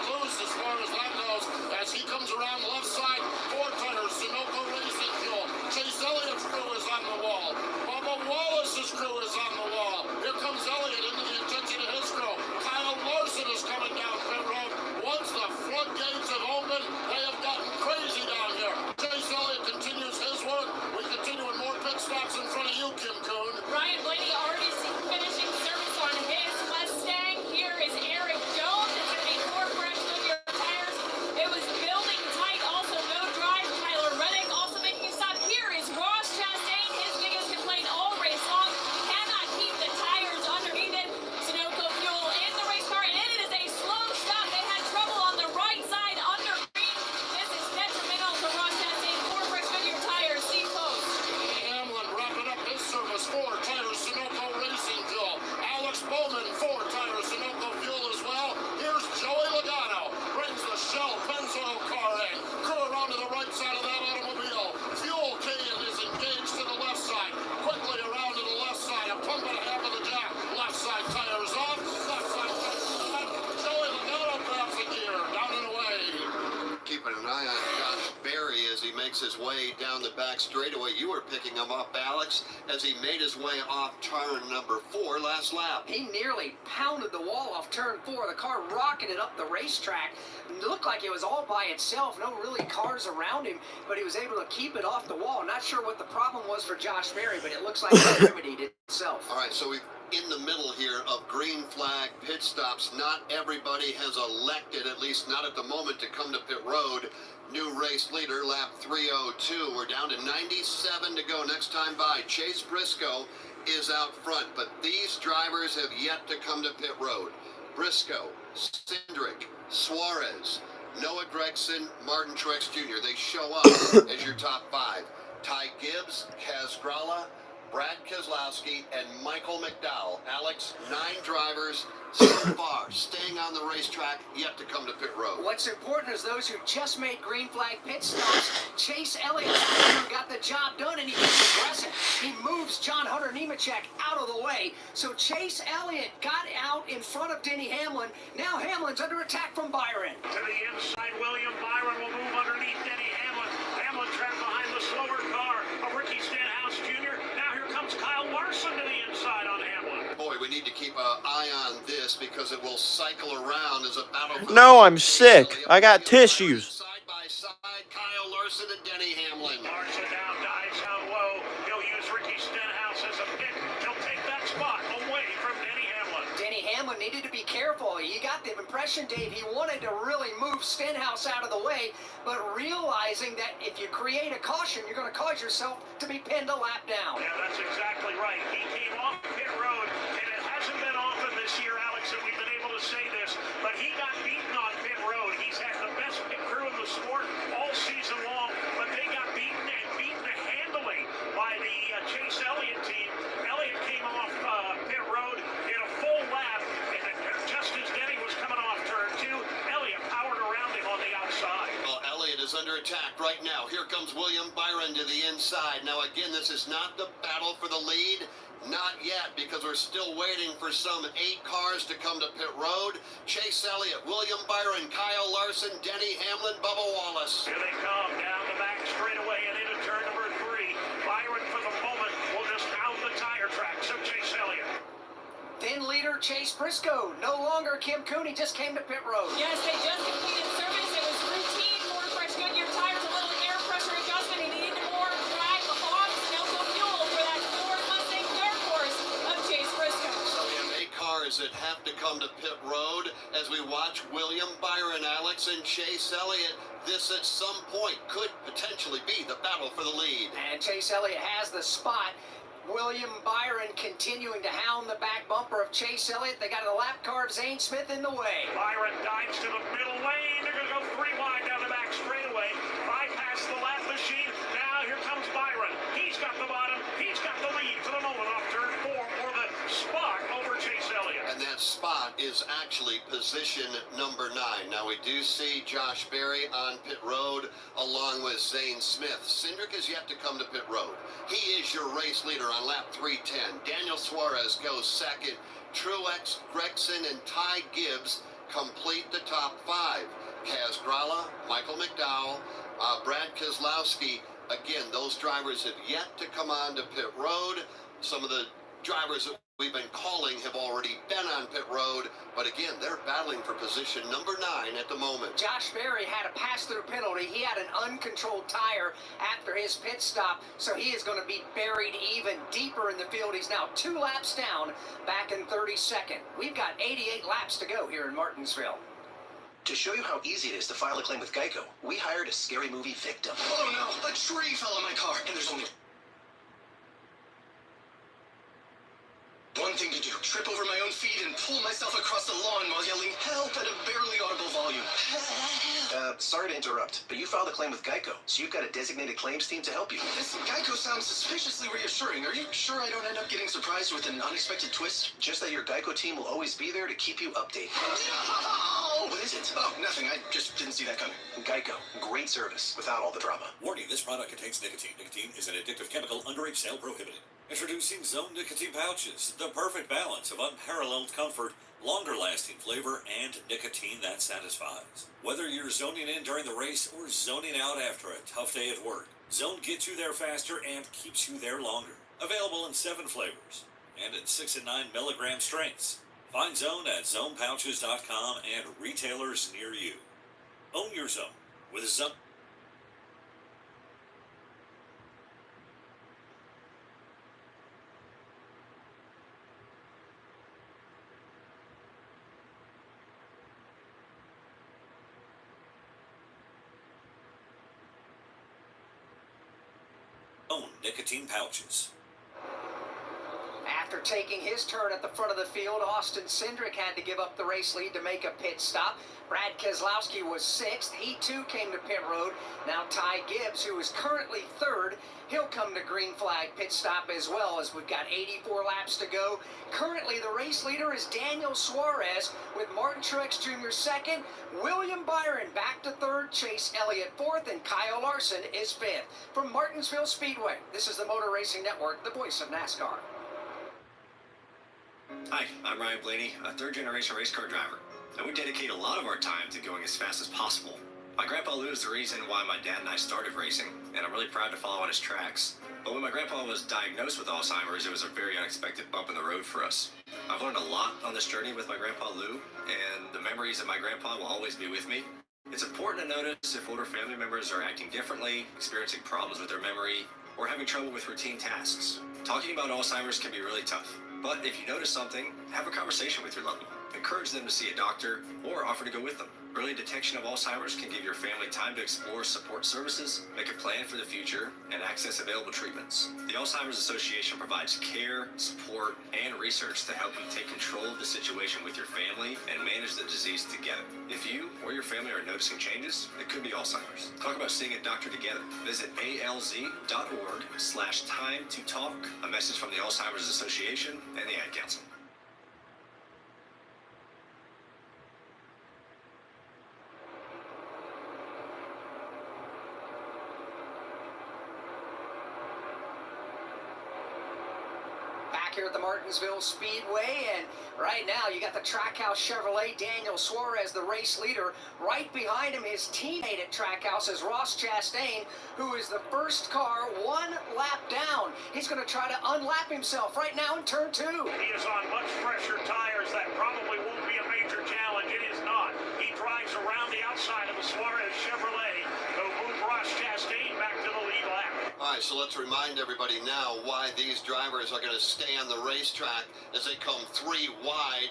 loose as far as that goes. As he comes around left side, 4 tires, Sunoco Racing Fuel. Chase Elliott's crew is on the wall. Bubba Wallace's crew is on the wall. Here comes Elliott into the attention of his crew. Kyle Larson is coming down pit road. Once the floodgates have opened, they have gotten crazy down here. Chase Elliott continues his work. We continue with more pit stops in front of you, Kim Kuhn. Ryan Blaney already finishing service on his Mustang. Here is Eric Jones. It's going to be 4 fresh linear tires. It was building tight. Also, no drive. Tyler Reddick also making a stop. Here is Ross Chastain. His biggest complaint all race long. Cannot keep the tires underneath it. Sunoco Fuel in the race car. And it is a slow stop. They had trouble on the right side under green. This is detrimental to Ross Chastain. 4 fresh linear tires. Steve Post. Denny Hamlin wrapping up his service. 4 tires, Sunoco Racing. way down the back straightaway. You were picking him up, Alex, as he made his way off turn number 4 last lap. He nearly pounded the wall off turn 4. The car rocketed up the racetrack. It looked like it was all by itself. No really cars around him, but he was able to keep it off the wall. Not sure what the problem was for Josh Berry, but it looks like it remedied itself. All right, so we're in the middle here of green flag pit stops. Not everybody has elected, at least not at the moment, to come to pit road. New race leader, lap 302. We're down to 97 to go. Next time by, Chase Briscoe is out front, but these drivers have yet to come to pit road. Briscoe, Hendrick, Suarez, Noah Gregson, Martin Truex Jr. They show up as your top 5. Ty Gibbs, Kaz Grala, Brad Keselowski, and Michael McDowell. Alex, 9 drivers so far staying on the racetrack, yet to come to pit road. What's important is those who just made green flag pit stops. Chase Elliott who got the job done, and he gets aggressive. He moves John Hunter Nemechek out of the way. So Chase Elliott got out in front of Denny Hamlin. Now Hamlin's under attack from Byron. To the inside, William Byron will move underneath Denny Hamlin. Hamlin trapped behind the slower car of Ricky Stenhouse Jr. Now here comes Kyle Larson to the inside on Hamlin. Boy, we need to keep an eye on this because it will cycle around as a battle. No, I'm sick. I got tissues. Side by side, Kyle Larson and Denny Hamlin. Larson down, dives down low. He'll use Ricky Stenhouse as a pick. He'll take that spot away from Denny Hamlin. Denny Hamlin needed to be careful. You got the impression, Dave, he wanted to really move Stenhouse out of the way, but realizing that if you create a caution, you're going to cause yourself to be pinned a lap down. Yeah, that's exactly right. He came off pit road, and it hasn't been often this year, Alex, that we've been able to say this, but he got beaten on pit road. He's had the best pit crew in the sport all season long, but they got beaten and beaten handily by the Chase Elliott team. Elliott came off pit road in a full lap, and just as Denny was coming off turn 2, Elliott powered around him on the outside. Well, Elliott is under attack right now. Here comes William Byron to the inside. Now, again, this is not the battle for the lead. Not yet, because we're still waiting for some 8 cars to come to pit road. Chase Elliott, William Byron, Kyle Larson, Denny Hamlin, Bubba Wallace. Here they come down the back straightaway and into turn number 3. Byron, for the moment, will just pound the tire track. So Chase Elliott. Then leader Chase Briscoe, no longer Kim Cooney, just came to pit road. Yes, they just completed service. It was routine, more fresh Goodyear tires, a little air pressure adjustment. He needed more drag hogs and also fuel for that Ford Mustang dark horse of Chase Briscoe. So we have 8 cars that have to come to pit road as we watch William Byron, Alex, and Chase Elliott. This at some point could potentially be the battle for the lead. And Chase Elliott has the spot. William Byron continuing to hound the back bumper of Chase Elliott. They got a lap car of Zane Smith in the way. Byron dives to the middle lane. They're going to go 3 wide down the back straightaway. Bypass the lap machine. Now here comes Byron. He's got the bottom. He's got the lead for the moment off turn 4 for the spot over Chase Elliott. And that spot is actually position number 9. Now we do see Josh Berry on pit road along with Zane Smith. Hendrick is yet to come to pit road. He is your race leader on lap 310. Daniel Suarez goes second. Truex, Gregson, and Ty Gibbs complete the top 5. Kaz Grala, Michael McDowell, Brad Keselowski. Again, those drivers have yet to come on to pit road. Some of the drivers that we've been calling have already been on pit road, but again, they're battling for position number 9 at the moment. Josh Berry had a pass-through penalty. He had an uncontrolled tire after his pit stop, so he is going to be buried even deeper in the field. He's now 2 laps down, back in 32nd. We've got 88 laps to go here in Martinsville. To show you how easy it is to file a claim with Geico, we hired a scary movie victim. Oh no, a tree fell on my car, and there's only one thing to do. Trip over my own feet and pull myself across the lawn while yelling help at a barely audible volume. Sorry to interrupt, but you filed a claim with Geico, so you've got a designated claims team to help you. This Geico sounds suspiciously reassuring. Are you sure I don't end up getting surprised with an unexpected twist? Just that your Geico team will always be there to keep you updated. What is it? Oh, nothing. I just didn't see that coming. Geico, great service without all the drama. Warning, this product contains nicotine. Nicotine is an addictive chemical, underage sale prohibited. Introducing Zone Nicotine Pouches, the perfect balance of unparalleled comfort, longer-lasting flavor, and nicotine that satisfies. Whether you're zoning in during the race or zoning out after a tough day at work, Zone gets you there faster and keeps you there longer. Available in 7 flavors and in 6 and 9 milligram strengths. Find Zone at zonepouches.com and retailers near you. Own your Zone with Zone. Own nicotine pouches. After taking his turn at the front of the field, Austin Cindric had to give up the race lead to make a pit stop. Brad Keselowski was 6th. He too came to pit road. Now Ty Gibbs, who is currently 3rd, he'll come to green flag pit stop as well, as we've got 84 laps to go. Currently the race leader is Daniel Suarez with Martin Truex Jr. 2nd, William Byron back to 3rd, Chase Elliott 4th, and Kyle Larson is 5th. From Martinsville Speedway, this is the Motor Racing Network, the voice of NASCAR. Hi, I'm Ryan Blaney, a third-generation race car driver, and we dedicate a lot of our time to going as fast as possible. My grandpa Lou is the reason why my dad and I started racing, and I'm really proud to follow on his tracks. But when my grandpa was diagnosed with Alzheimer's, it was a very unexpected bump in the road for us. I've learned a lot on this journey with my grandpa Lou, and the memories of my grandpa will always be with me. It's important to notice if older family members are acting differently, experiencing problems with their memory, or having trouble with routine tasks. Talking about Alzheimer's can be really tough. But if you notice something, have a conversation with your loved one. Encourage them to see a doctor or offer to go with them. Early detection of Alzheimer's can give your family time to explore support services, make a plan for the future, and access available treatments. The Alzheimer's Association provides care, support, and research to help you take control of the situation with your family and manage the disease together. If you or your family are noticing changes, it could be Alzheimer's. Talk about seeing a doctor together. Visit alz.org/time to talk. A message from the Alzheimer's Association and the Ad Council. Here at the Martinsville Speedway, and right now you got the Trackhouse Chevrolet Daniel Suarez, the race leader. Right behind him, his teammate at Trackhouse is Ross Chastain, who is the first car 1 lap down. He's going to try to unlap himself right now in turn 2. He is on much fresher tires. That probably won't be a major challenge. It is not. He drives around the outside of the Suarez Chevrolet to move Ross Chastain back to the lead lap. All right, so let's remind everybody now why these drivers are going to stay on the racetrack as they come 3 wide,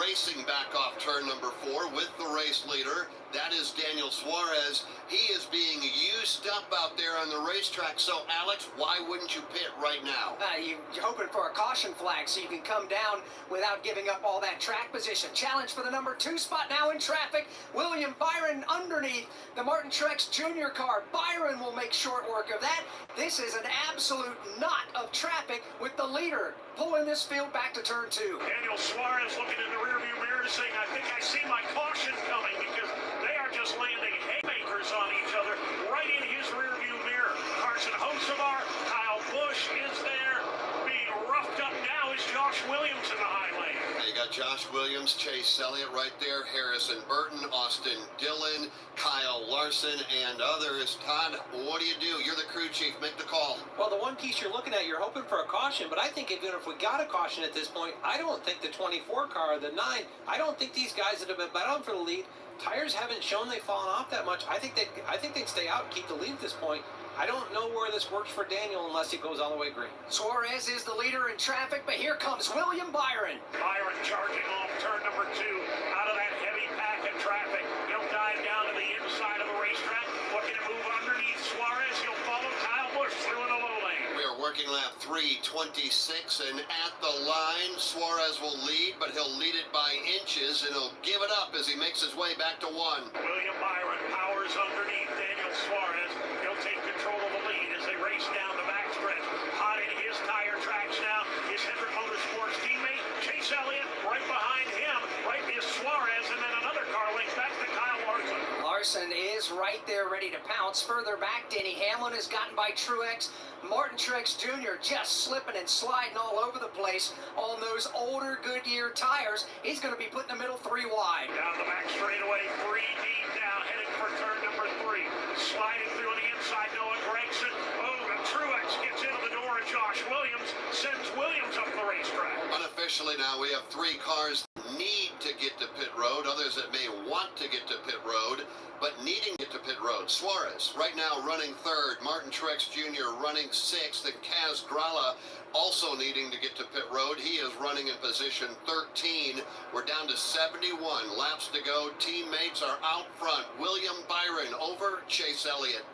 racing back off turn number 4 with the race leader. That is Daniel Suarez. He is being used up out there on the racetrack. So, Alex, why wouldn't you pit right now? You're hoping for a caution flag so you can come down without giving up all that track position. Challenge for the number 2 spot now in traffic. William Byron underneath the Martin Truex Jr. car. Byron will make short work of that. This is an absolute knot of traffic with the leader pulling this field back to turn 2. Daniel Suarez looking in the rearview mirror saying, I think I see my caution coming, because they are just landing haymakers on each other right in his rearview mirror. Carson Hocevar, Kyle Busch is there. Being roughed up now is Josh Williams in the high lane. You got Josh Williams, Chase Elliott right there, Harrison Burton, Austin Dillon, Kyle Larson, and others. Todd, what do? You're the crew chief. Make the call. Well, the one piece you're looking at, you're hoping for a caution, but I think even if we got a caution at this point, I don't think the 24 car or the 9, I don't think these guys that have been battling for the lead, tires haven't shown they've fallen off that much. I think they'd stay out and keep the lead at this point. I don't know where this works for Daniel unless he goes all the way green. Suarez is the leader in traffic, but here comes William Byron. Byron charging off turn number 2 out of that heavy pack of traffic. He'll dive down to the inside of the racetrack, looking to move underneath Suarez. He'll follow Kyle Busch through in the low lane. We are working lap 3:26, and at the line, Suarez will lead, but he'll lead it by inches, and he'll give it up as he makes his way back to 1. William Byron powers underneath Daniel Suarez. He'll take control of the lead as they race down the backstretch. Hot in his tire tracks now is Hendrick Motorsports teammate Chase Elliott. Right behind him, right is Suarez, and then another car links back to Kyle Larson. Larson is right there ready to pounce. Further back, Denny Hamlin is gotten by Truex. Martin Truex Jr. just slipping and sliding all over the place on those older Goodyear tires. He's going to be put in the middle 3 wide. Down the back straightaway, 3 deep now, heading for turn number 3. Sliding through on the inside. inside Noah Gregson. Oh, and Truex gets into the door, and Josh Williams sends Williams up the racetrack. Unofficially now, we have 3 cars that need to get to pit road, others that may want to get to pit road, but needing to get to pit road. Suarez right now running 3rd, Martin Truex Jr. running 6th, and Kaz Grala also needing to get to pit road. He is running in position 13. We're down to 71 laps to go. Teammates are out front. William Byron over Chase Elliott.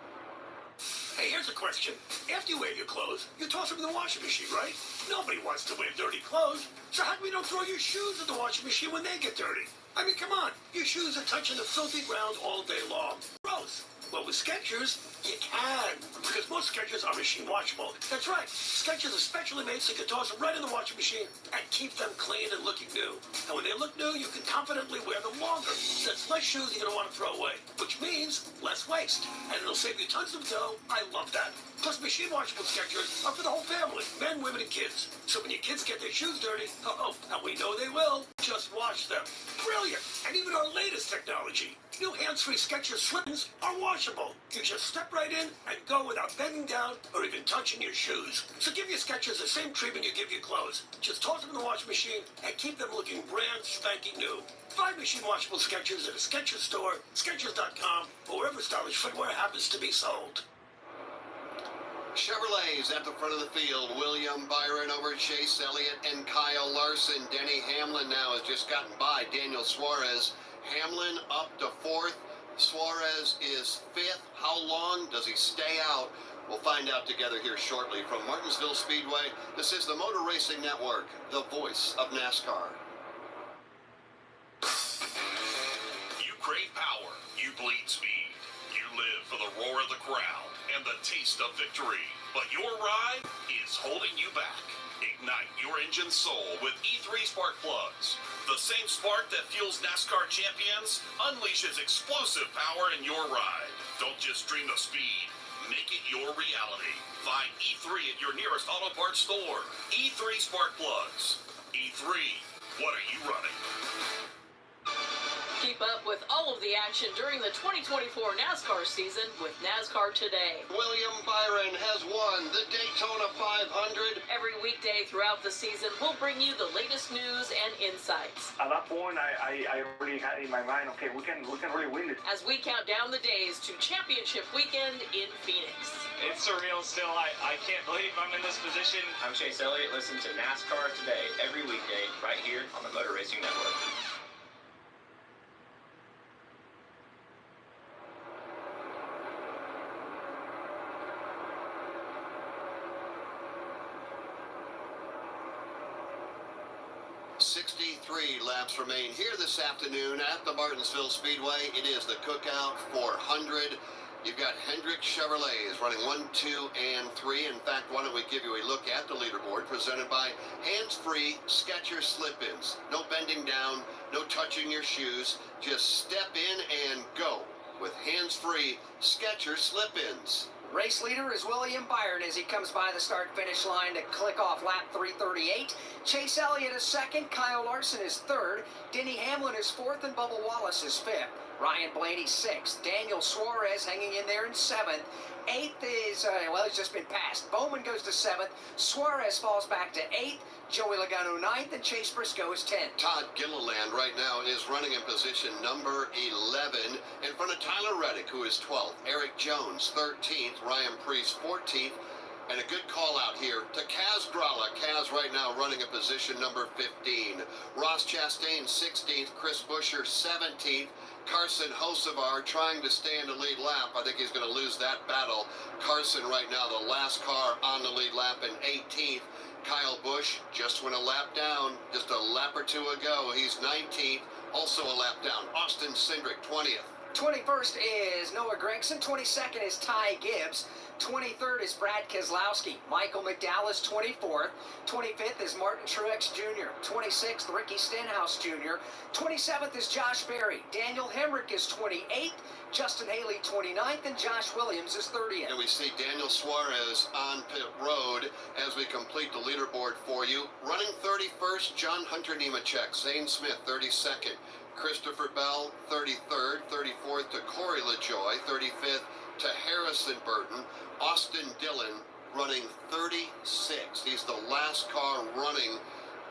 Hey, here's a question. After you wear your clothes, you toss them in the washing machine, right? Nobody wants to wear dirty clothes. So how come you don't throw your shoes in the washing machine when they get dirty? I mean, come on. Your shoes are touching the filthy ground all day long. Gross. Well, with Skechers, you can. Because most Skechers are machine washable. That's right. Skechers are specially made so you can toss them right in the washing machine and keep them clean and looking new. And when they look new, you can confidently wear them longer. That's less shoes you're going to want to throw away, which means less waste. And it'll save you tons of dough. I love that. Plus, machine washable Skechers are for the whole family, men, women, and kids. So when your kids get their shoes dirty, and we know they will, just wash them. Brilliant. And even our latest technology. New hands-free Skechers slip-ins are washable. You just step right in and go without bending down or even touching your shoes. So give your Skechers the same treatment you give your clothes. Just toss them in the washing machine and keep them looking brand spanking new. Find machine washable Skechers at a Skechers store, Skechers.com, or wherever stylish footwear happens to be sold. Chevrolet's at the front of the field. William Byron over Chase Elliott and Kyle Larson. Denny Hamlin now has just gotten by Daniel Suarez. Hamlin up to 4th. Suarez is 5th. How long does he stay out? We'll find out together here shortly. From Martinsville Speedway, this is the Motor Racing Network, the voice of NASCAR. You crave power. You bleed speed. You live for the roar of the crowd and the taste of victory. But your ride is holding you back. Ignite your engine's soul with E3 spark plugs. The same spark that fuels NASCAR champions unleashes explosive power in your ride. Don't just dream of speed. Make it your reality. Find E3 at your nearest auto parts store. E3 spark plugs. E3, what are you running? Keep up with all of the action during the 2024 NASCAR season with NASCAR Today. William Byron has won the Daytona 500. Every weekday throughout the season, we'll bring you the latest news and insights. At that point, I already had in my mind, okay, we can really win this. As we count down the days to championship weekend in Phoenix. It's surreal still. I can't believe I'm in this position. I'm Chase Elliott. Listen to NASCAR Today every weekday right here on the Motor Racing Network. Laps remain here this afternoon at the Martinsville Speedway. It is the Cookout 400. You've got Hendrick Chevrolets running 1, 2, and 3. In fact, why don't we give you a look at the leaderboard presented by Hands-Free Skechers Slip-Ins. No bending down, no touching your shoes. Just step in and go with Hands-Free Skechers Slip-Ins. Race leader is William Byron as he comes by the start-finish line to click off lap 338. Chase Elliott is 2nd, Kyle Larson is 3rd, Denny Hamlin is 4th, and Bubba Wallace is 5th. Ryan Blaney 6th, Daniel Suarez hanging in there in 7th. 8th is, he's just been passed. Bowman goes to 7th, Suarez falls back to 8th, Joey Logano 9th, and Chase Briscoe is 10th. Todd Gilliland right now is running in position number 11 in front of Tyler Reddick, who is 12th. Eric Jones 13th, Ryan Preece 14th, and a good call out here to Kaz Grala. Kaz right now running in position number 15. Ross Chastain 16th, Chris Buescher 17th. Carson Hocevar trying to stay in the lead lap. I think he's going to lose that battle. Carson right now the last car on the lead lap in 18th. Kyle Busch just went a lap down just a lap or two ago. He's 19th, also a lap down. Austin Cindric 20th. 21st is Noah Gregson. 22nd is Ty Gibbs. 23rd is Brad Keselowski. Michael McDowell 24th. 25th is Martin Truex Jr. 26th, Ricky Stenhouse Jr. 27th is Josh Berry. Daniel Hemrick is 28th. Justin Haley 29th, and Josh Williams is 30th. And we see Daniel Suarez on pit road as we complete the leaderboard for you. Running 31st, John Hunter Nemechek. Zane Smith 32nd. Christopher Bell 33rd. 34th to Corey LaJoie. 35th, to Harrison Burton. Austin Dillon running 36. He's the last car running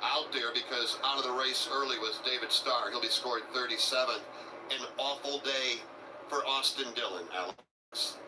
out there because out of the race early was David Starr. He'll be scored 37th. An awful day for Austin Dillon, Alex.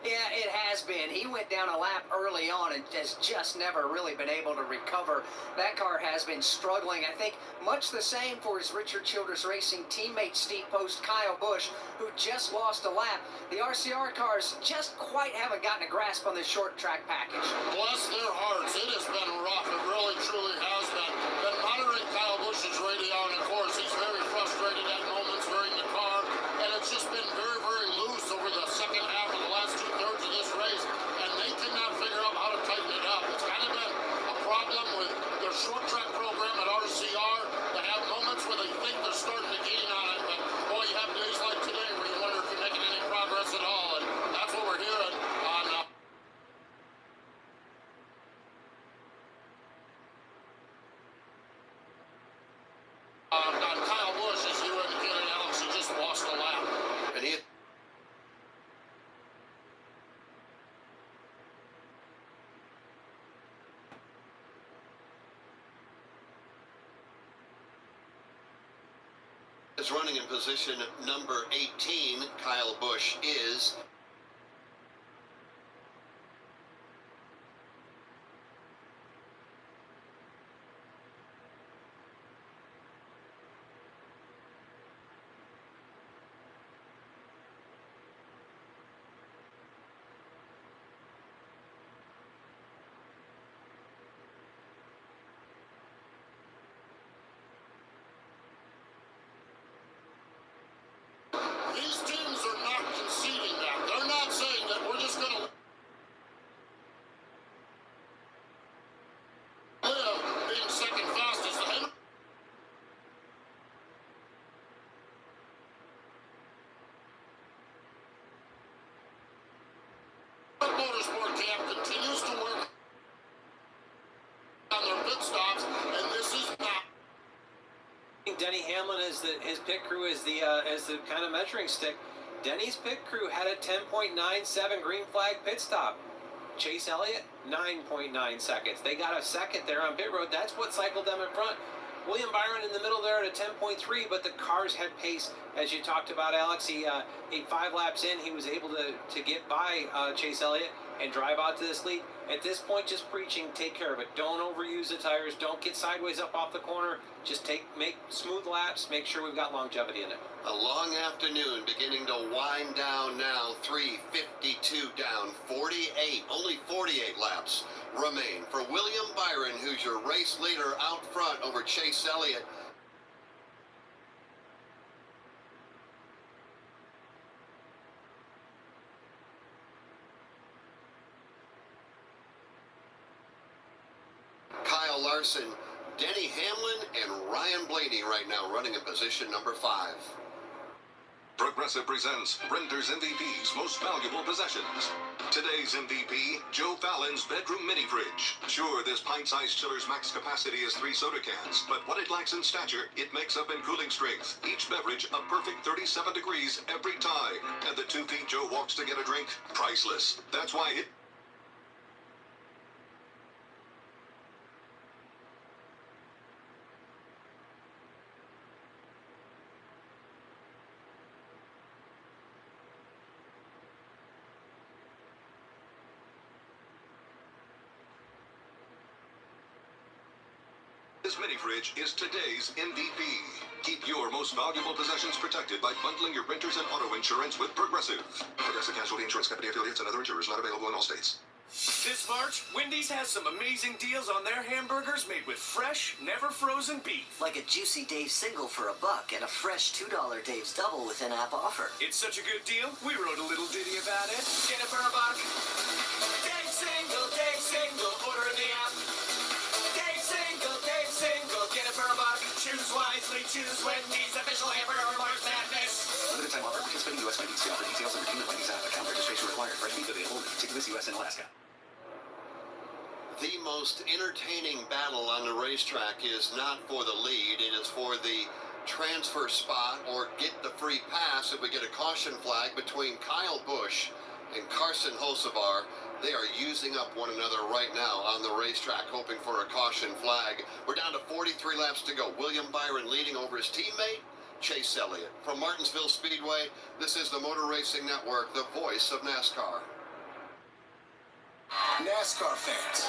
Yeah, it has been. He went down a lap early on and has just never really been able to recover. That car has been struggling. I think much the same for his Richard Childress Racing teammate, Steve Post, Kyle Busch, who just lost a lap. The RCR cars just quite haven't gotten a grasp on this short track package. Bless their hearts. It has been rough. It really, truly has been. Been monitoring Kyle Busch's radio, and of course, he's very frustrated at moments during the car, and it's just been very, very loose over the second half of the last two-thirds of this race, and they cannot figure out how to tighten it up. It's kind of been a problem with their short track program at RCR. They have moments where they think they're starting to gain on it, but boy, you have days like today where you wonder if you're making any progress at all, and that's what we're hearing on Kyle Busch, as you indicated, Alex. He just lost a lap. And he is running in position number 18. Kyle Busch is. These teams are not conceding that. They're not saying that we're just going to live being second fastest. The Hendrick Motorsport camp continues to work on their pit stops, and this is not. Denny Hamlin is his pit crew is the kind of measuring stick. Denny's pit crew had a 10.97 green flag pit stop. Chase Elliott, 9.9 seconds. They got a second there on pit road. That's what cycled them in front. William Byron in the middle there at a 10.3, but the cars had pace, as you talked about, Alex. He 5 laps in, he was able to get by Chase Elliott and drive out to this lead. At this point, just preaching, take care of it. Don't overuse the tires. Don't get sideways up off the corner. Just make smooth laps. Make sure we've got longevity in it. A long afternoon beginning to wind down now. 3:52 down, 48. Only 48 laps remain for William Byron, who's your race leader out front over Chase Elliott. Kyle Larson, Denny Hamlin, and Ryan Blaney right now running in position number 5. Progressive presents Renter's MVP's Most Valuable Possessions. Today's MVP, Joe Fallon's bedroom mini fridge. Sure, this pint-sized chiller's max capacity is 3 soda cans, but what it lacks in stature, it makes up in cooling strength. Each beverage a perfect 37 degrees every time. And the 2 feet Joe walks to get a drink, priceless. That's why it... This mini fridge is today's MVP. Keep your most valuable possessions protected by bundling your renters and auto insurance with Progressive. Progressive Casualty Insurance Company affiliates and other insurers not available in all states. This March, Wendy's has some amazing deals on their hamburgers made with fresh, never frozen beef. Like a juicy Dave's single for $1 and a fresh $2 Dave's double with in-app offer. It's such a good deal, we wrote a little ditty about it. Get it for $1. Dave's single, order in the app. Dave's single, get it for $1. Choose wisely, choose Wendy's, official hamburger March Madness. Limited time offer, participating U.S. Wendy's. See offer details and redeem the Wendy's app. Account registration required. Fresh beef available in contiguous U.S. and Alaska. The most entertaining battle on the racetrack is not for the lead, it is for the transfer spot or get the free pass if we get a caution flag between Kyle Busch and Carson Hocevar. They are using up one another right now on the racetrack, hoping for a caution flag. We're down to 43 laps to go. William Byron leading over his teammate, Chase Elliott. From Martinsville Speedway, this is the Motor Racing Network, the voice of NASCAR. NASCAR fans,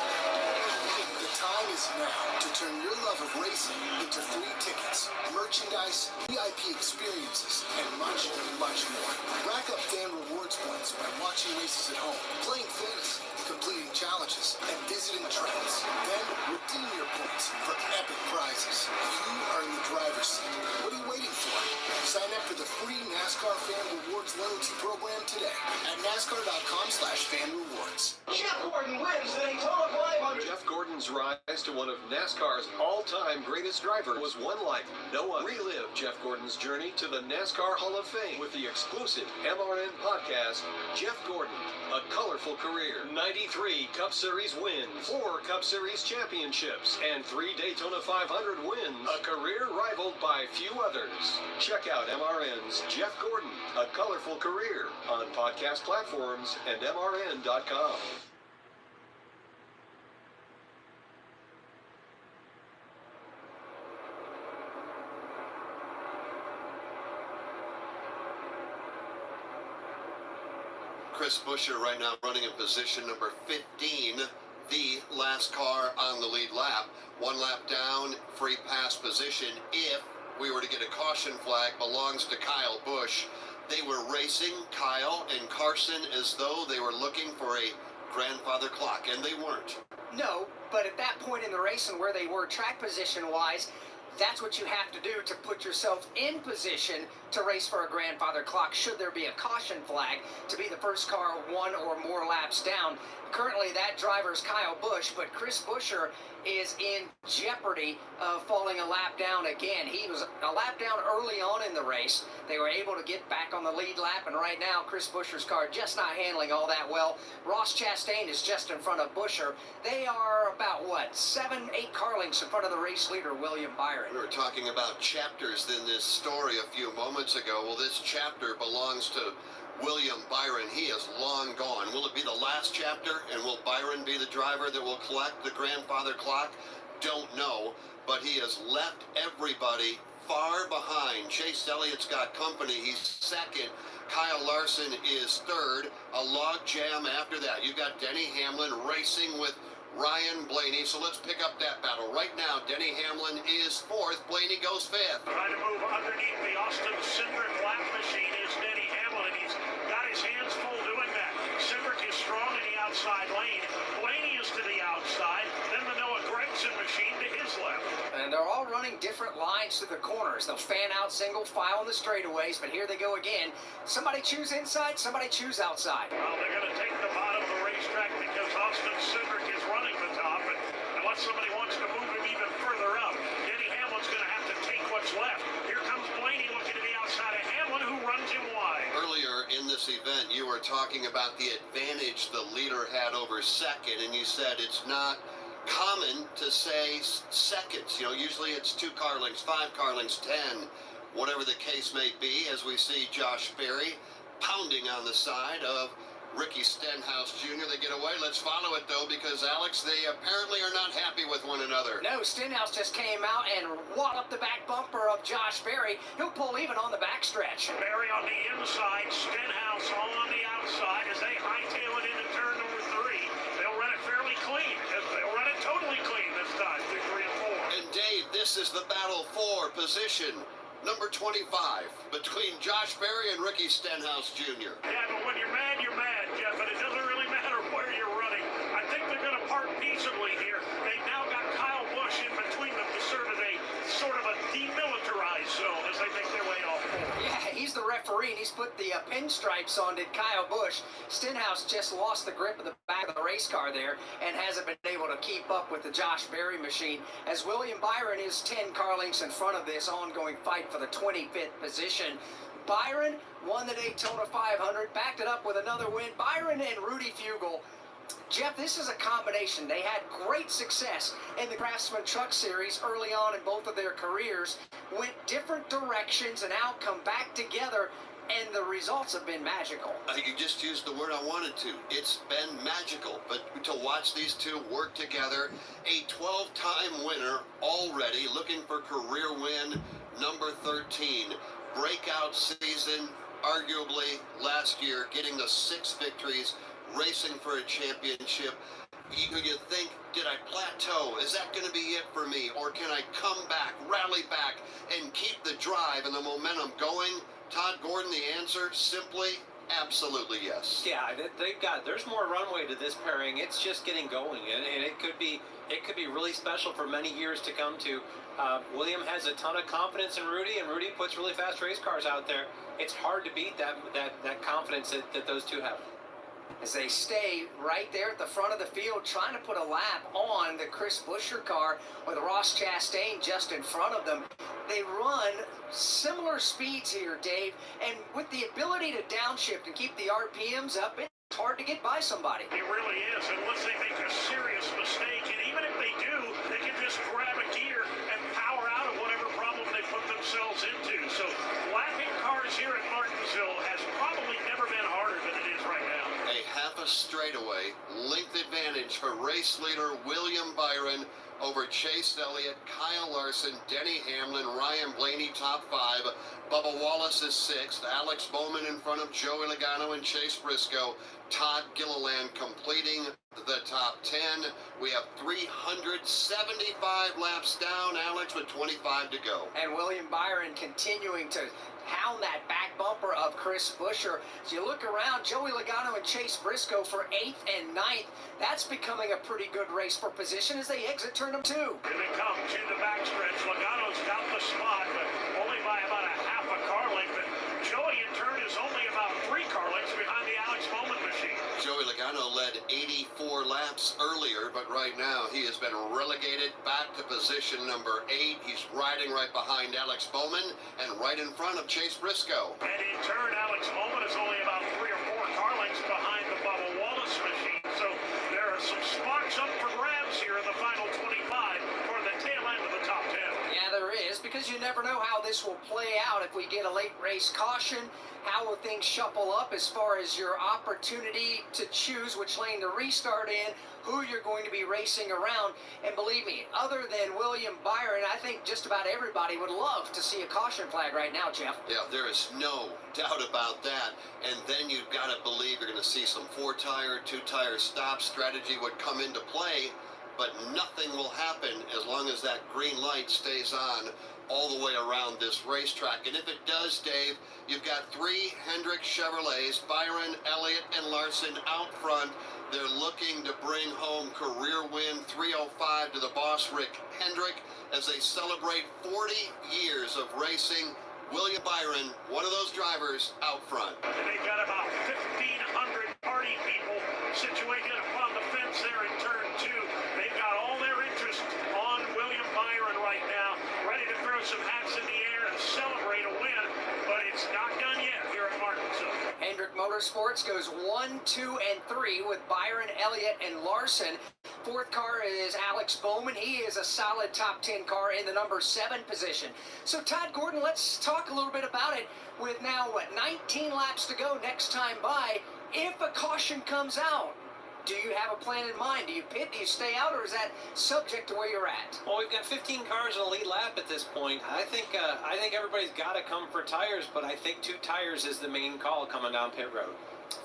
the time is now to turn your love of racing into free tickets, merchandise, VIP experiences, and much, much more. Rack up fan rewards points by watching races at home, playing fantasy, completing challenges, and visiting tracks. Then redeem your points for epic prizes. You are in the driver's seat. What are you waiting for? Sign up for the free NASCAR Fan Rewards Loyalty Program today at NASCAR.com/fanrewards. Jeff Gordon wins the Daytona 500. Jeff Gordon's rise to one of NASCAR's all-time greatest drivers was one like no other. Relive Jeff Gordon's journey to the NASCAR Hall of Fame with the exclusive MRN podcast, Jeff Gordon, A Colorful Career. 93 Cup Series wins, 4 Cup Series championships, and 3 Daytona 500 wins. A career rivaled by few others. Check out MRN's Jeff Gordon, A Colorful Career on podcast platforms and MRN.com. Chris Buescher right now running in position number 15, the last car on the lead lap. 1 lap down, free pass position. If we were to get a caution flag, belongs to Kyle Busch. They were racing, Kyle and Carson, as though they were looking for a grandfather clock, and they weren't. No, but at that point in the race and where they were track position-wise, that's what you have to do to put yourself in position to race for a grandfather clock should there be a caution flag, to be the first car 1 or more laps down. Currently that driver's Kyle Busch, but Chris Buescher is in jeopardy of falling a lap down again. He was a lap down early on in the race. They were able to get back on the lead lap, and right now Chris Buescher's car just not handling all that well. Ross Chastain is just in front of Buescher. They are about, 7-8 car lengths in front of the race leader, William Byron. We were talking about chapters in this story a few moments ago. Well, this chapter belongs to William Byron. He is long gone. Will it be the last chapter, and will Byron be the driver that will collect the grandfather clock? Don't know, but he has left everybody far behind. Chase Elliott's got company. He's second. Kyle Larson is third. A log jam after that. You've got Denny Hamlin racing with Ryan Blaney. So let's pick up that battle. Right now, Denny Hamlin is fourth. Blaney goes fifth. Trying to move underneath the Austin Cindric lap machine is Denny Hamlin, and he's got his hands full doing that. Cindric is strong in the outside lane. Blaney is to the outside. Then the Noah Gragson machine to his left. And they're all running different lines to the corners. They'll fan out single file in the straightaways, but here they go again. Somebody choose inside, somebody choose outside. Well, they're going to take the bottom of the racetrack because Austin Cindric is running the top, and unless somebody wants to move him even further up, Denny Hamlin's going to have to take what's left. Here comes Blaney looking to the outside of Hamlin, who runs him wide. Earlier in this event, you were talking about the advantage the leader had over second, and you said it's not common to say seconds. Usually it's 2 car lengths, 5 car lengths, 10, whatever the case may be, as we see Josh Berry pounding on the side of Ricky Stenhouse Jr. They get away. Let's follow it, though, because, Alex, they apparently are not happy with one another. No, Stenhouse just came out and walloped the back bumper of Josh Berry. He'll pull even on the backstretch. Berry on the inside, Stenhouse all on the outside as they hightail it into turn number 3. They'll run it fairly clean. They'll run it totally clean this time, through 3 and 4. And, Dave, this is the battle for position number 25 between Josh Berry and Ricky Stenhouse Jr. Yeah, but when you're mad, Jeff, and it doesn't really matter where you're running. I think they're going to part peaceably here. They've now got Kyle Busch in between them to serve as a sort of a demilitarized zone as they make their way off. Yeah, he's the referee, and he's put the pinstripes on, did Kyle Busch. Stenhouse just lost the grip of the back of the race car there and hasn't been able to keep up with the Josh Berry machine, as William Byron is 10 car lengths in front of this ongoing fight for the 25th position. Byron won the Daytona 500, backed it up with another win. Byron and Rudy Fugle. Jeff, this is a combination. They had great success in the Craftsman Truck Series early on in both of their careers, went different directions and now come back together and the results have been magical. You just used the word I wanted to. It's been magical. But to watch these two work together, a 12-time winner already, looking for career win number 13. Breakout season, arguably last year, getting the 6 victories, racing for a championship. You think, did I plateau? Is that going to be it for me? Or can I come back, rally back, and keep the drive and the momentum going? Todd Gordon, the answer, simply, absolutely yes. Yeah, there's more runway to this pairing. It's just getting going, and it could be really special for many years to come too. William has a ton of confidence in Rudy, and Rudy puts really fast race cars out there. It's hard to beat that confidence that those two have. As they stay right there at the front of the field, trying to put a lap on the Chris Buescher car with Ross Chastain just in front of them. They run similar speeds here, Dave, and with the ability to downshift and keep the RPMs up, it's hard to get by somebody. It really is, unless they make a serious mistake, and even if they do, they can just grab a gear and power out of whatever problem they put themselves into. So lapping cars here at Martinsville has probably never been harder than it is right now. A half a straightaway length advantage for race leader William Byron over Chase Elliott, Kyle Larson, Denny Hamlin, Ryan Blaney top 5. Bubba Wallace is 6th. Alex Bowman in front of Joey Logano and Chase Briscoe. Todd Gilliland completing the top 10. We have 375 laps down, Alex, with 25 to go. And William Byron continuing to hound that back bumper of Chris Buescher. As you look around, Joey Logano and Chase Briscoe for 8th and 9th. That's becoming a pretty good race for position as they exit turn number 2. Here they come to the backstretch. Logano's got the spot, but only by about a half a car length. But Joey, in turn, is only about 3 car lengths behind the Alex Bowman machine. Joey Logano led 84 laps earlier, but right now he has been relegated back to position number 8. He's riding right behind Alex Bowman and right in front of Chase Briscoe. And in turn, Alex Bowman is only about 3 or 4 car lengths behind the Bubba Wallace machine. So there are some spots up for grabs here in the final 25 for the tail end of the top 10. Yeah, there is, because you never know how this will play out. If we get a late race caution, how will things shuffle up as far as your opportunity to choose which lane to restart in, who you're going to be racing around. And believe me, other than William Byron, I think just about everybody would love to see a caution flag right now, Jeff. Yeah, there is no doubt about that. And then you've got to believe you're going to see some 4-tire, 2-tire stop strategy would come into play, but nothing will happen as long as that green light stays on all the way around this racetrack. And if it does, Dave, you've got 3 Hendrick Chevrolets, Byron, Elliott, and Larson out front. They're looking to bring home career win 305 to the boss, Rick Hendrick, as they celebrate 40 years of racing. William Byron, one of those drivers, out front. And they've got about 1,500 party people situated upon the fence there in turn 2. They've got all their interest on William Byron right now, ready to throw some hats in the air and celebrate a win, but it's not done yet here at Martinsville. Hendrick Motorsports goes 1, 2, and 3 with Byron, Elliott, and Larson. 4th car is Alex Bowman. He is a solid top 10 car in the number 7 position. So Todd Gordon, let's talk a little bit about it with now, 19 laps to go next time by. If a caution comes out, do you have a plan in mind? Do you pit? Do you stay out? Or is that subject to where you're at? Well, we've got 15 cars in a lead lap at this point. I think everybody's got to come for tires, but I think 2 tires is the main call coming down pit road.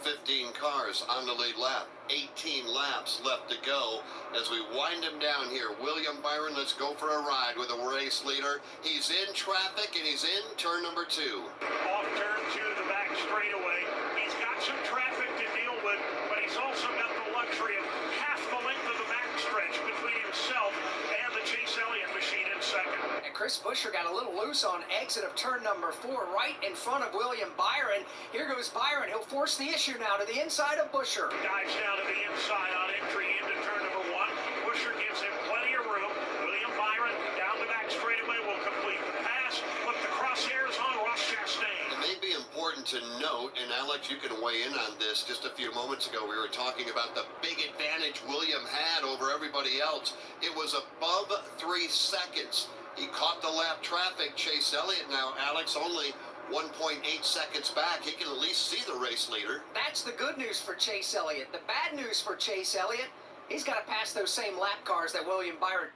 15 cars on the lead lap. 18 laps left to go as we wind him down here. William Byron, let's go for a ride with a race leader. He's in traffic and he's in turn number 2. Off turn 2 to the back straightaway. He's got some traffic to deal with, but he's also got the luxury of half the length of the backstretch between himself and the Chase Elliott machine in second. And Chris Buescher got a little loose on exit of turn number 4 right in front of William Byron. Here goes Byron. He'll force the issue now to the inside of Buescher. Dives down to the inside on entry into turn number 1. Buescher gives him plenty of room. William Byron down the back straightaway will complete the pass, but the crosshairs on Ross Chastain. It may be important to note, and Alex, you can weigh in on this. Just a few moments ago, we were talking about the big advantage William had over everybody else. It was above 3 seconds. He caught the lap traffic. Chase Elliott now, Alex, only 1.8 seconds back. He can at least see the race leader. That's the good news for Chase Elliott. The bad news for Chase Elliott, he's got to pass those same lap cars that William Byron.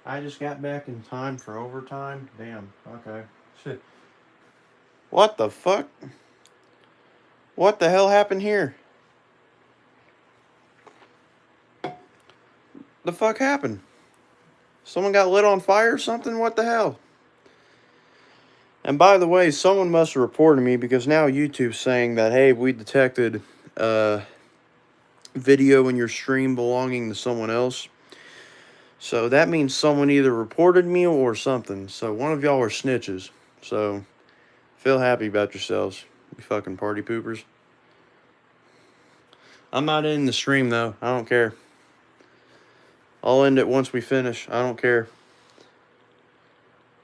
I just got back in time for overtime. Damn. Okay. Shit. What the fuck? What the hell happened here? The fuck happened? Someone got lit on fire or something? What the hell? And by the way, someone must have reported me because now YouTube's saying that, hey, we detected video in your stream belonging to someone else. So that means someone either reported me or something. So one of y'all are snitches. So feel happy about yourselves, you fucking party poopers. I'm not in the stream though. I don't care. I'll end it once we finish. I don't care.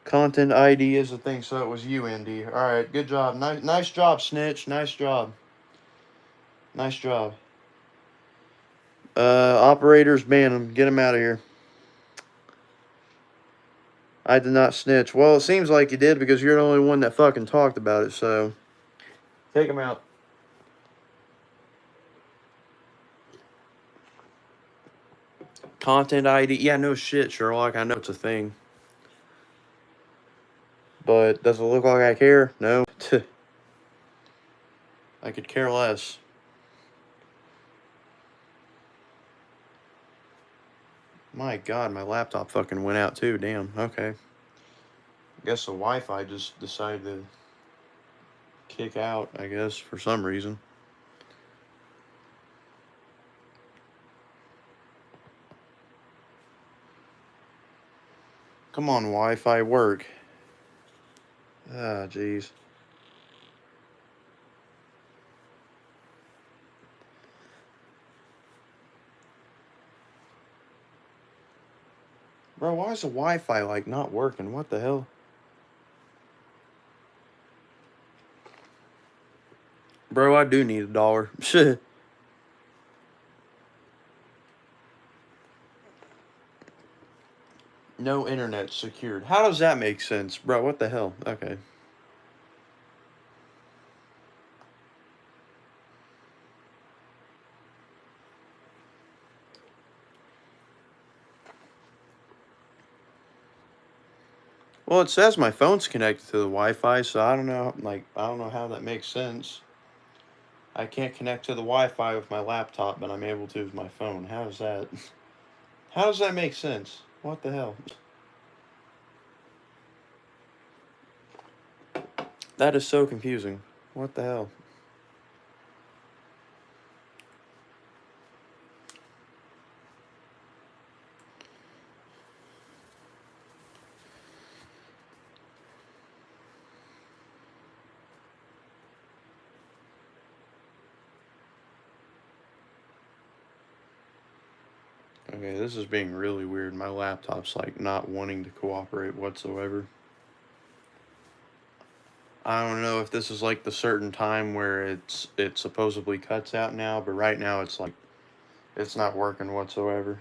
Content ID is the thing, so it was you, Andy. Alright, good job. Nice job, snitch. Nice job. Nice job. Operators, ban him. Get him out of here. I did not snitch. Well, it seems like you did because you're the only one that fucking talked about it, so take him out. Content ID. Yeah, no shit, Sherlock. I know it's a thing. But does it look like I care? No. I could care less. My God, my laptop fucking went out too. Damn. Okay. Guess the Wi-Fi just decided to kick out, I guess, for some reason. Come on, Wi-Fi, work. Ah, jeez. Bro, why is the Wi-Fi, like, not working? What the hell? Bro, I do need $1. Shit. No internet secured. How does that make sense? Bro, what the hell? Okay. Well, it says my phone's connected to the Wi-Fi, so I don't know, like, I don't know how that makes sense. I can't connect to the Wi-Fi with my laptop, but I'm able to with my phone. How does that... How does that make sense? What the hell? That is so confusing. What the hell? Okay, this is being really weird. My laptop's like not wanting to cooperate whatsoever. I don't know if this is like the certain time where it supposedly cuts out now, but right now it's like it's not working whatsoever.